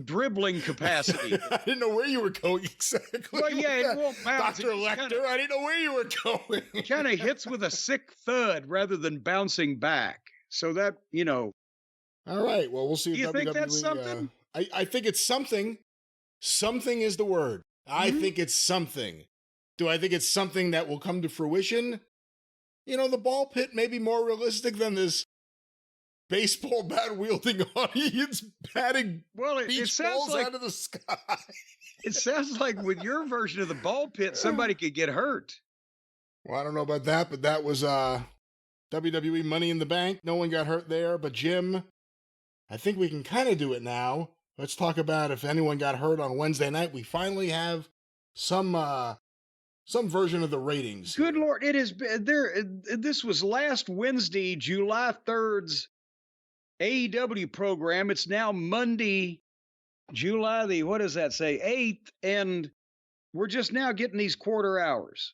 dribbling capacity. I didn't know where you were going exactly. Well, yeah, it won't bounce. Dr. Lecter, I didn't know where you were going. It kind of hits with a sick thud rather than bouncing back. So that, All right, well, we'll see. Do you think that's something? I think it's something. Something is the word. I think it's something. Do I think it's something that will come to fruition? The ball pit may be more realistic than this baseball bat wielding audience batting beach balls out of the sky. It sounds like with your version of the ball pit, somebody could get hurt. Well, I don't know about that, but that was WWE Money in the Bank. No one got hurt there, but Jim, I think we can kind of do it now. Let's talk about if anyone got hurt on Wednesday night. We finally have some version of the ratings. Good Lord, it has been there. This was last Wednesday, July 3rd's AEW program. It's now Monday, July 8th, and we're just now getting these quarter hours.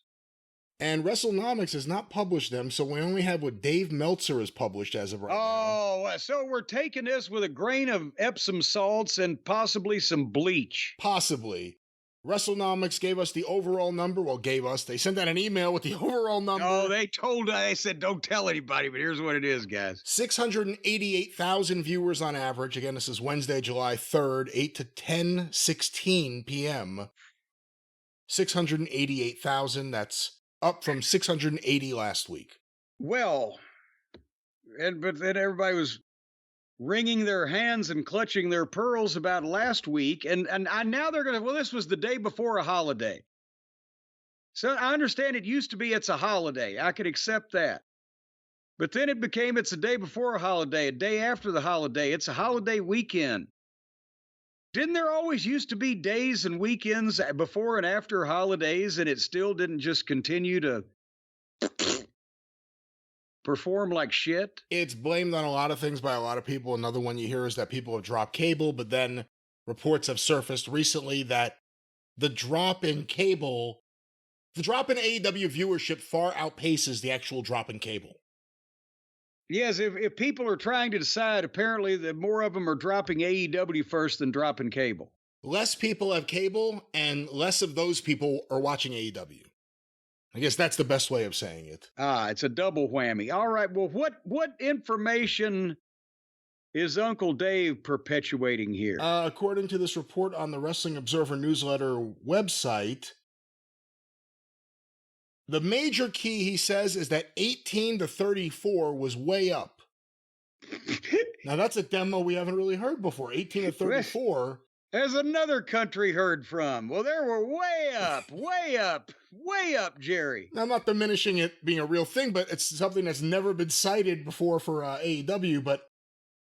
And WrestleNomics has not published them, so we only have what Dave Meltzer has published as of right now. Oh, so we're taking this with a grain of Epsom salts and possibly some bleach. Possibly. WrestleNomics gave us the overall number. Well, they sent out an email with the overall number. Oh, they said, don't tell anybody, but here's what it is, guys. 688,000 viewers on average. Again, this is Wednesday, July 3rd, 8 to 10:16 p.m. 688,000. That's up from 680 last week. Well, but then everybody was wringing their hands and clutching their pearls about last week. And now they're going to, well, this was the day before a holiday. So I understand it used to be it's a holiday. I could accept that. But then it became it's a day before a holiday, a day after the holiday. It's a holiday weekend. Didn't there always used to be days and weekends before and after holidays, and it still didn't just continue to perform like shit? It's blamed on a lot of things by a lot of people. Another one you hear is that people have dropped cable, but then reports have surfaced recently that the drop in AEW viewership far outpaces the actual drop in cable. Yes, if people are trying to decide, apparently that more of them are dropping AEW first than dropping cable. Less people have cable, and less of those people are watching AEW. I guess that's the best way of saying it. It's a double whammy. All right, well, what information is Uncle Dave perpetuating here? According to this report on the Wrestling Observer newsletter website, the major key, he says, is that 18 to 34 was way up. Now, that's a demo we haven't really heard before. 18 to 34. There's another country heard from. Well, they were way up, way up, way up, Jerry. Now, I'm not diminishing it being a real thing, but it's something that's never been cited before for AEW, but...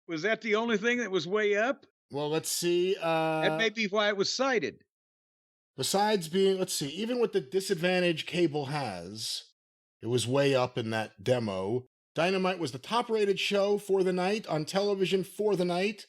Was that the only thing that was way up? Well, let's see. That may be why it was cited. Besides being, let's see, even with the disadvantage cable has, it was way up in that demo. Dynamite was the top-rated show for the night on television for the night.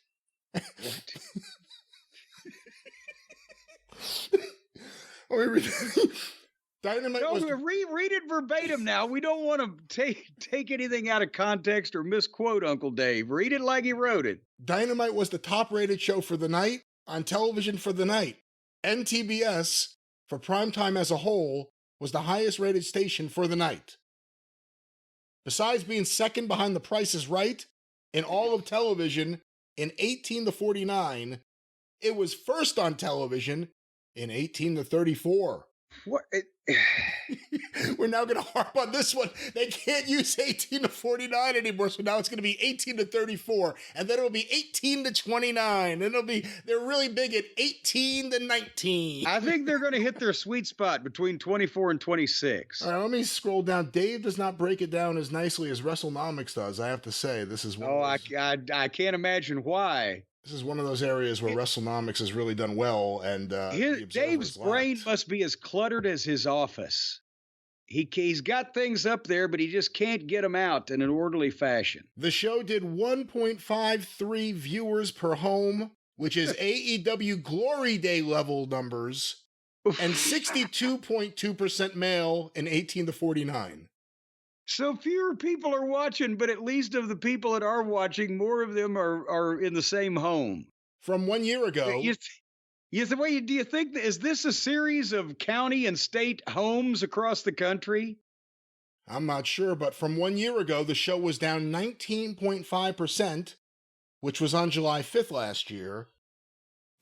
Dynamite was... read it verbatim now. We don't want to take anything out of context or misquote Uncle Dave. Read it like he wrote it. Dynamite was the top-rated show for the night on television for the night. NTBS, for primetime as a whole, was the highest-rated station for the night. Besides being second behind The Price is Right in all of television in 18 to 49, it was first on television in 18 to 34. What? We're now going to harp on this one. They can't use 18 to 49 anymore, so now it's going to be 18 to 34, and then it'll be 18 to 29, and they're really big at 18 to 19. I think they're going to hit their sweet spot between 24 and 26. All right, let me scroll down. Dave does not break it down as nicely as WrestleNomics does, I have to say. This is one of those... I can't imagine why. This is one of those areas where WrestleNomics has really done well, and Dave's brain must be as cluttered as his office. He's got things up there, but he just can't get them out in an orderly fashion. The show did 1.53 viewers per home, which is AEW Glory Day level numbers, and 62.2% male in 18 to 49. So fewer people are watching, but at least of the people that are watching, more of them are in the same home. From 1 year ago. Do you think, is this a series of county and state homes across the country? I'm not sure, but from 1 year ago, the show was down 19.5%, which was on July 5th last year.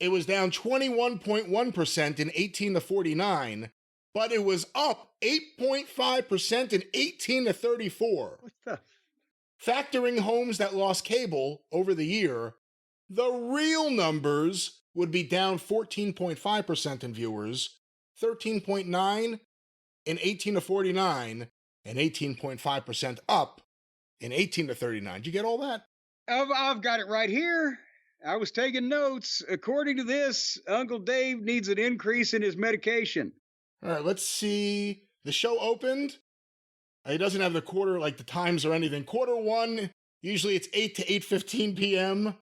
It was down 21.1% in 18 to 49. But it was up 8.5% in 18 to 34. What the? Factoring homes that lost cable over the year, the real numbers would be down 14.5% in viewers, 13.9% in 18 to 49, and 18.5% up in 18 to 39. Did you get all that? I've got it right here. I was taking notes. According to this, Uncle Dave needs an increase in his medication. All right, let's see. The show opened. He doesn't have the quarter, like the times or anything. Quarter one, usually it's 8 to 8:15 p.m.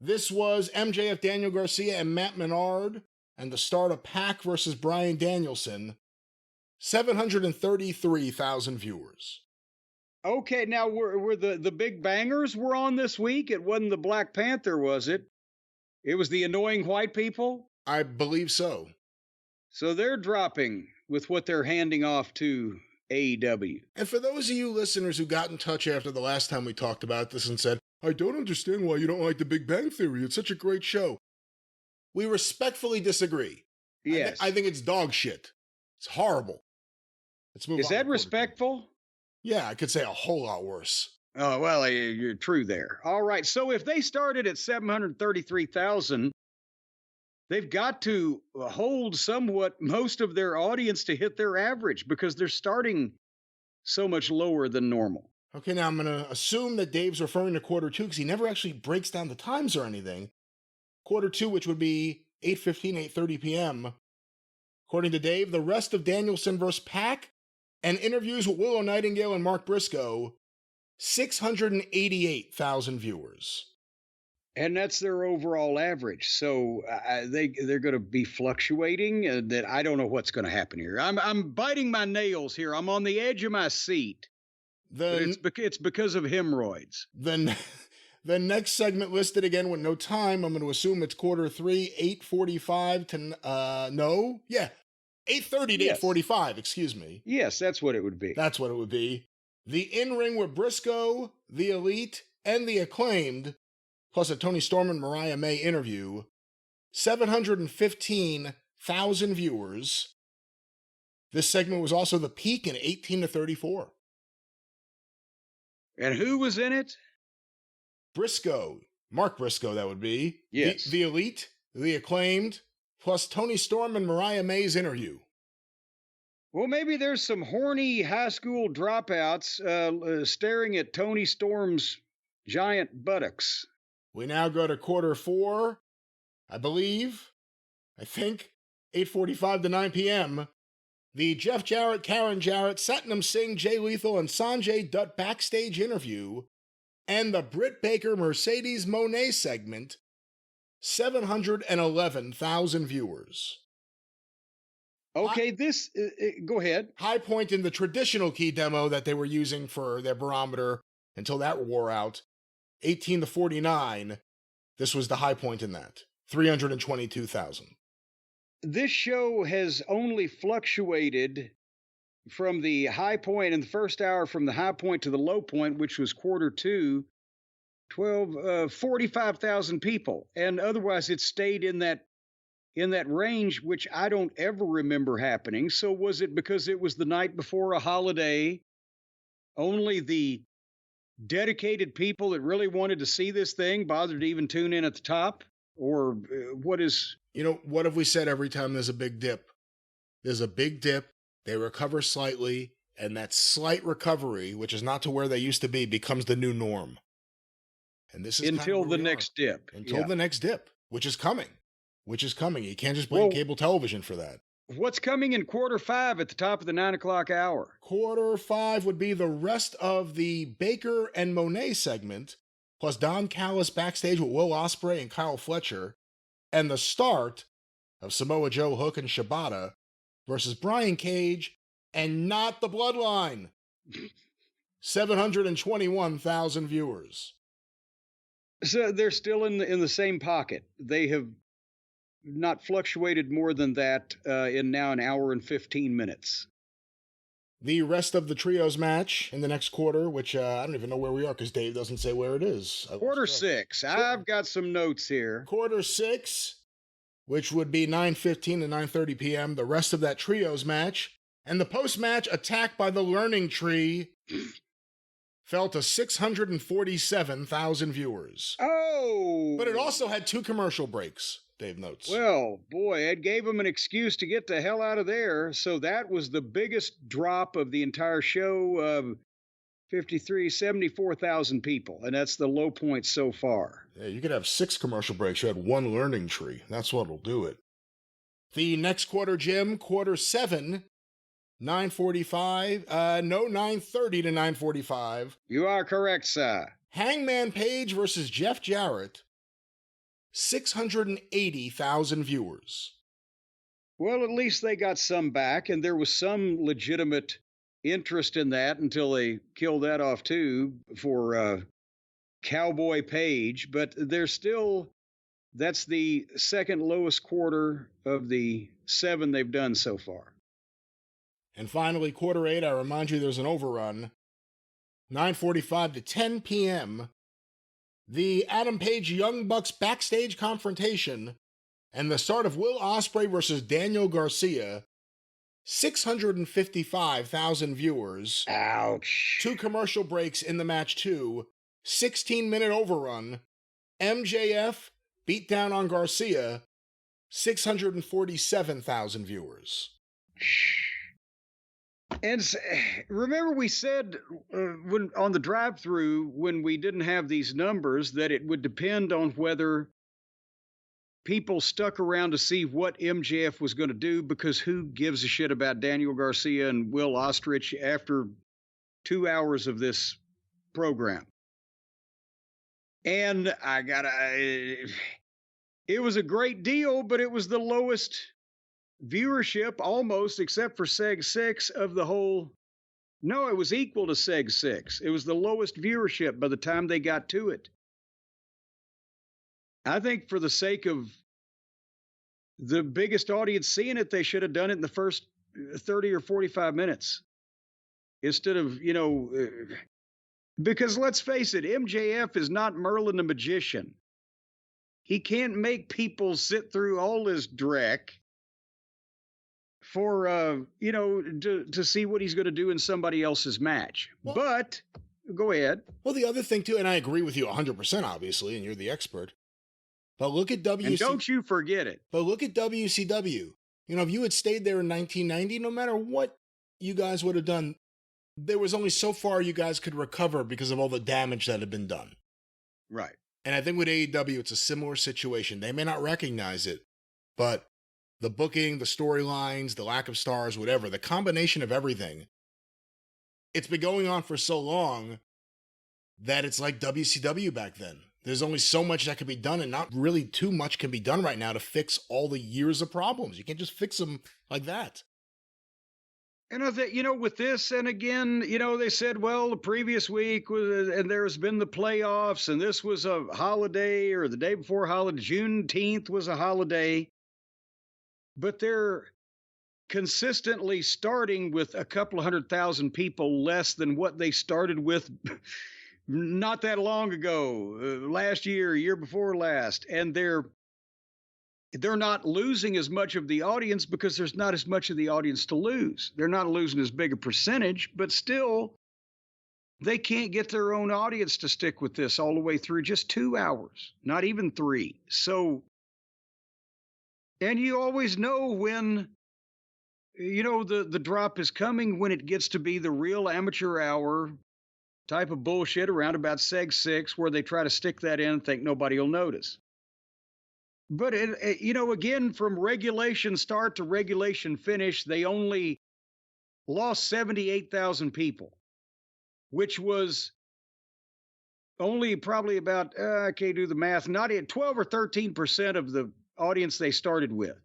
This was MJF, Daniel Garcia, and Matt Menard, and the start of Pac versus Bryan Danielson. 733,000 viewers. Okay, now were the big bangers were on this week? It wasn't the Black Panther, was it? It was the annoying white people? I believe so. So they're dropping with what they're handing off to AEW. And for those of you listeners who got in touch after the last time we talked about this and said, I don't understand why you don't like The Big Bang Theory. It's such a great show. We respectfully disagree. Yes. I think it's dog shit. It's horrible. Let's move on. Is that respectful? Yeah, I could say a whole lot worse. Oh, well, you're true there. All right. So if they started at 733,000, they've got to hold somewhat most of their audience to hit their average because they're starting so much lower than normal. Okay, now I'm going to assume that Dave's referring to quarter two because he never actually breaks down the times or anything. Quarter two, which would be 8:15, 8:30 p.m. According to Dave, the rest of Danielson vs. Pac and interviews with Willow Nightingale and Mark Briscoe, 688,000 viewers. And that's their overall average. So they're going to be fluctuating. That I don't know what's going to happen here. I'm biting my nails here. I'm on the edge of my seat. It's because of hemorrhoids. Then the next segment listed again with no time. I'm going to assume it's quarter three, 8:45 to 8:30 to 8:45. Excuse me. Yes, that's what it would be. That's what it would be. The in-ring with Briscoe, the Elite, and The Acclaimed, plus a Tony Storm and Mariah May interview, 715,000 viewers. This segment was also the peak in 18 to 34. And who was in it? Briscoe, Mark Briscoe, that would be. Yes. The Elite, The Acclaimed, plus Tony Storm and Mariah May's interview. Well, maybe there's some horny high school dropouts staring at Tony Storm's giant buttocks. We now go to quarter four, I think, 8:45 to 9 p.m. The Jeff Jarrett, Karen Jarrett, Satnam Singh, Jay Lethal, and Sanjay Dutt backstage interview, and the Britt Baker Mercedes Moné segment, 711,000 viewers. Okay, go ahead. High point in the traditional key demo that they were using for their barometer until that wore out, 18 to 49. This was the high point in that, 322,000. This show has only fluctuated from the high point in the first hour, from the high point to the low point, which was quarter two, 45,000 people. And otherwise it stayed in that range, which I don't ever remember happening. So was it because it was the night before a holiday? Only the dedicated people that really wanted to see this thing bothered to even tune in at the top? Or what is... what have we said every time there's a big dip? There's a big dip, they recover slightly, and that slight recovery, which is not to where they used to be, becomes the new norm. And this is until the next dip. Until the next dip, which is coming. You can't just blame cable television for that. What's coming in quarter five at the top of the 9 o'clock hour? Quarter five would be the rest of the Baker and Monet segment, plus Don Callis backstage with Will Ospreay and Kyle Fletcher, and the start of Samoa Joe, Hook, and Shibata versus Brian Cage and not the Bloodline. 721,000 viewers. So they're still in the same pocket. They have not fluctuated more than that in now an hour and 15 minutes. The rest of the trios match in the next quarter, which I don't even know where we are because Dave doesn't say where it is. Quarter six. I've got some notes here. Quarter six, which would be 9:15 to 9:30 p.m. The rest of that trios match. And the post-match attack by the Learning Tree fell to 647,000 viewers. Oh! But it also had 2 commercial breaks, Dave notes. Well, boy, it gave them an excuse to get the hell out of there. So that was the biggest drop of the entire show, 74,000 people. And that's the low point so far. Yeah, you could have 6 commercial breaks. You had 1 Learning Tree. That's what'll do it. The next quarter, Jim, quarter 7, 9:45, 9:30 to 9:45. You are correct, sir. Hangman Page versus Jeff Jarrett, 680,000 viewers. Well, at least they got some back, and there was some legitimate interest in that until they killed that off too for Cowboy Page. But that's the second lowest quarter of the 7 they've done so far. And finally, quarter 8, I remind you there's an overrun. 9:45 to 10 p.m. The Adam Page Young Bucks backstage confrontation and the start of Will Ospreay versus Daniel Garcia. 655,000 viewers. Ouch. 2 commercial breaks in the match too. 16-minute overrun. MJF beat down on Garcia. 647,000 viewers. And remember we said when on the drive-through, when we didn't have these numbers, that it would depend on whether people stuck around to see what MJF was going to do, because who gives a shit about Daniel Garcia and Will Ostrich after 2 hours of this program? And it was a great deal, but it was the lowest viewership almost, except for Seg 6 of the whole. No, it was equal to Seg 6. It was the lowest viewership by the time they got to it. I think for the sake of the biggest audience seeing it, they should have done it in the first 30 or 45 minutes instead of, Because let's face it, MJF is not Merlin the magician. He can't make people sit through all this dreck for to see what he's going to do in somebody else's match. Well, but go ahead. Well, the other thing too, and I agree with you 100%, obviously, and you're the expert. But look at WCW. And don't you forget it. But look at WCW. You know, if you had stayed there in 1990, no matter what you guys would have done, there was only so far you guys could recover because of all the damage that had been done. Right. And I think with AEW, it's a similar situation. They may not recognize it, but the booking, the storylines, the lack of stars, whatever, the combination of everything, it's been going on for so long that it's like WCW back then. There's only so much that can be done, and not really too much can be done right now to fix all the years of problems. You can't just fix them like that. And I think, with this, and again, they said, well, the previous week was, and there's been the playoffs, and this was a holiday, or the day before holiday, Juneteenth was a holiday. But they're consistently starting with a couple of 100,000 people less than what they started with not that long ago, last year before last. And they're not losing as much of the audience because there's not as much of the audience to lose. They're not losing as big a percentage, but still, they can't get their own audience to stick with this all the way through just 2 hours, not even 3. So, and you always know when, the drop is coming, when it gets to be the real amateur hour type of bullshit around about seg 6, where they try to stick that in and think nobody will notice. But, again, from regulation start to regulation finish, they only lost 78,000 people, which was only probably about, I can't do the math, not 12 or 13% of the audience they started with.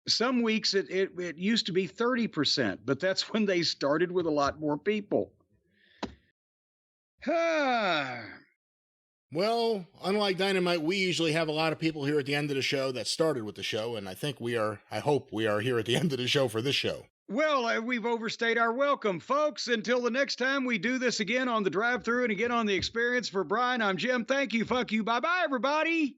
Some weeks it used to be 30%, but that's when they started with a lot more people. Well, unlike Dynamite, we usually have a lot of people here at the end of the show that started with the show, and I hope we are here at the end of the show for this show. Well, we've overstayed our welcome, folks. Until the next time we do this again on the drive-thru and again on the experience, for Brian, I'm Jim. Thank you. Fuck you. Bye-bye, everybody.